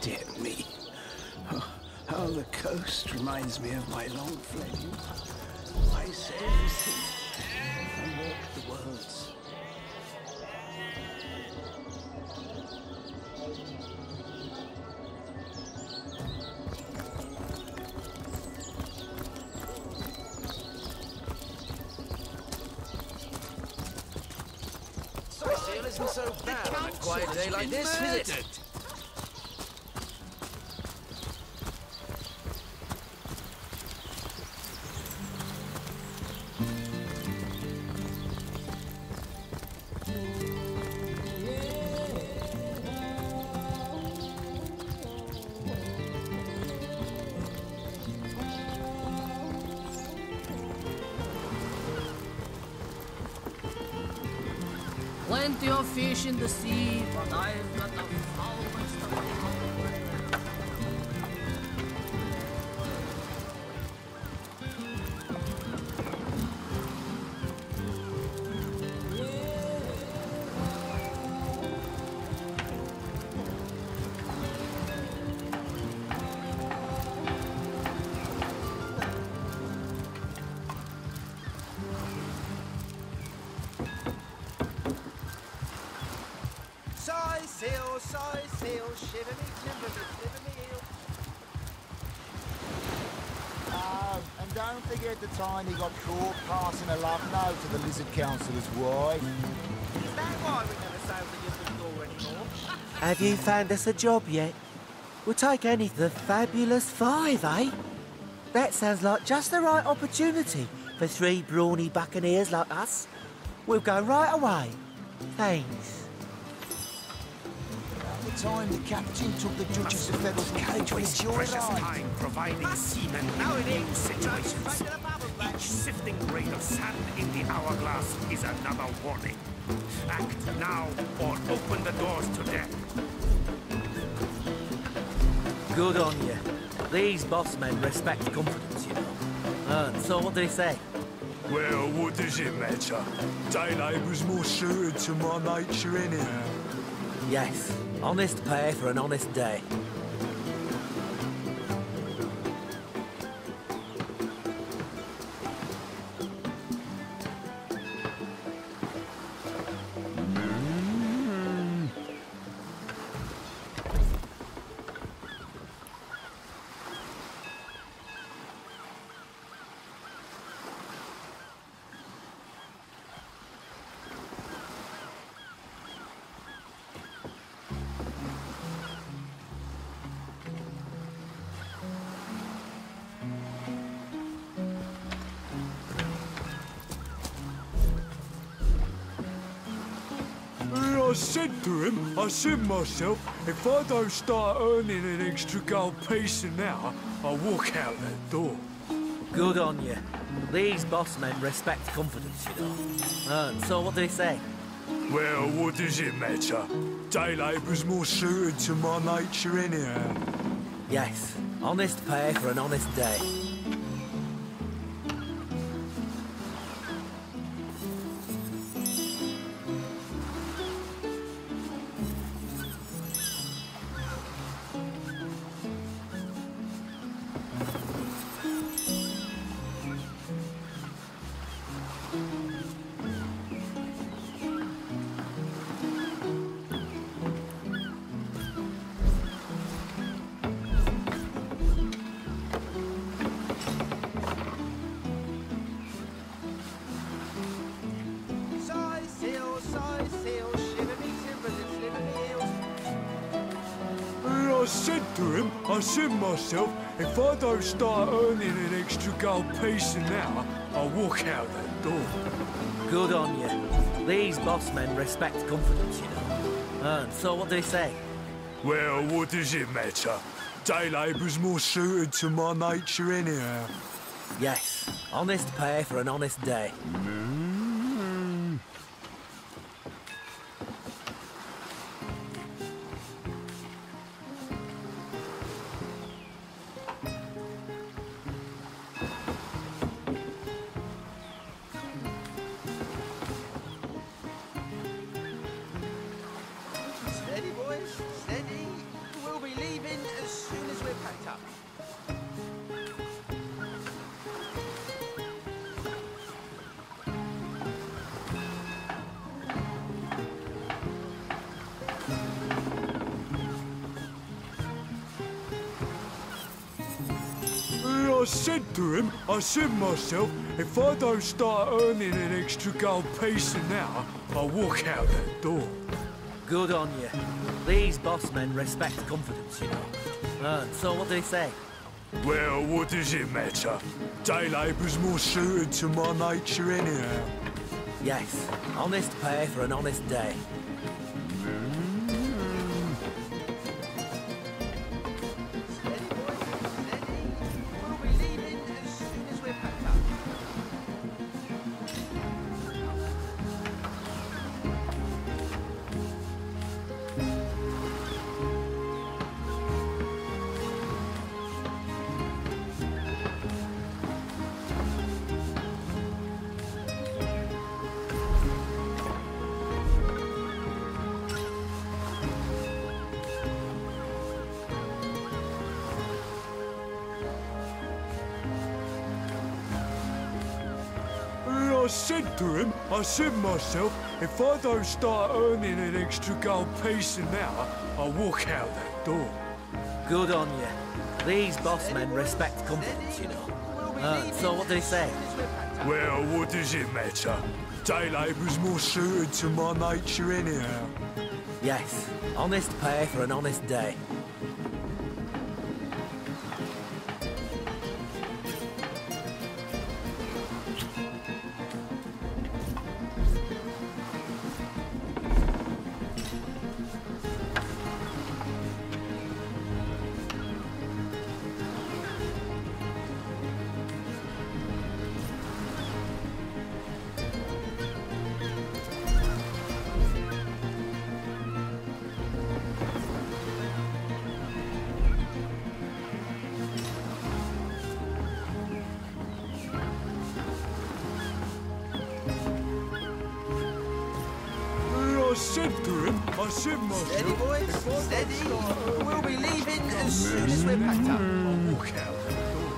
Dear me. Oh, how the coast reminds me of my long fled youth. I sail the sea. I walk the worlds. Sightseeing isn't so bad on a quiet day like this, is it? Plenty of fish in the sea, but I've got the foulest of them all. Side sail, shiver me, timber me, shiver me heel. And don't forget the time he got caught passing a love note to the Lizard Councillor's wife. Is that why we never sail the Yipper door anymore? Have you found us a job yet? We'll take any the fabulous 5, eh? That sounds like just the right opportunity for 3 brawny buccaneers like us. We'll go right away. Thanks. The time the captain took the judges to Federal's cage with his precious time providing seamen in new situations. Each sifting grain of sand in the hourglass is another warning. Act now or open the doors to death. Good on you. These boss men respect confidence, you know. So what did he say? Well, what does it matter? Daylight was more suited to my nature anyhow. Yes, honest pay for an honest day. said to him, I said myself, if I don't start earning an extra gold piece an hour, I'll walk out that door. Good on you. These boss men respect confidence, you know. And so what do they say? Well, what does it matter? Day labour's more suited to my nature anyhow. Yes, honest pay for an honest day. I said to him, I said myself, if I don't start earning an extra gold piece an hour, I'll walk out that door. Good on you. These boss men respect confidence, you know. And so what do they say? Well, what does it matter? Day labour's more suited to my nature anyhow. Yes, honest pay for an honest day. Steady, boys, steady. We'll be leaving as soon as we're packed up. I said to him, I said myself, if I don't start earning an extra gold piece an hour, I'll walk out that door. Good on you. These boss men respect confidence, you know. And so what do they say? Well, what does it matter? Day labour's more suited to my nature anyhow. Yes, honest pay for an honest day. I said to him, I said myself, if I don't start earning an extra gold piece an hour, I'll walk out that door. Good on you. These boss men respect confidence, you know. And so what do they say? Well, what does it matter? Day labour's more suited to my nature anyhow. Yes, honest pay for an honest day. I said to him, I said myself... Steady, boys, steady. We'll be leaving as soon as we're packed up. I'll walk out that door.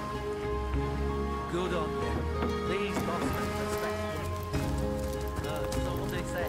Good on you. These boss men respect confidence. So what do they say?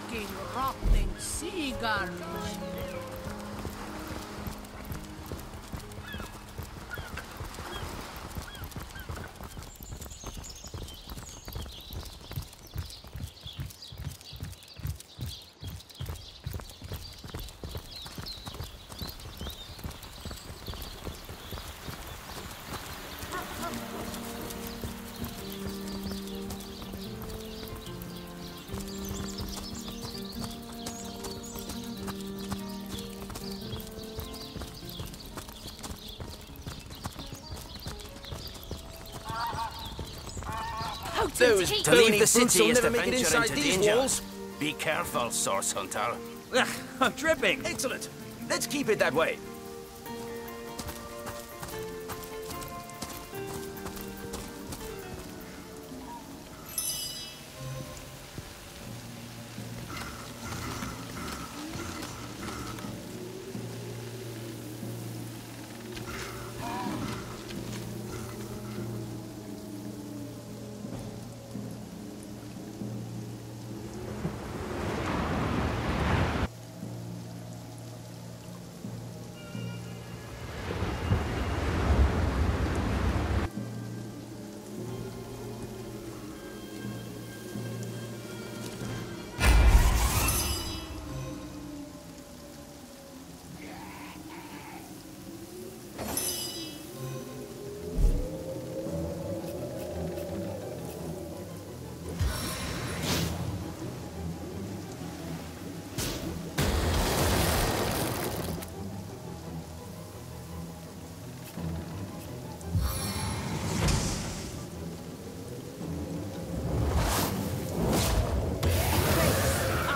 fucking rotting sea garbage. Those Believe the city city will is never to make it venture inside into these danger. walls. Be careful, Source Hunter. I'm dripping. Excellent. Let's keep it that way.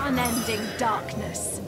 Unending darkness.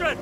motion!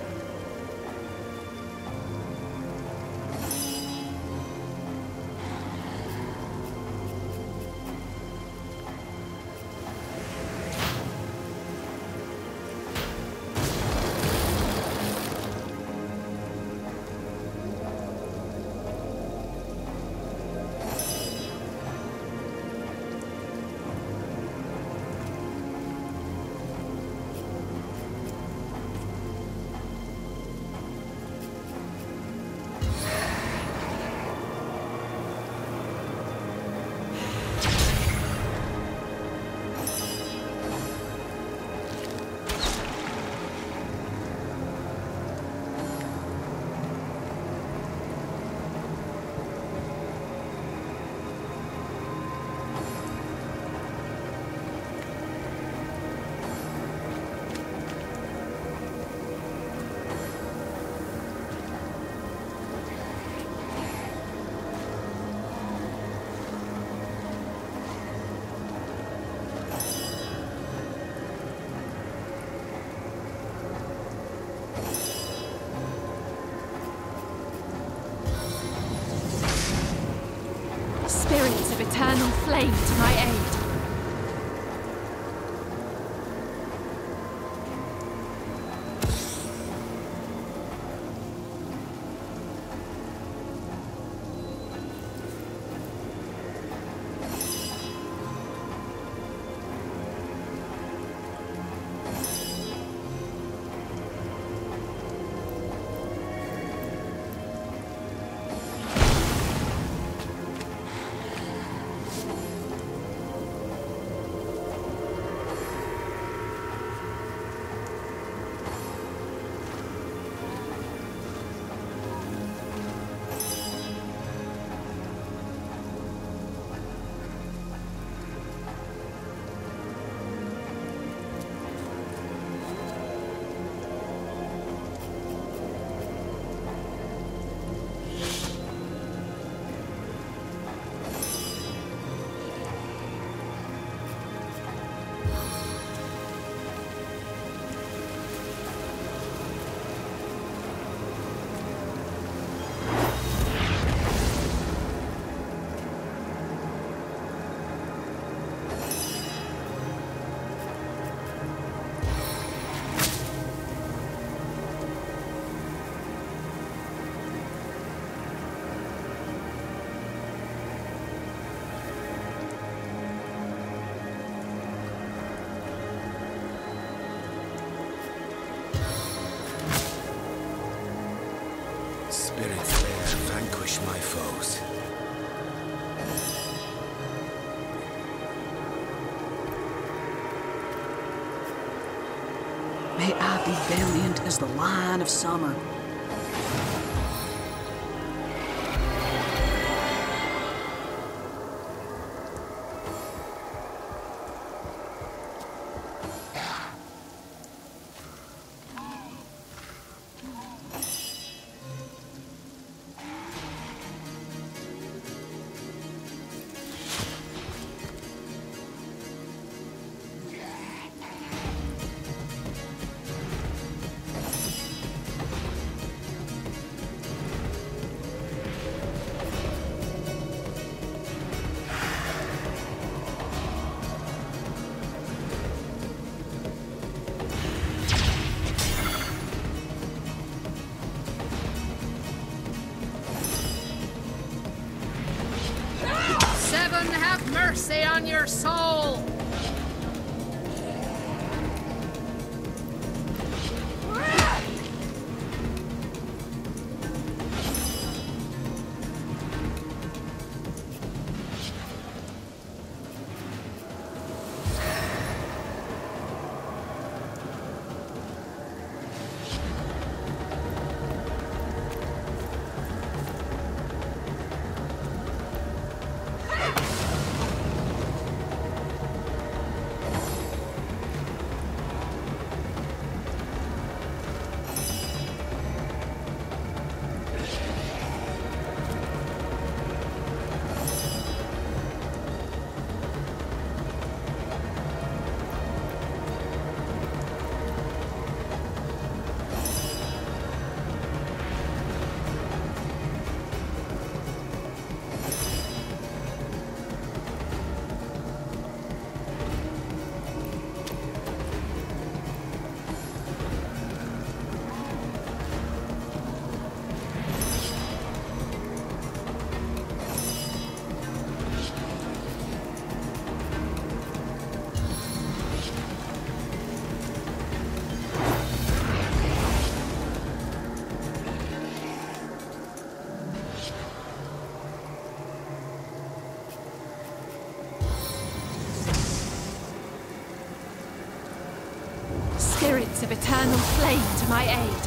Spirits of eternal flame to my aid. Spirits there vanquish my foes. May I be valiant as the lion of summer. Seven, have mercy on your soul! spirits of eternal flame to my aid.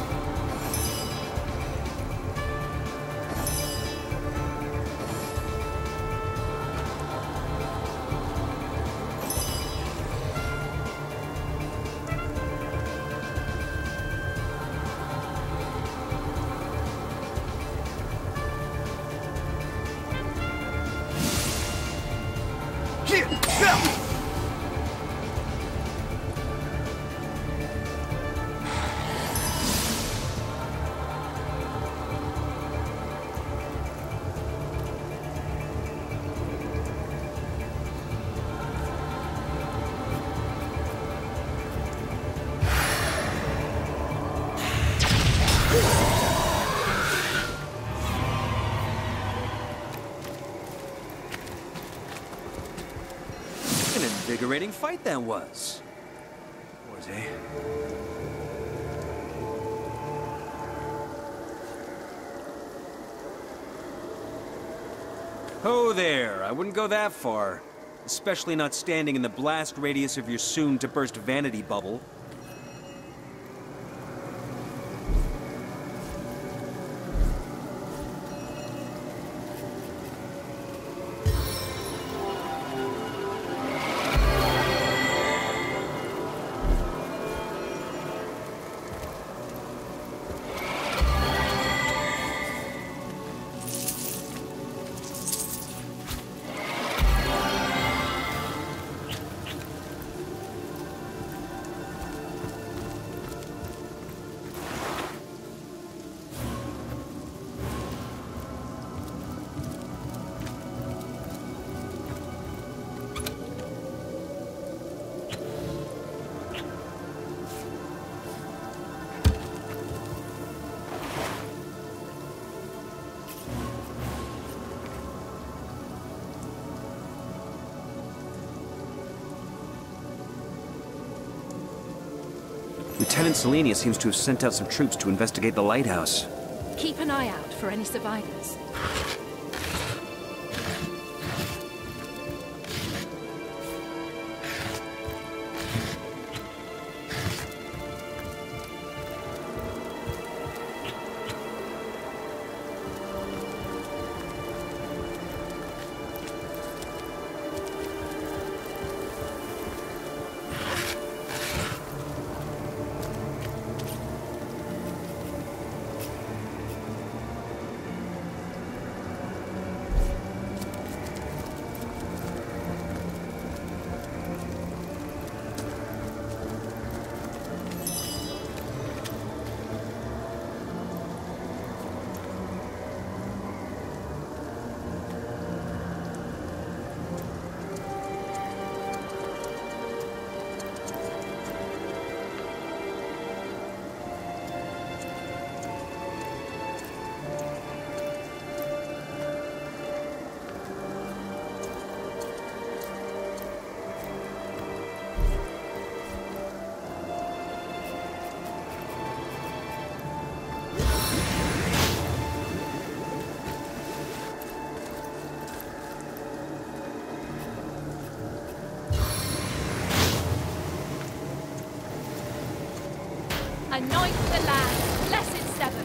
An invigorating fight that was. Eh? Oh there, I wouldn't go that far. Especially not standing in the blast radius of your soon-to-burst vanity bubble. Lieutenant Selenia seems to have sent out some troops to investigate the lighthouse. Keep an eye out for any survivors. Anoint the land, blessed seven.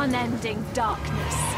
unending darkness.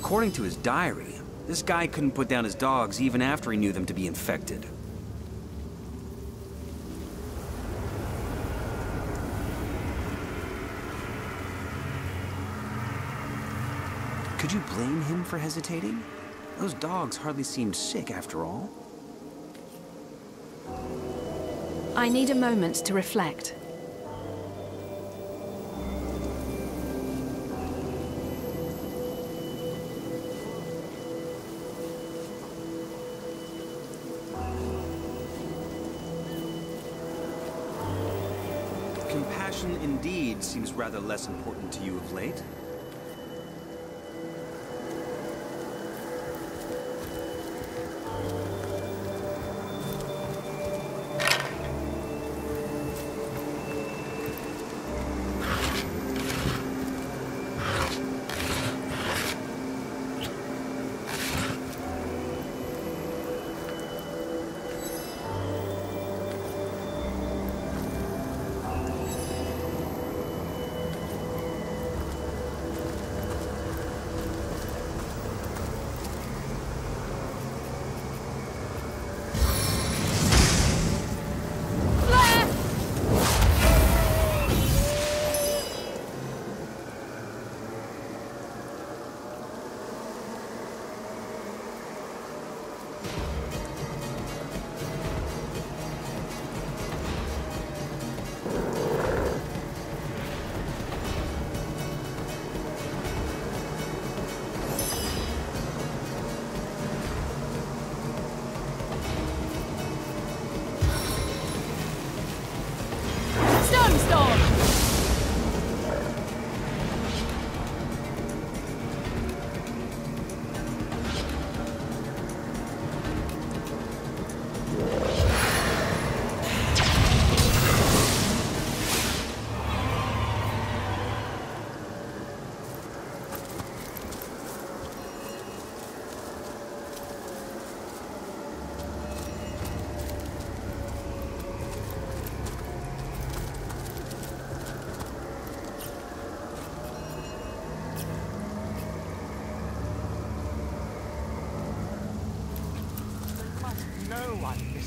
According to his diary, this guy couldn't put down his dogs even after he knew them to be infected. Could you blame him for hesitating? Those dogs hardly seemed sick after all. I need a moment to reflect. Compassion indeed seems rather less important to you of late.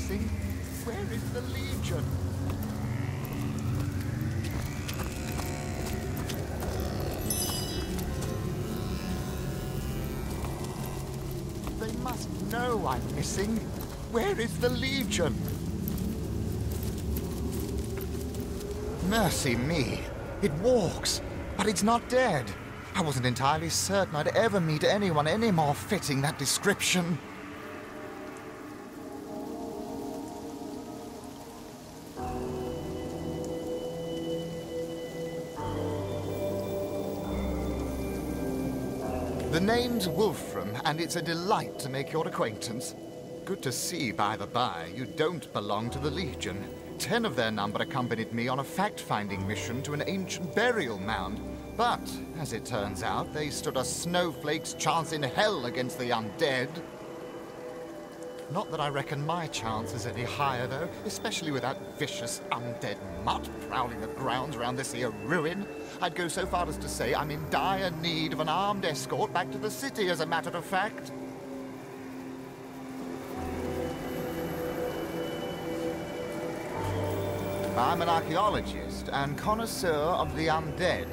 missing? Where is the Legion? They must know I'm missing. Where is the Legion? Mercy me. It walks, but it's not dead. I wasn't entirely certain I'd ever meet anyone any more fitting that description. The name's Wolfram, and it's a delight to make your acquaintance. Good to see, by the by, you don't belong to the Legion. 10 of their number accompanied me on a fact-finding mission to an ancient burial mound. But, as it turns out, they stood a snowflake's chance in hell against the undead. Not that I reckon my chance is any higher, though, especially with that vicious undead mutt prowling the grounds around this here ruin. I'd go so far as to say I'm in dire need of an armed escort back to the city, as a matter of fact. I'm an archaeologist and connoisseur of the undead.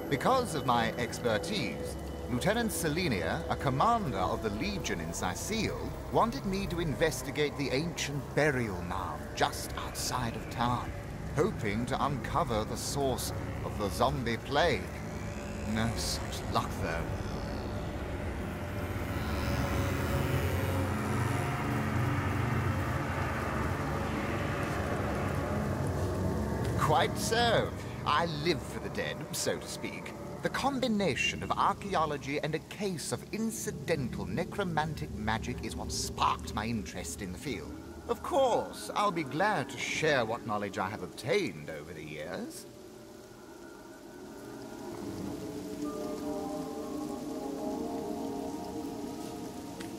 Because of my expertise, Lieutenant Selenia, a commander of the Legion in Sicile, wanted me to investigate the ancient burial mound just outside of town, hoping to uncover the source of the zombie plague. No such luck, though. Quite so. I live for the dead, so to speak. The combination of archaeology and a case of incidental necromantic magic is what sparked my interest in the field. Of course, I'll be glad to share what knowledge I have obtained over the years.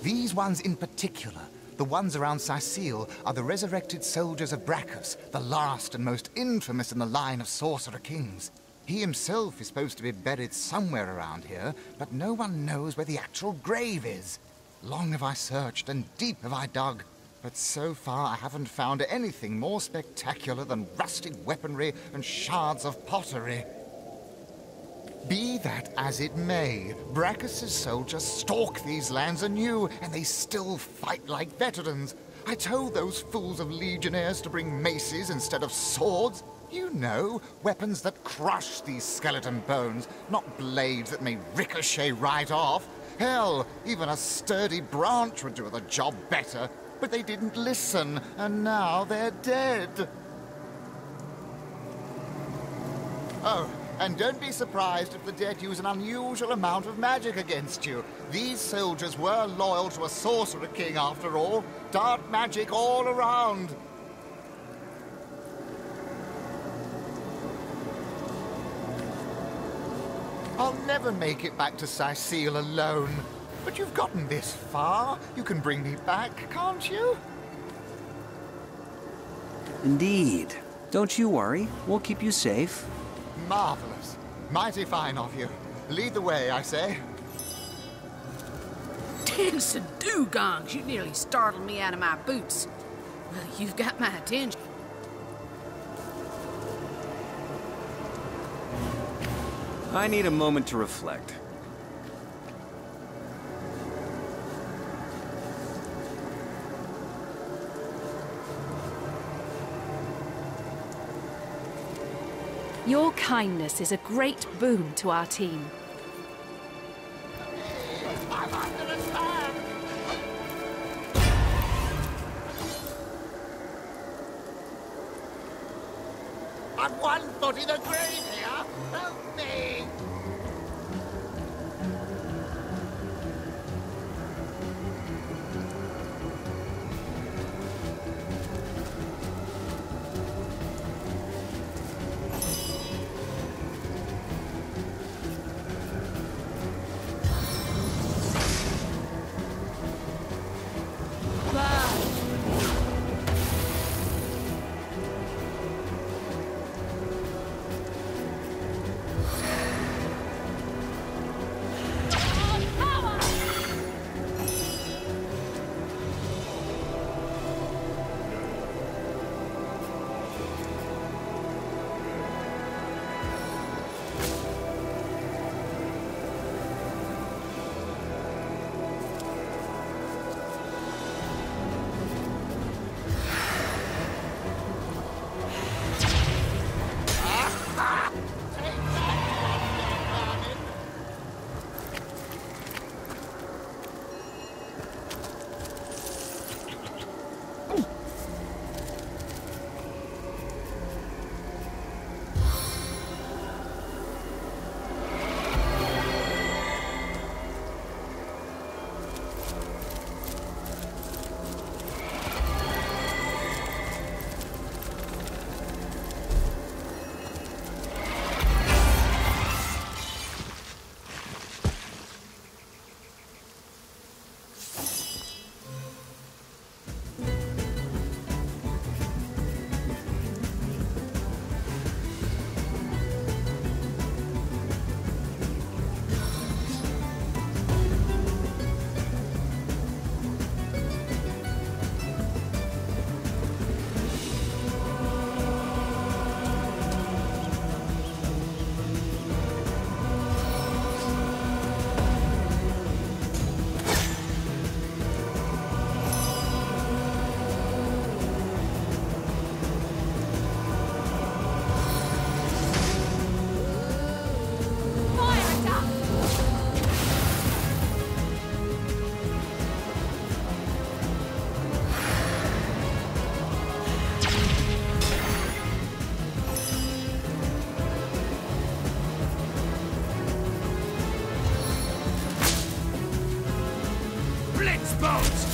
These ones in particular, the ones around Sicile, are the resurrected soldiers of Brachus, the last and most infamous in the line of sorcerer kings. He himself is supposed to be buried somewhere around here, but no one knows where the actual grave is. Long have I searched and deep have I dug, but so far I haven't found anything more spectacular than rusted weaponry and shards of pottery. Be that as it may, Brachus' soldiers stalk these lands anew, and they still fight like veterans. I told those fools of legionnaires to bring maces instead of swords. You know, weapons that crush these skeleton bones, not blades that may ricochet right off. Hell, even a sturdy branch would do the job better. But they didn't listen, and now they're dead. Oh, and don't be surprised if the dead use an unusual amount of magic against you. These soldiers were loyal to a sorcerer king, after all. Dark magic all around. I'll never make it back to Sicile alone. But you've gotten this far. You can bring me back, can't you? Indeed. Don't you worry. We'll keep you safe. Marvelous. Mighty fine of you. Lead the way, I say. Dance and dugongs, you nearly startled me out of my boots. Well, you've got my attention. I need a moment to reflect. Your kindness is a great boon to our team. I'm under attack! I'm 1 foot in the grave here! Help me! bones!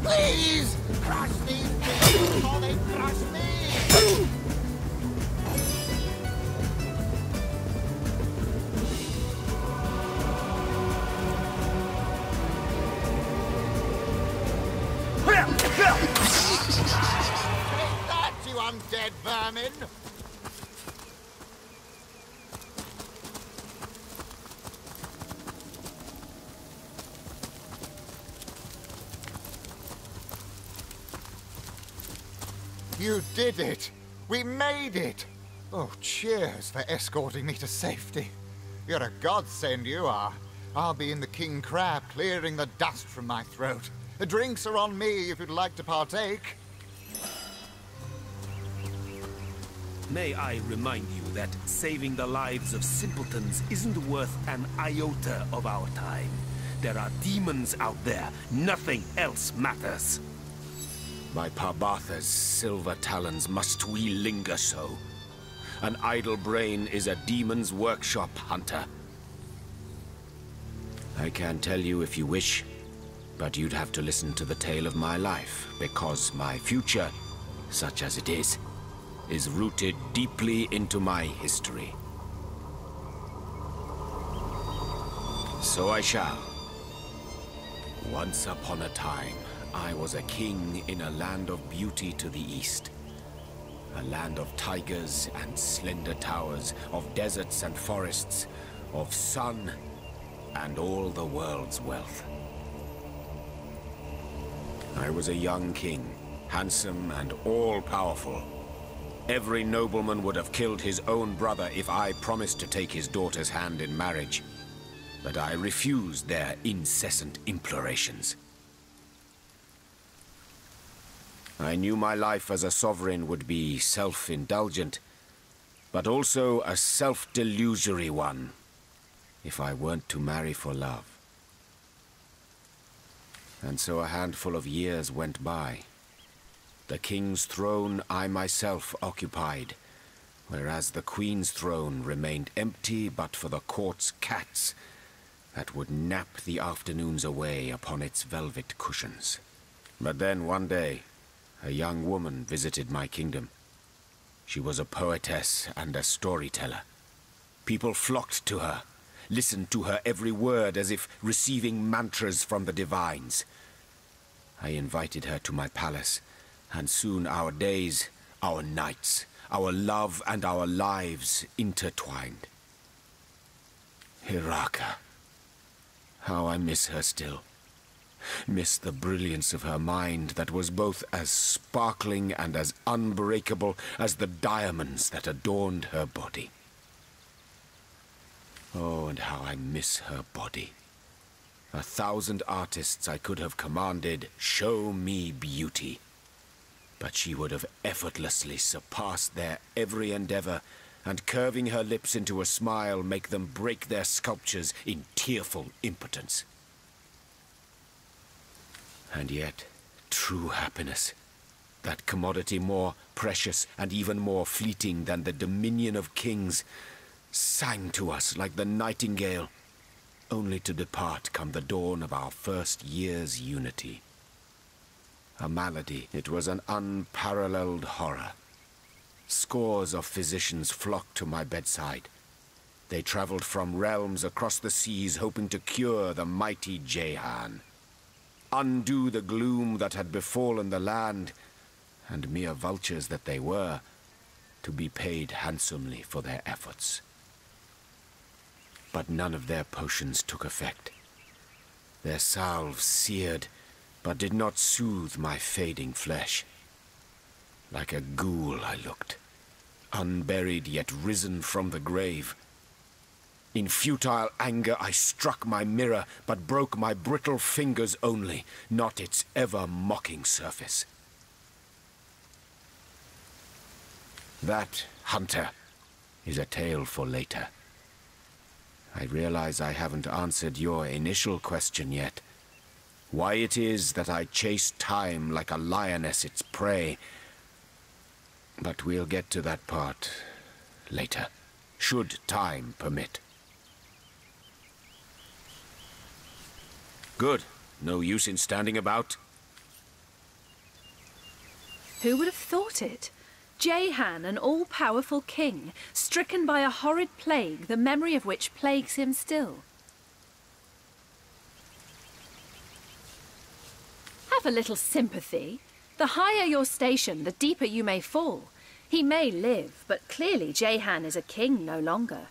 Please! Crush these things before they crush me! Take that, you undead vermin! You did it! We made it! Oh, cheers for escorting me to safety. You're a godsend, you are. I'll be in the King Crab, clearing the dust from my throat. The drinks are on me if you'd like to partake. May I remind you that saving the lives of simpletons isn't worth an iota of our time. There are demons out there. Nothing else matters. By Parbatha's silver talons must we linger so? An idle brain is a demon's workshop, Hunter. I can tell you if you wish, but you'd have to listen to the tale of my life, because my future, such as it is rooted deeply into my history. So I shall. Once upon a time, I was a king in a land of beauty to the east. A land of tigers and slender towers, of deserts and forests, of sun and all the world's wealth. I was a young king, handsome and all-powerful. Every nobleman would have killed his own brother if I promised to take his daughter's hand in marriage. But I refused their incessant implorations. I knew my life as a sovereign would be self-indulgent, but also a self-delusory one, if I weren't to marry for love. And so a handful of years went by. The king's throne I myself occupied, whereas the queen's throne remained empty but for the court's cats that would nap the afternoons away upon its velvet cushions. But then one day, a young woman visited my kingdom. She was a poetess and a storyteller. People flocked to her, listened to her every word as if receiving mantras from the divines. I invited her to my palace, and soon our days, our nights, our love and our lives intertwined. Hiraka. How I miss her still. Miss the brilliance of her mind that was both as sparkling and as unbreakable as the diamonds that adorned her body. Oh, and how I miss her body. 1,000 artists I could have commanded, show me beauty. But she would have effortlessly surpassed their every endeavor, and curving her lips into a smile, make them break their sculptures in tearful impotence. And yet, true happiness, that commodity more precious and even more fleeting than the dominion of kings, sang to us like the nightingale, only to depart come the dawn of our first year's unity. A malady, it was an unparalleled horror. Scores of physicians flocked to my bedside. They traveled from realms across the seas, hoping to cure the mighty Jehan, undo the gloom that had befallen the land, and mere vultures that they were, to be paid handsomely for their efforts. But none of their potions took effect. Their salves seared, but did not soothe my fading flesh. Like a ghoul I looked, unburied yet risen from the grave. In futile anger I struck my mirror, but broke my brittle fingers only, not its ever-mocking surface. That, Hunter, is a tale for later. I realize I haven't answered your initial question yet. Why it is that I chase time like a lioness its prey. But we'll get to that part later, should time permit. Good. No use in standing about? Who would have thought it? Jehan, an all-powerful king, stricken by a horrid plague, the memory of which plagues him still. Have a little sympathy. The higher your station, the deeper you may fall. He may live, but clearly Jehan is a king no longer.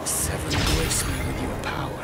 Seven, grace me with your power.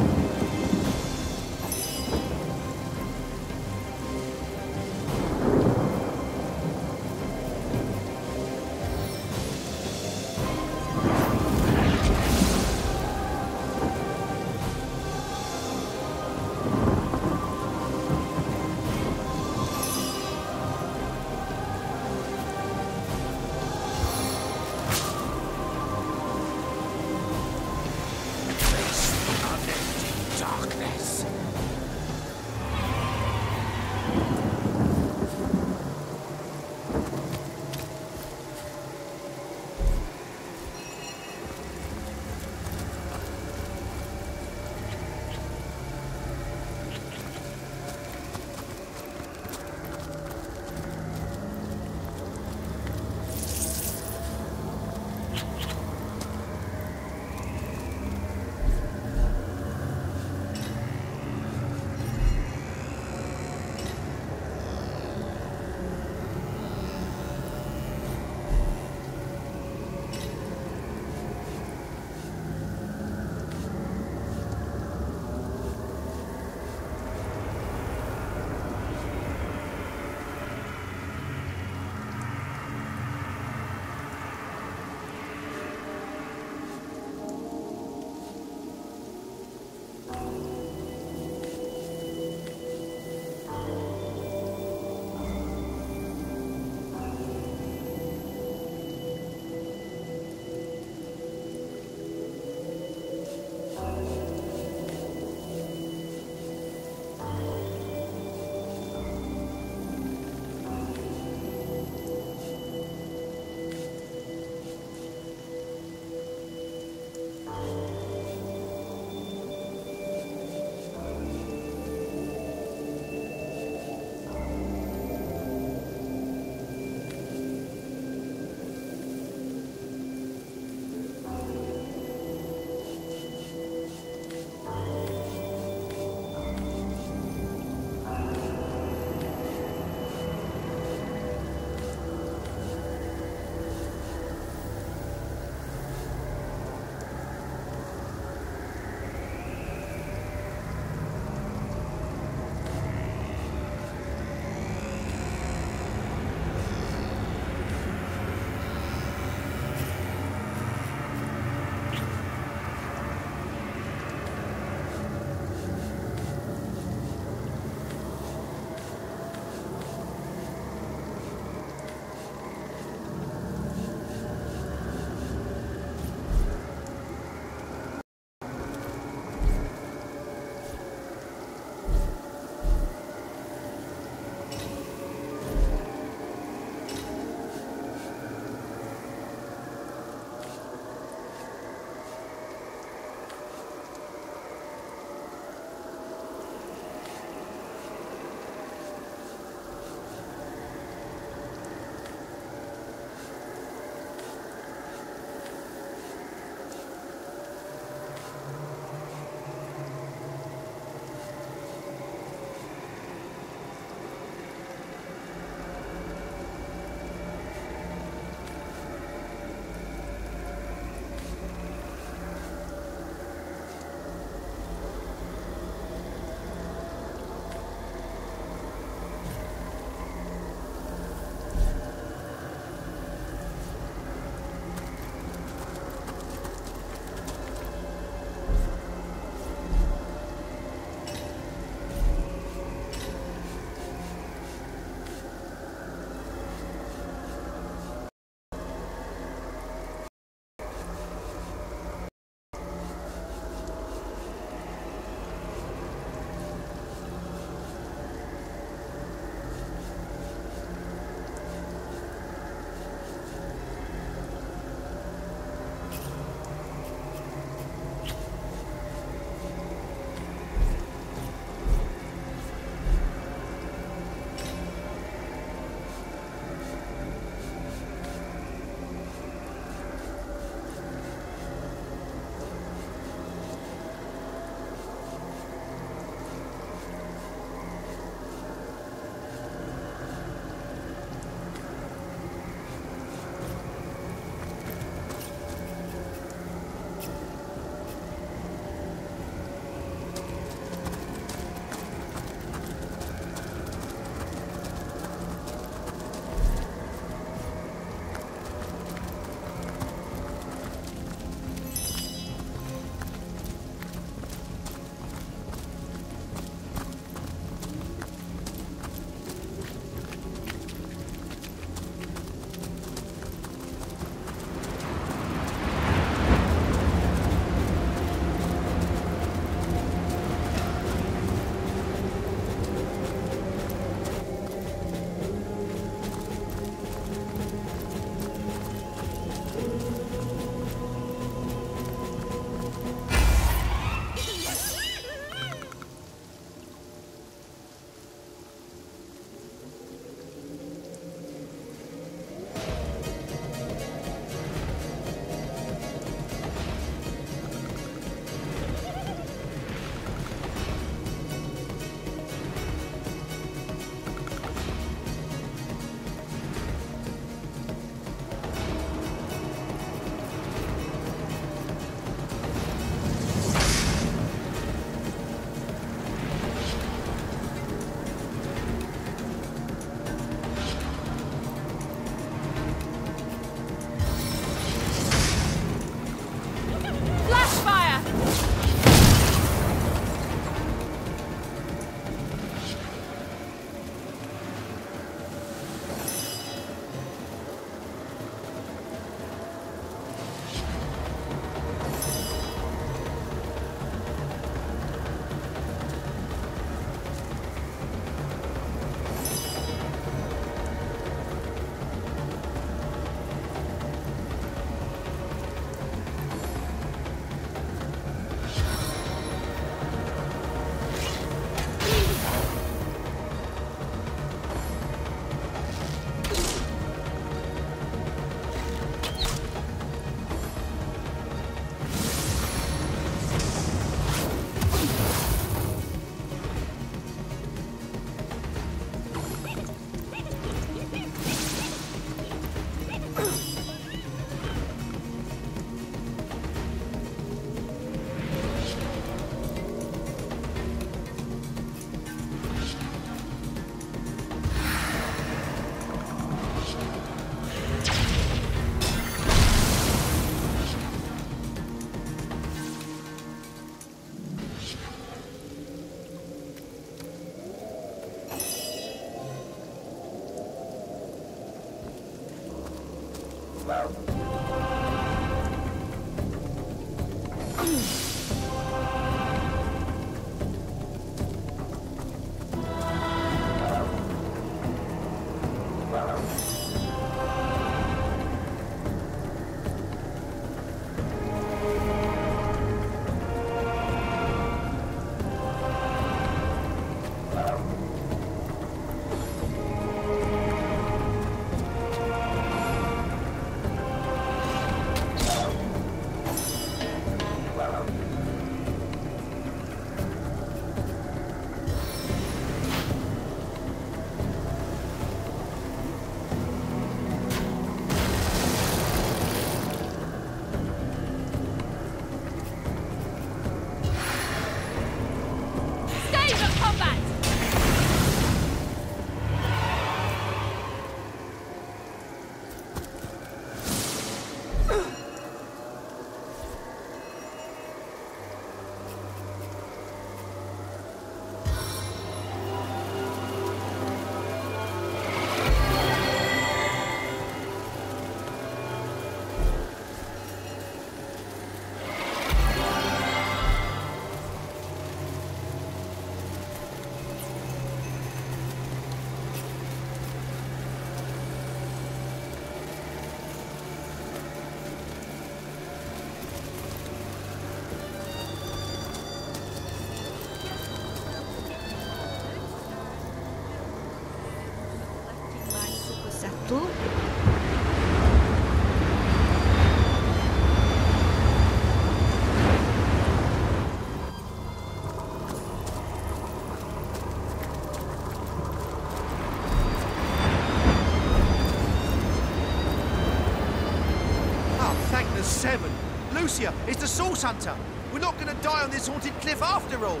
Seven. Lucia, it's the Source Hunter. We're not going to die on this haunted cliff after all.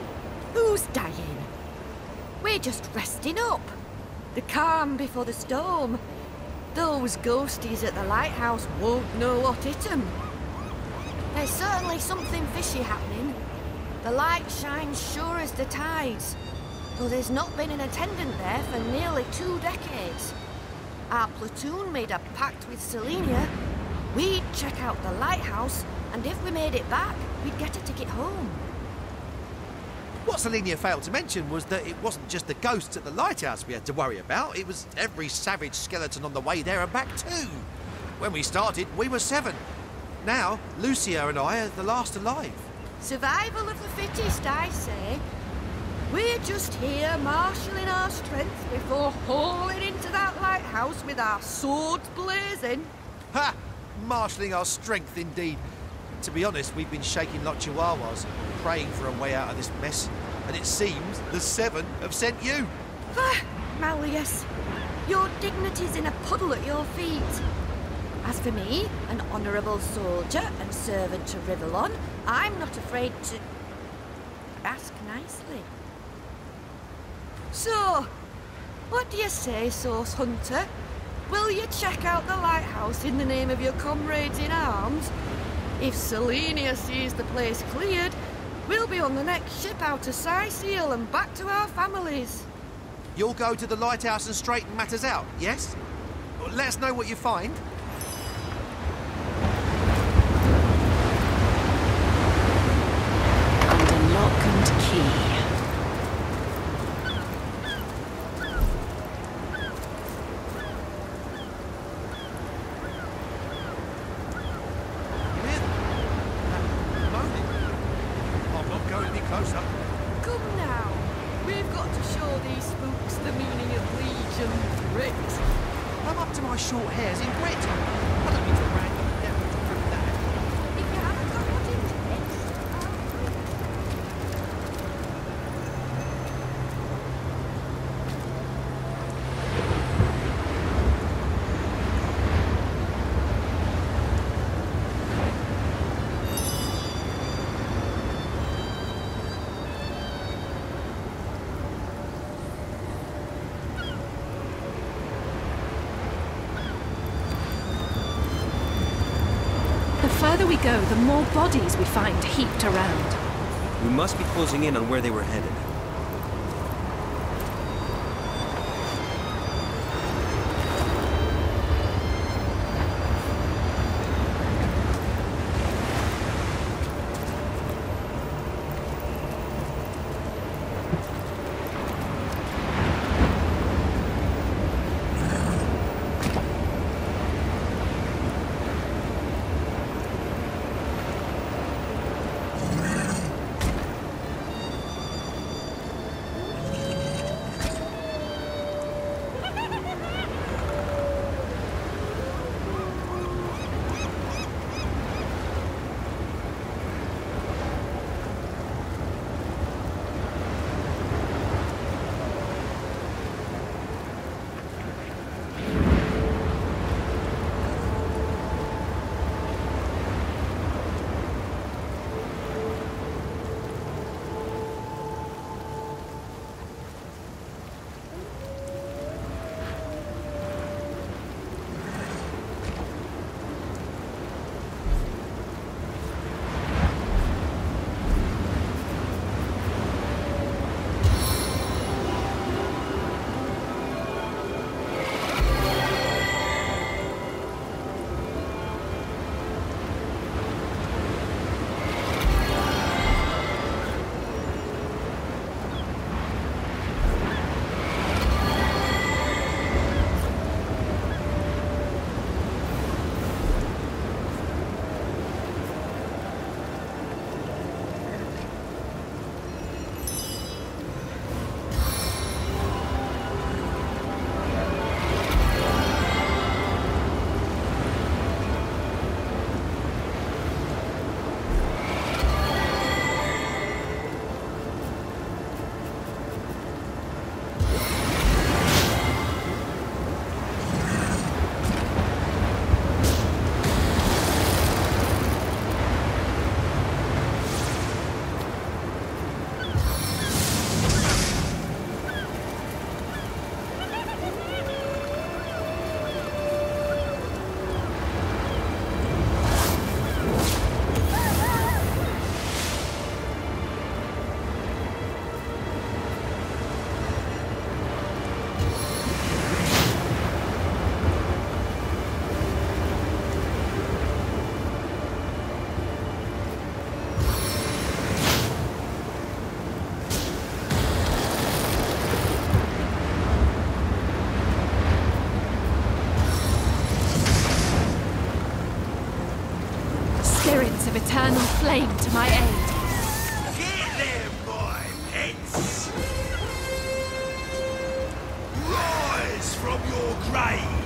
Who's dying? We're just resting up. The calm before the storm. Those ghosties at the lighthouse won't know what hit them. There's certainly something fishy happening. The light shines sure as the tides, though there's not been an attendant there for nearly 2 decades. Our platoon made a pact with Selenia. We'd check out the lighthouse, and if we made it back, we'd get a ticket home. What Selenia failed to mention was that it wasn't just the ghosts at the lighthouse we had to worry about, it was every savage skeleton on the way there and back too. When we started, we were 7. Now, Lucia and I are the last alive. Survival of the fittest, I say. We're just here marshalling our strength before hauling into that lighthouse with our swords blazing. Ha! Marshalling our strength, indeed. To be honest, we've been shaking like chihuahuas, praying for a way out of this mess. And it seems the 7 have sent you. Ah, Malleus, your dignity's in a puddle at your feet. As for me, an honourable soldier and servant to Rivellon, I'm not afraid to ask nicely. So, what do you say, Source Hunter? Will you check out the lighthouse in the name of your comrades in arms? If Selenia sees the place cleared, we'll be on the next ship out to Sicil and back to our families. You'll go to the lighthouse and straighten matters out, yes? Let us know what you find. Under lock and key. Come now. We've got to show these spooks the meaning of Legion grit. I'm up to my short hairs in grit. I don't need to brag on the devil to prove that. If you haven't got what it takes, The further we go, the more bodies we find heaped around. We must be closing in on where they were headed. of eternal flame to my aid. Get there, my pets! Rise from your grave!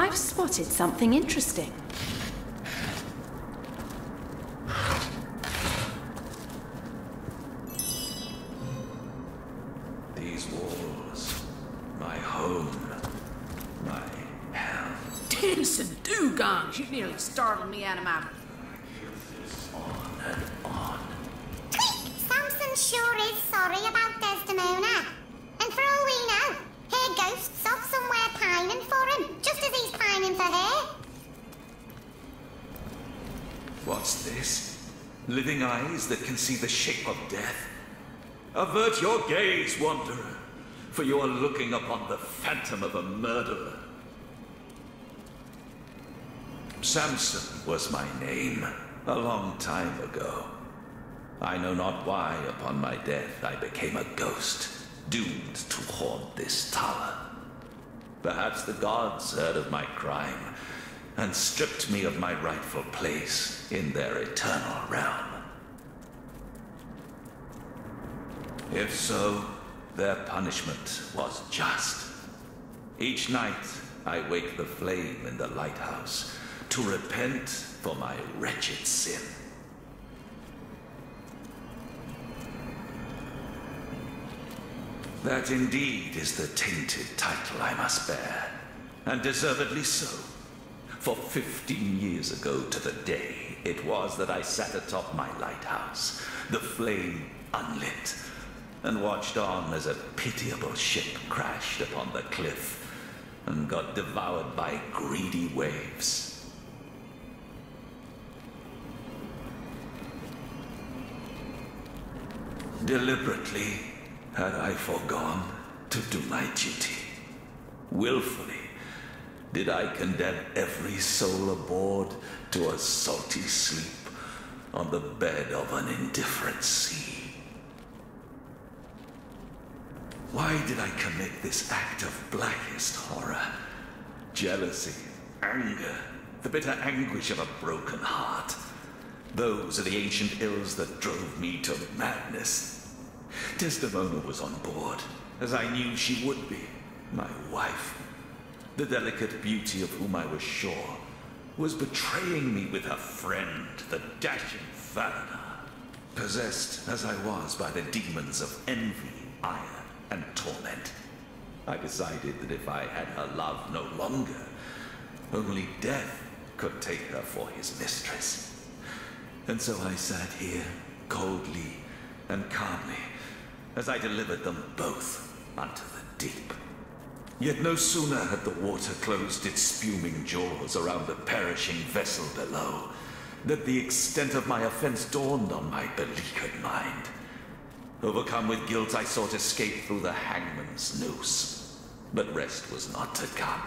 I've spotted something interesting. These walls, my home, my hell. Dancing dugongs, you nearly startled me out of my... Samson sure is sorry about Desdemona. And for all we know, her ghost's off somewhere pining for him, just as he's pining for her. What's this? Living eyes that can see the shape of death? Avert your gaze, wanderer, for you are looking upon the phantom of a murderer. Samson was my name, a long time ago. I know not why upon my death I became a ghost, doomed to haunt this tower. Perhaps the gods heard of my crime and stripped me of my rightful place in their eternal realm. If so, their punishment was just. Each night I wake the flame in the lighthouse to repent for my wretched sin. That indeed is the tainted title I must bear, and deservedly so. For 15 years ago to the day, it was that I sat atop my lighthouse, the flame unlit, and watched on as a pitiable ship crashed upon the cliff and got devoured by greedy waves. Deliberately had I forgone to do my duty. Willfully did I condemn every soul aboard to a salty sleep on the bed of an indifferent sea. Why did I commit this act of blackest horror? Jealousy, anger, the bitter anguish of a broken heart. Those are the ancient ills that drove me to madness. Desdemona was on board, as I knew she would be, my wife. The delicate beauty of whom I was sure was betraying me with her friend, the dashing Faradar. Possessed as I was by the demons of envy, ire, and torment, I decided that if I had her love no longer, only death could take her for his mistress. And so I sat here, coldly and calmly, as I delivered them both unto the deep. Yet no sooner had the water closed its spuming jaws around the perishing vessel below, that the extent of my offense dawned on my beleaguered mind. Overcome with guilt, I sought escape through the hangman's noose, but rest was not to come.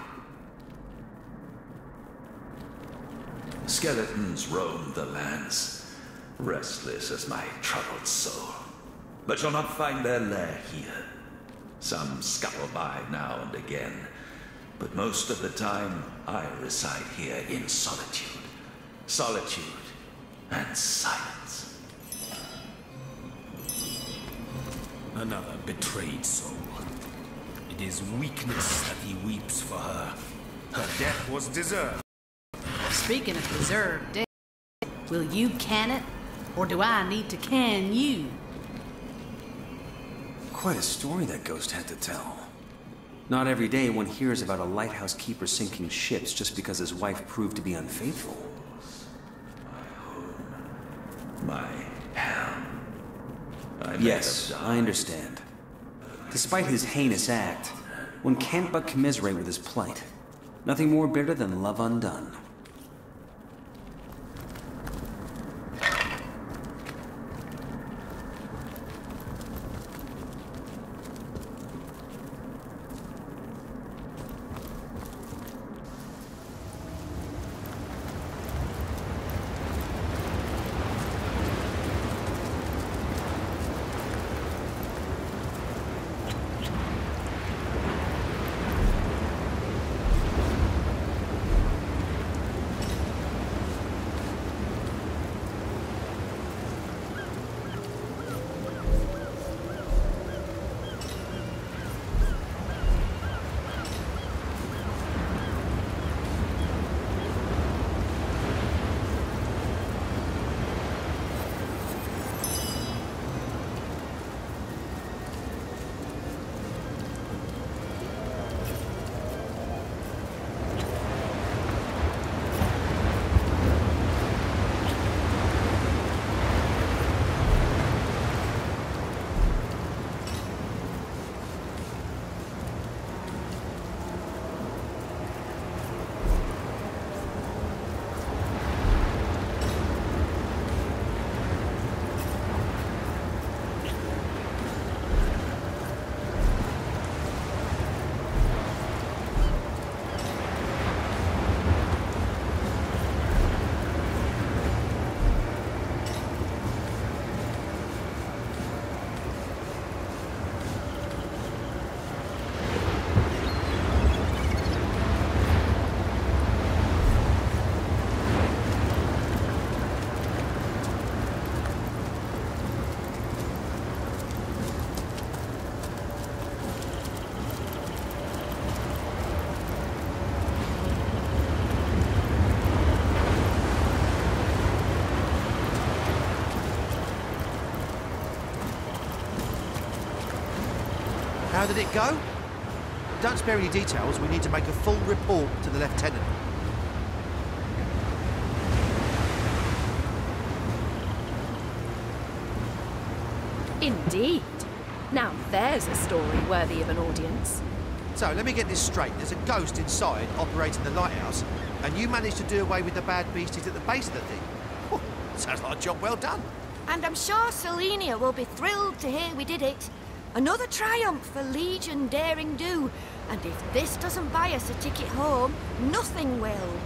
Skeletons roamed the lands, restless as my troubled soul, but shall not find their lair here. Some scuttle by now and again, but most of the time I reside here in solitude. Solitude and silence. Another betrayed soul. It is weakness that he weeps for her. Her death was deserved. Speaking of deserved death, will you can it? Or do I need to can you? Quite a story that ghost had to tell. Not every day one hears about a lighthouse keeper sinking ships just because his wife proved to be unfaithful. My hell. Yes, I understand. Despite his heinous act, one can't but commiserate with his plight. Nothing more bitter than love undone. How did it go? Don't spare any details. We need to make a full report to the Lieutenant. Indeed. Now there's a story worthy of an audience. So, let me get this straight. There's a ghost inside operating the lighthouse, and you managed to do away with the bad beasties at the base of the thing. Whew, sounds like a job well done. And I'm sure Selenia will be thrilled to hear we did it. Another triumph for Legion Daring Do. And if this doesn't buy us a ticket home, nothing will.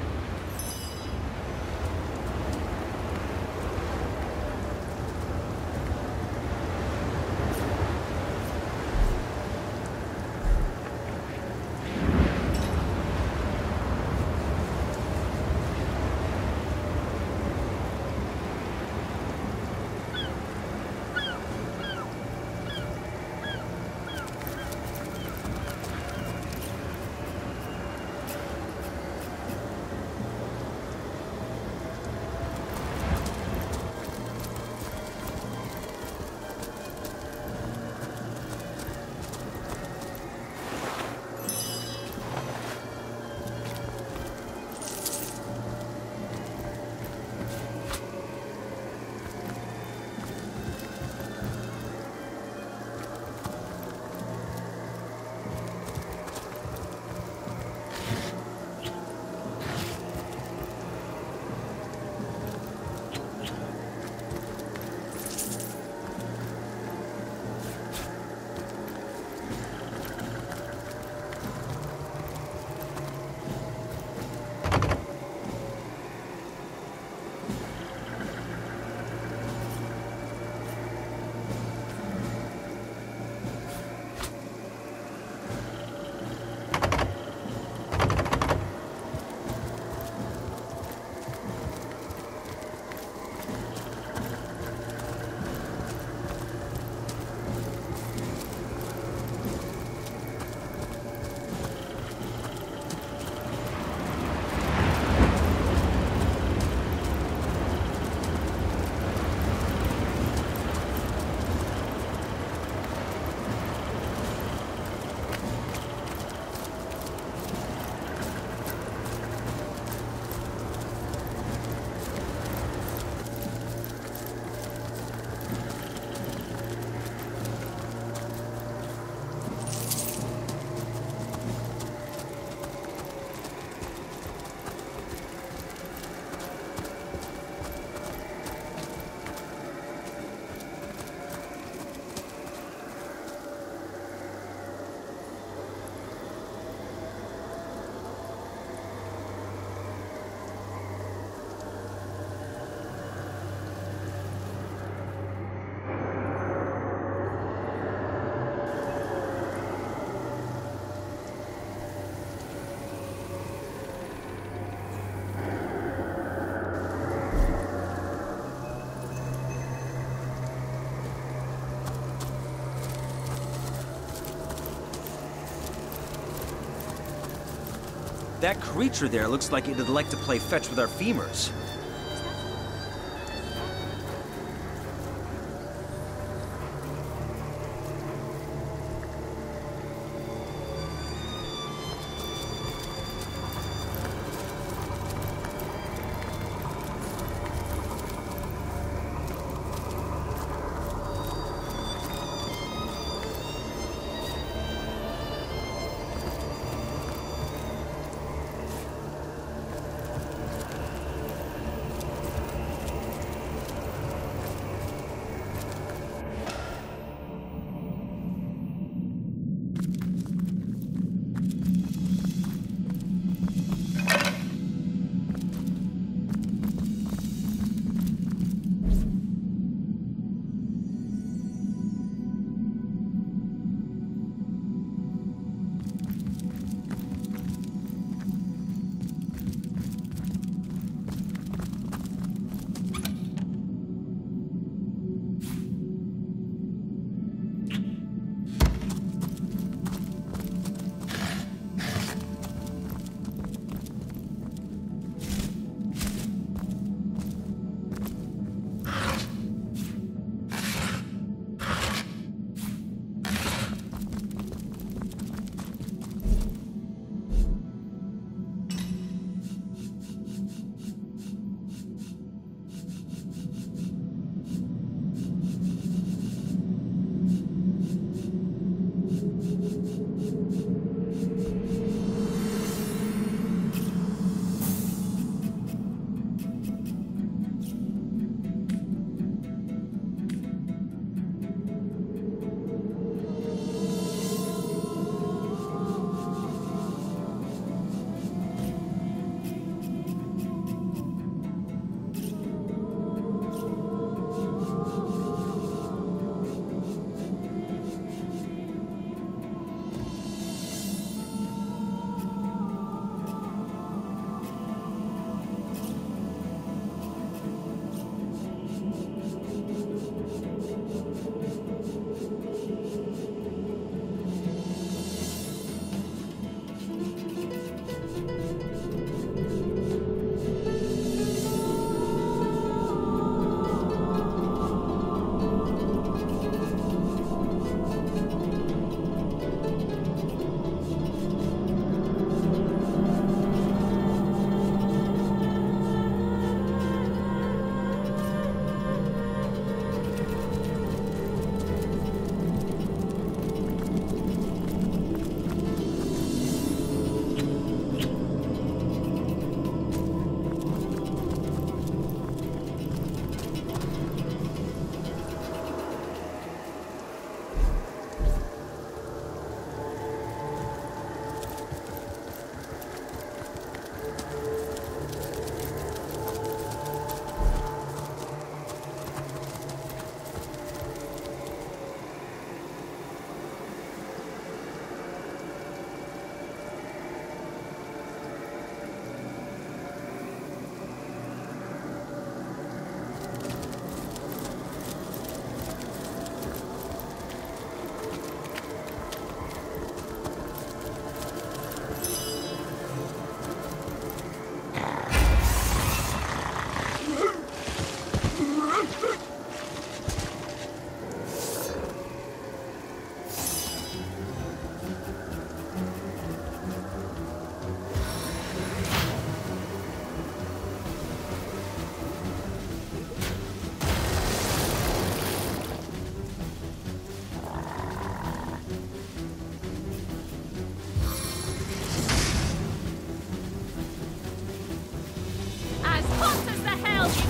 That creature there looks like it'd like to play fetch with our femurs.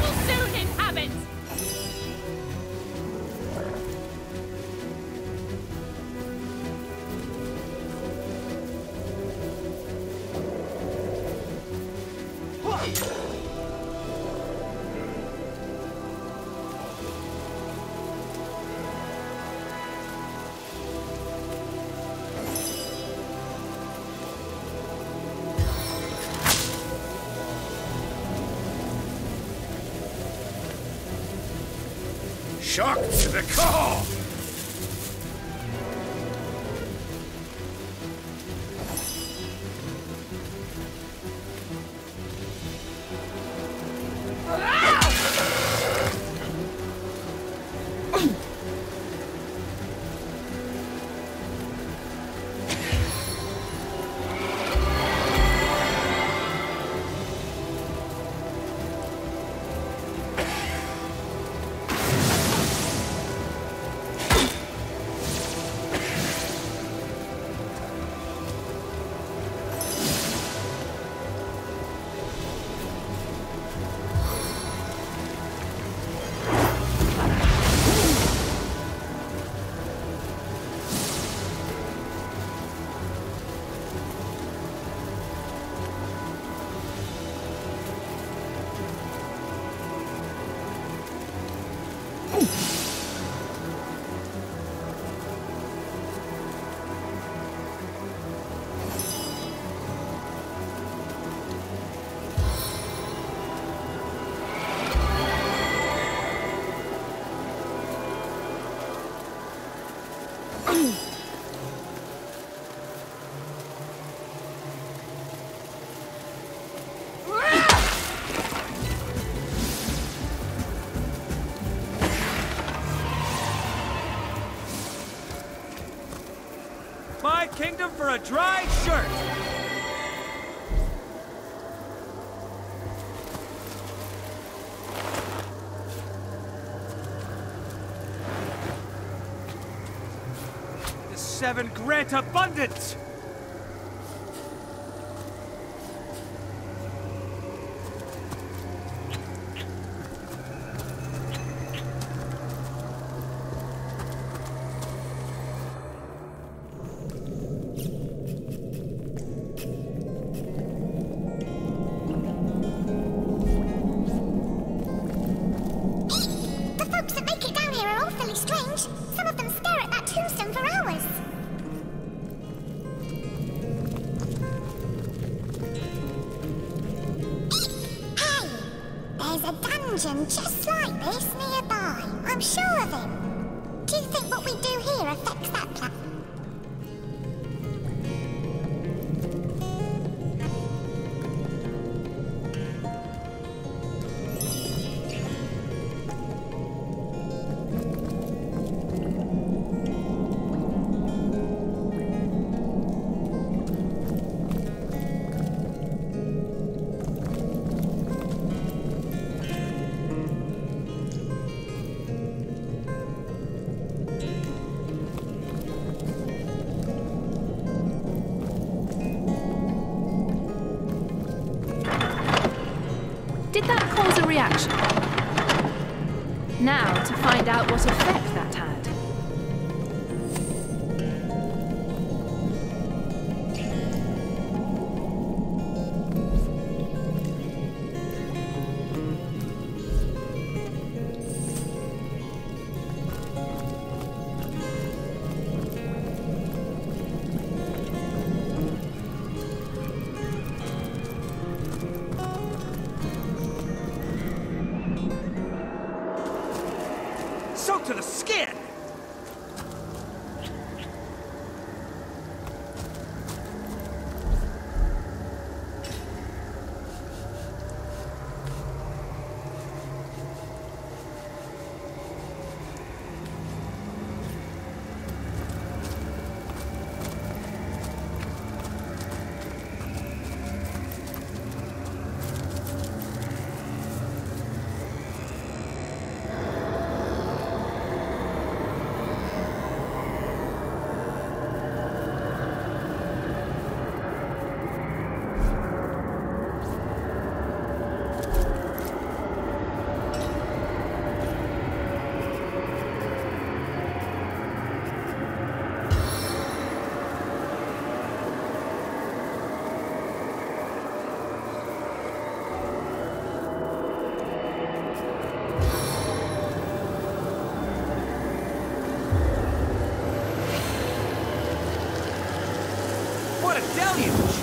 will soon inhabit. Shocked to the core! My kingdom for a dry shirt! The seven grant abundance! Just like this nearby. I'm sure of it. Do you think what we do here affects that plan? Did that cause a reaction? Now to find out what effect that had. Soaked to the skin! a deluge!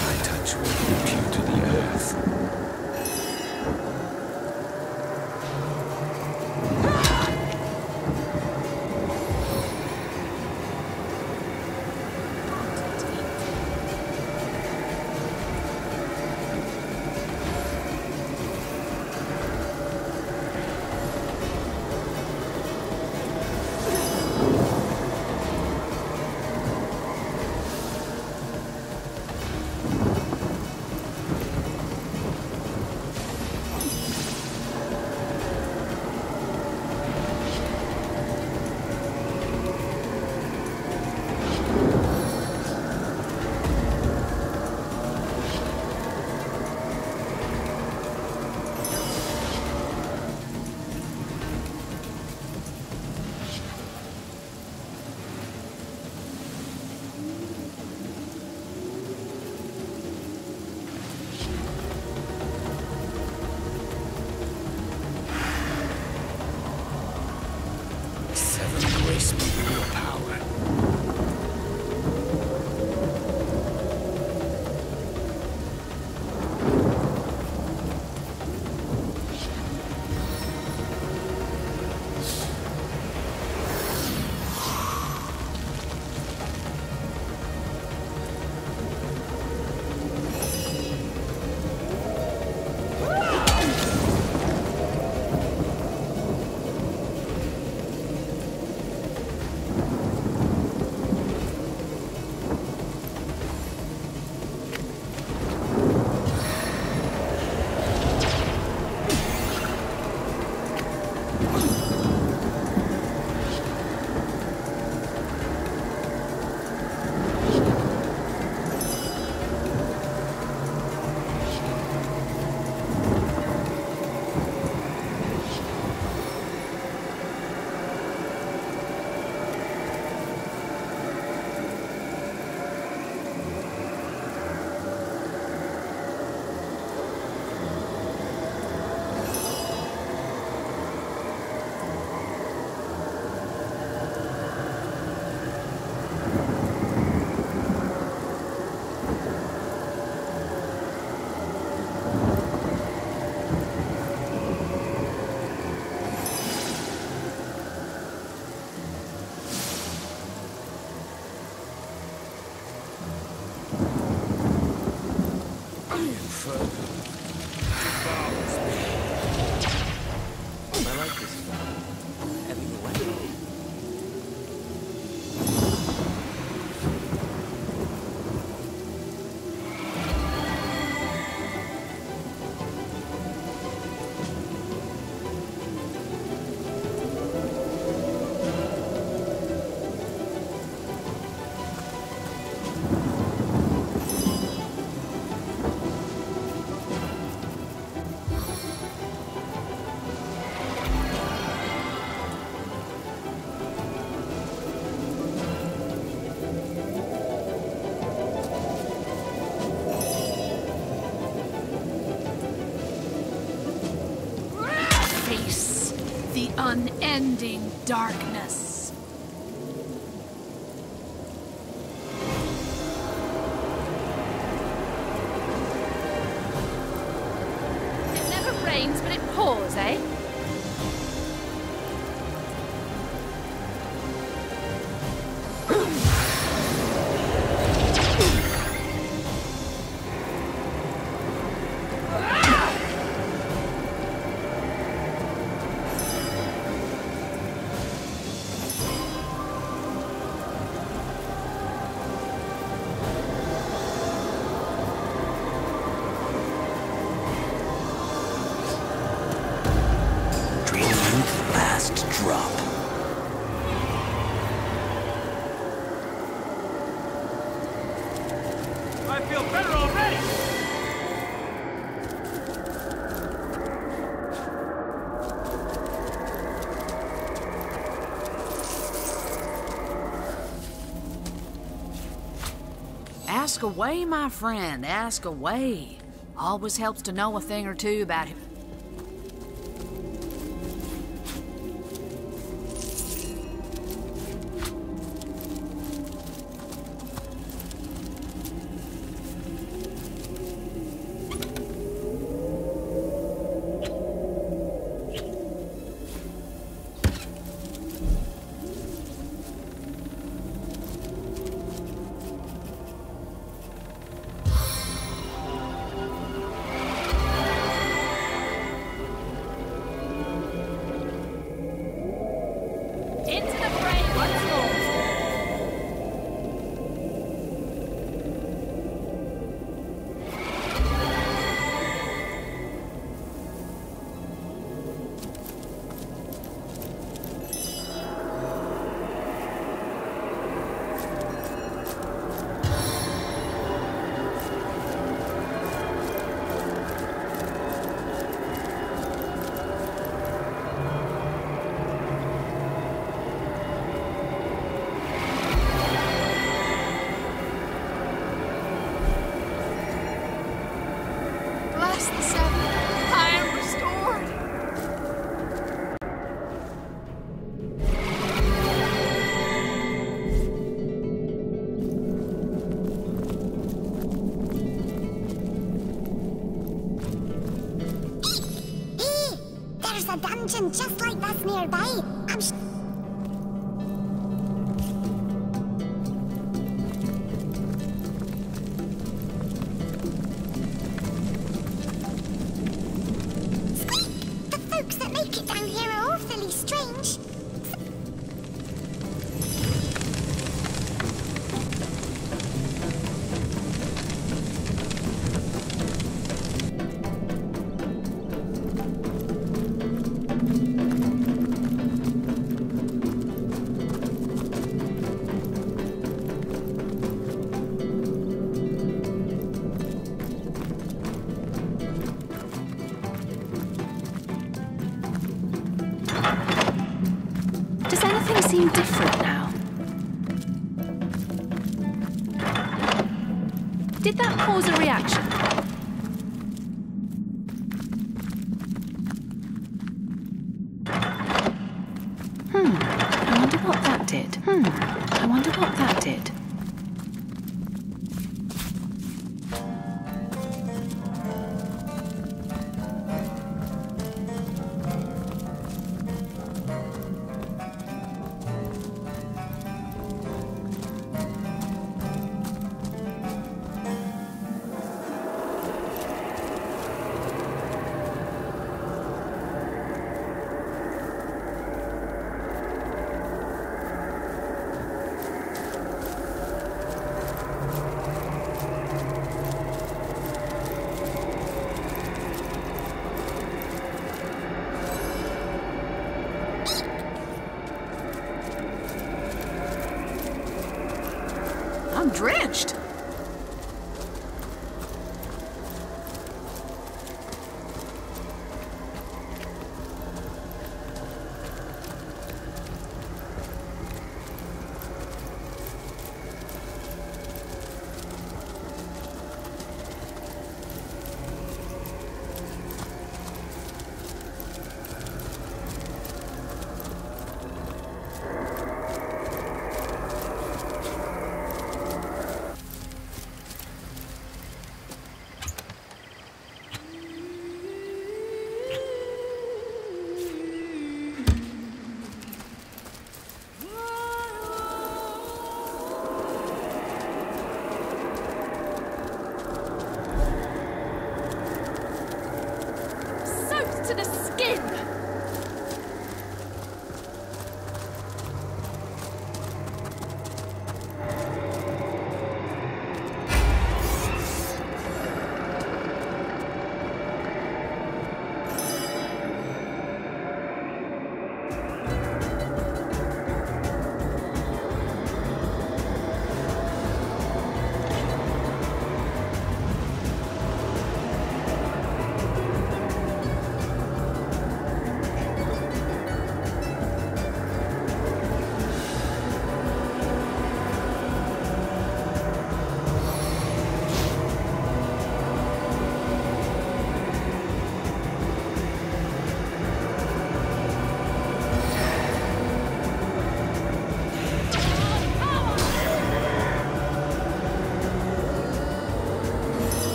My touch will rip you to the earth. unending darkness. It never rains, but it pours, eh? Last drop. I feel better already! Ask away, my friend, ask away. Always helps to know a thing or two about him. There's a dungeon just like this nearby. The folks that make it down here are awfully strange. Does anything seem different now? Did that cause a reaction? I wonder what that did. I wonder what that did. I'm drenched. To the skin!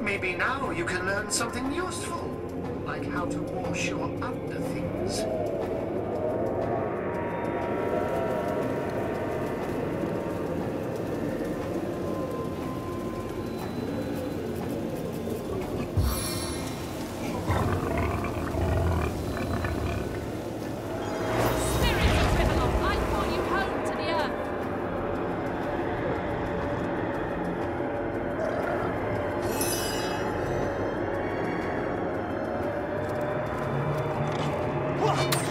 Maybe now you can learn something useful, like how to wash your underthings. What?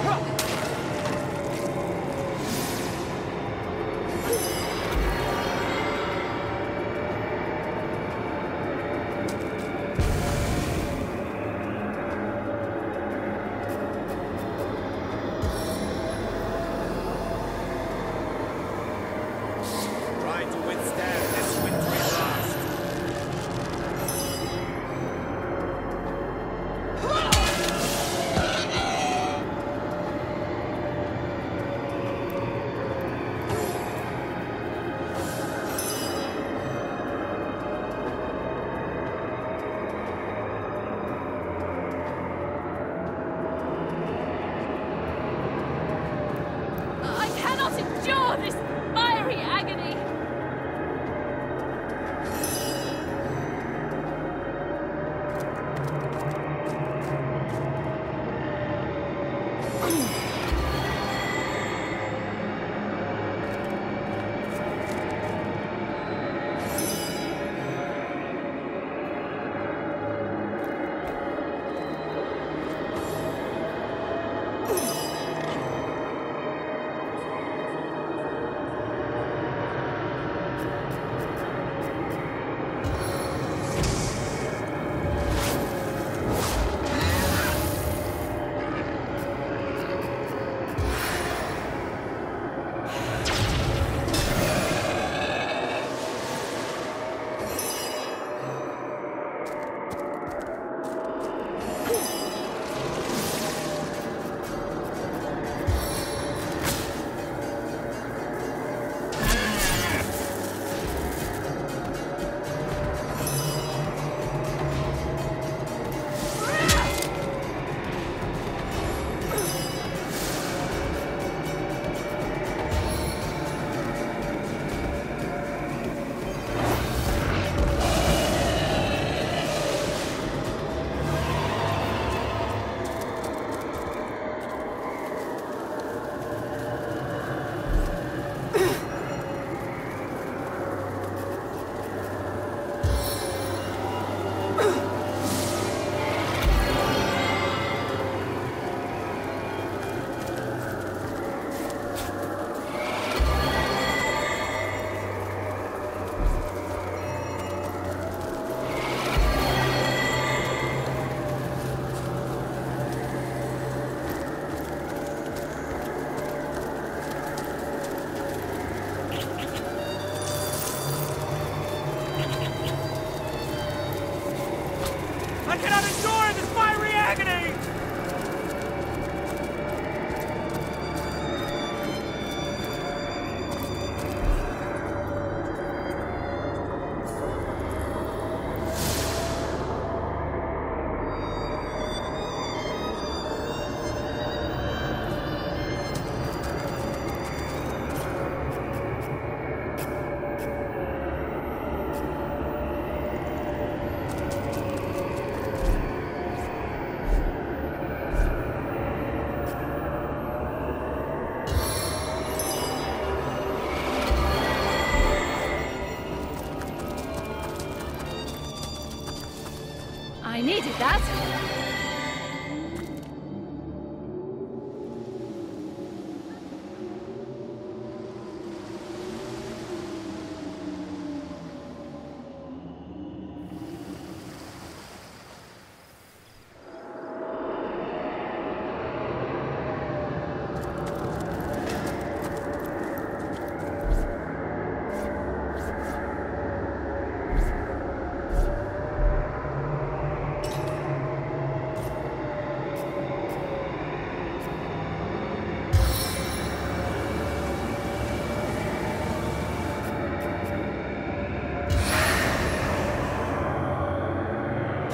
I needed that.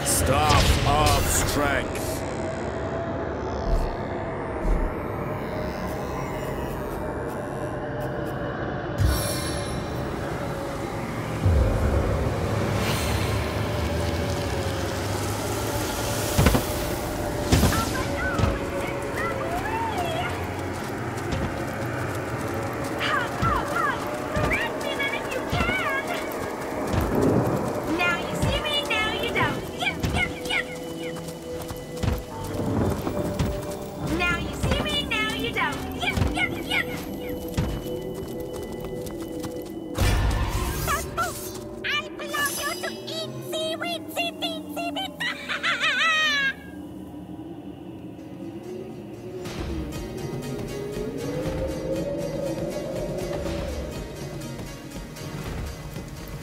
Staff of Strength.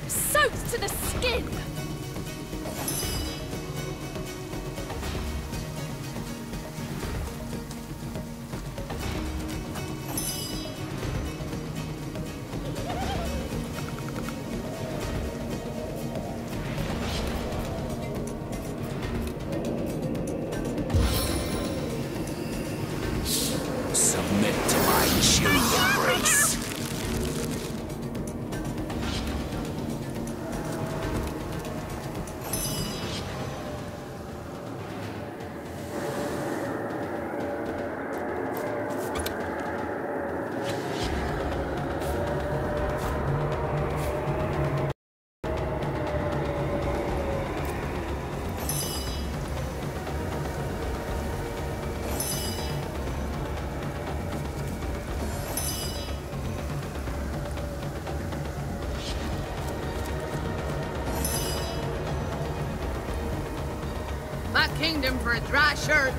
Soaked to the skin! Submit to my chilling embrace. kingdom for a dry shirt.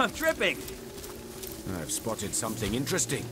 I'm tripping. I've spotted something interesting.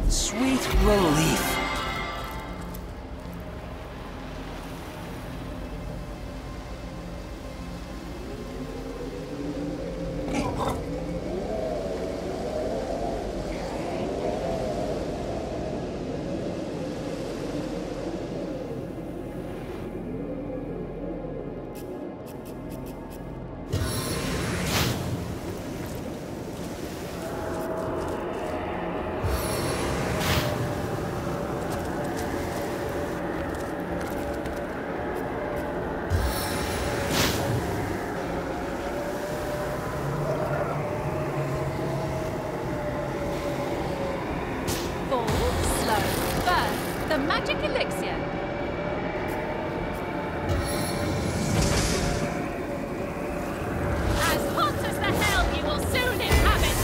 Sweet relief. The magic elixir. As hot as the hell you will soon inhabit.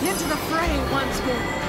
into the fray once more.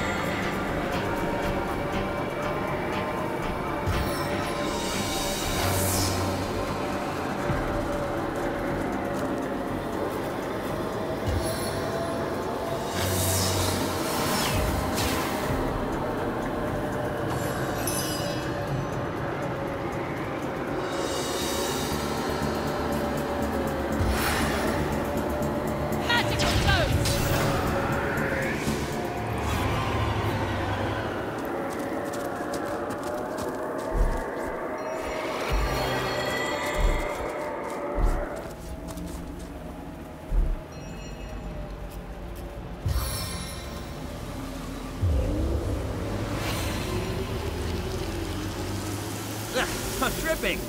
I'm tripping!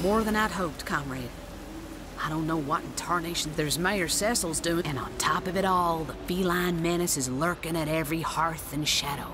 More than I'd hoped, comrade. I don't know what in tarnation there's Mayor Cecil's doing, and on top of it all, the feline menace is lurking at every hearth and shadow.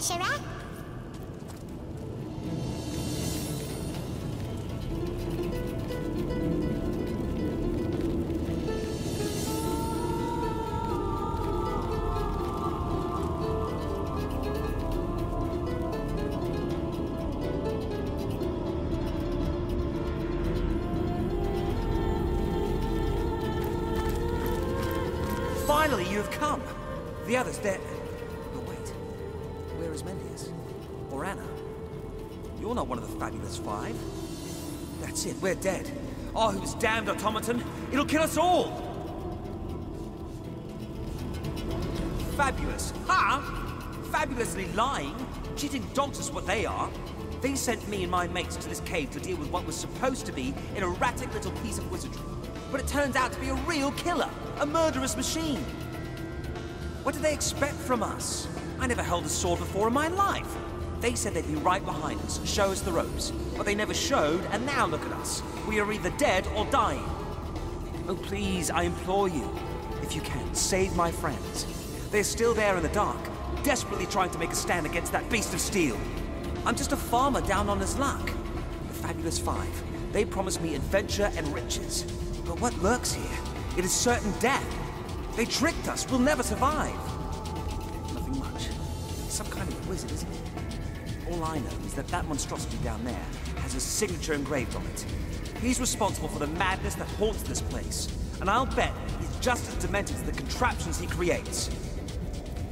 adventurer. Finally, you have come. The other's dead. But wait, where is Mendes? Or Anna? You're not one of the fabulous five. That's it, we're dead. Oh, who's damned automaton? It'll kill us all! Fabulous? Huh? Fabulously lying? Cheating dogs is what they are. They sent me and my mates to this cave to deal with what was supposed to be an erratic little piece of wizardry. But it turns out to be a real killer, a murderous machine. What did they expect from us? I never held a sword before in my life. They said they'd be right behind us, show us the ropes. But they never showed, and now look at us. We are either dead or dying. Oh, please, I implore you. If you can, save my friends. They're still there in the dark, desperately trying to make a stand against that beast of steel. I'm just a farmer down on his luck. fabulous five. They promised me adventure and riches. But what lurks here? It is certain death. They tricked us. We'll never survive. Nothing much. Some kind of wizard, isn't it? All I know is that monstrosity down there has a signature engraved on it. He's responsible for the madness that haunts this place. And I'll bet he's just as demented as the contraptions he creates.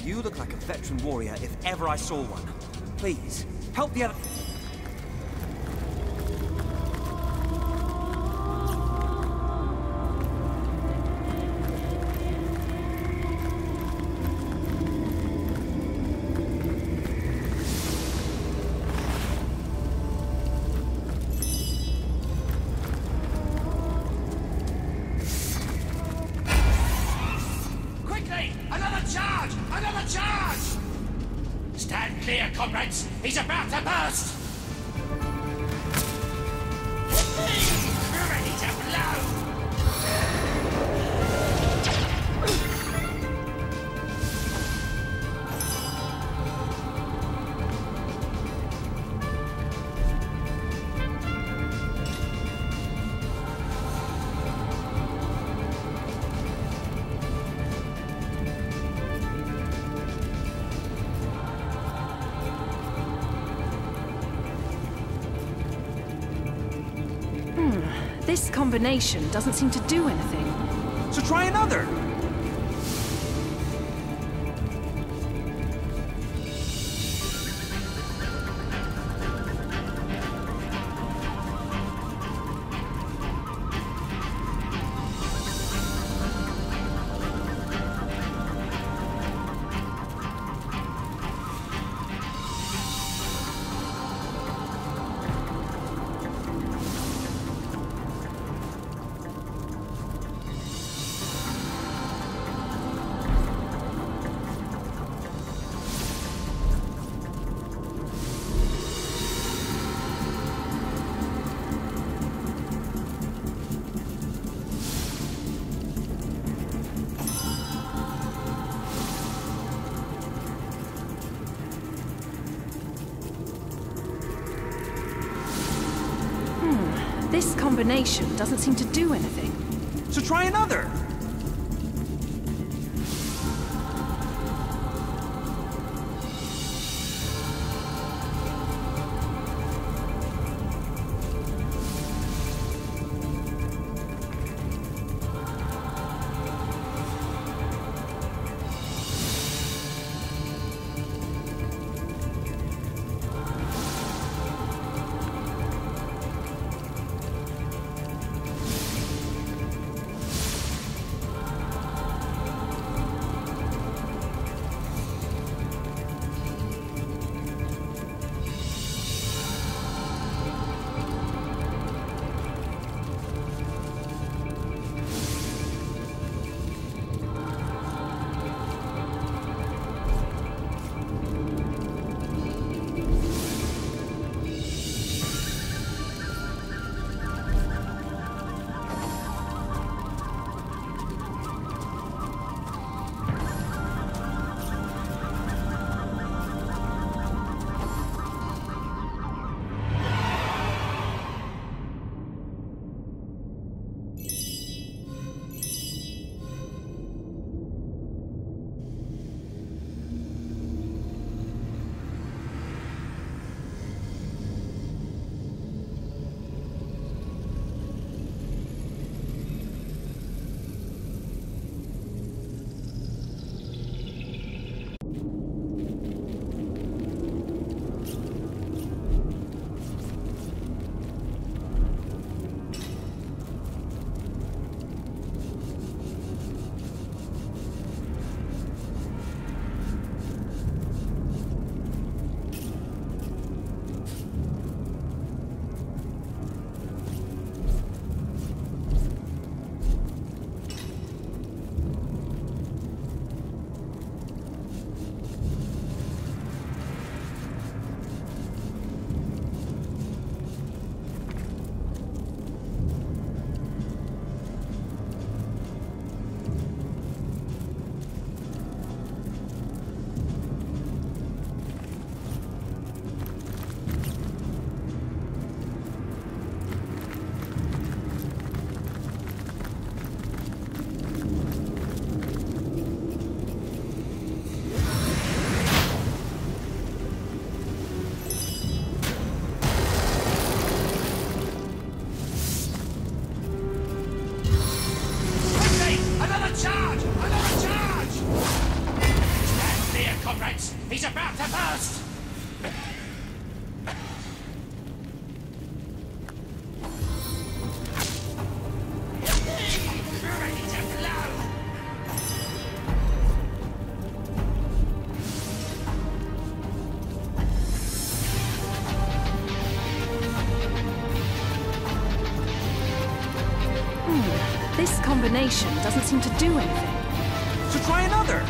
You look like a veteran warrior if ever I saw one. Please, help the other... Stand clear, comrades! He's about to burst! Ready to blow! This combination doesn't seem to do anything. So try another! This combination doesn't seem to do anything. So try another! combination doesn't seem to do anything. So try another!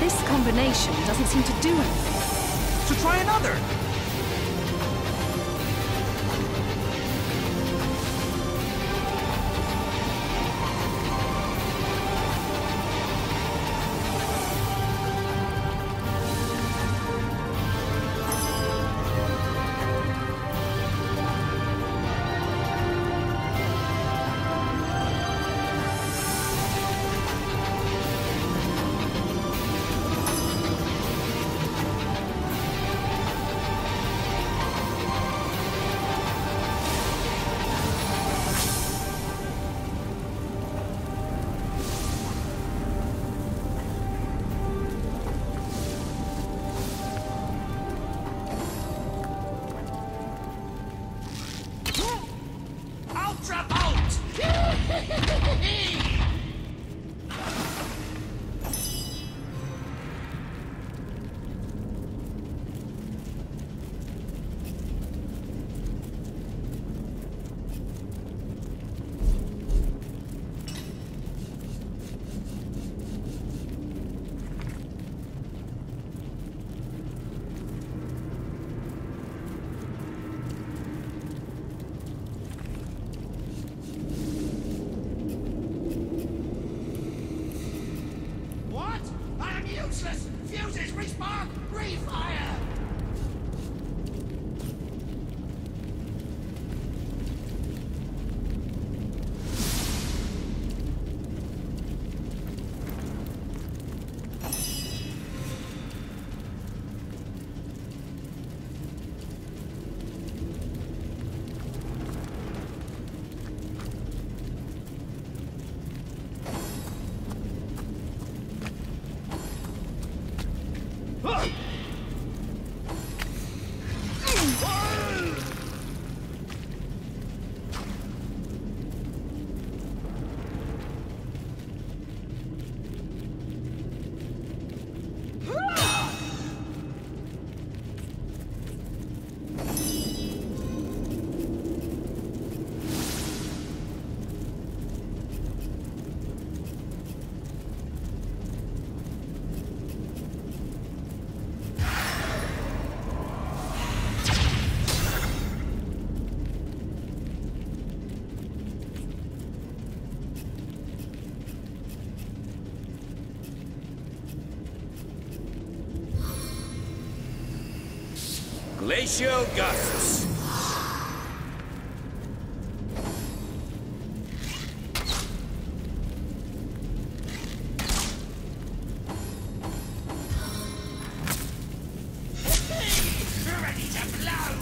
This combination doesn't seem to do anything. So try another! Ultra Bolt! What? I am useless! Fuses, respawn, refire! Glacial gusts. Ready to blow!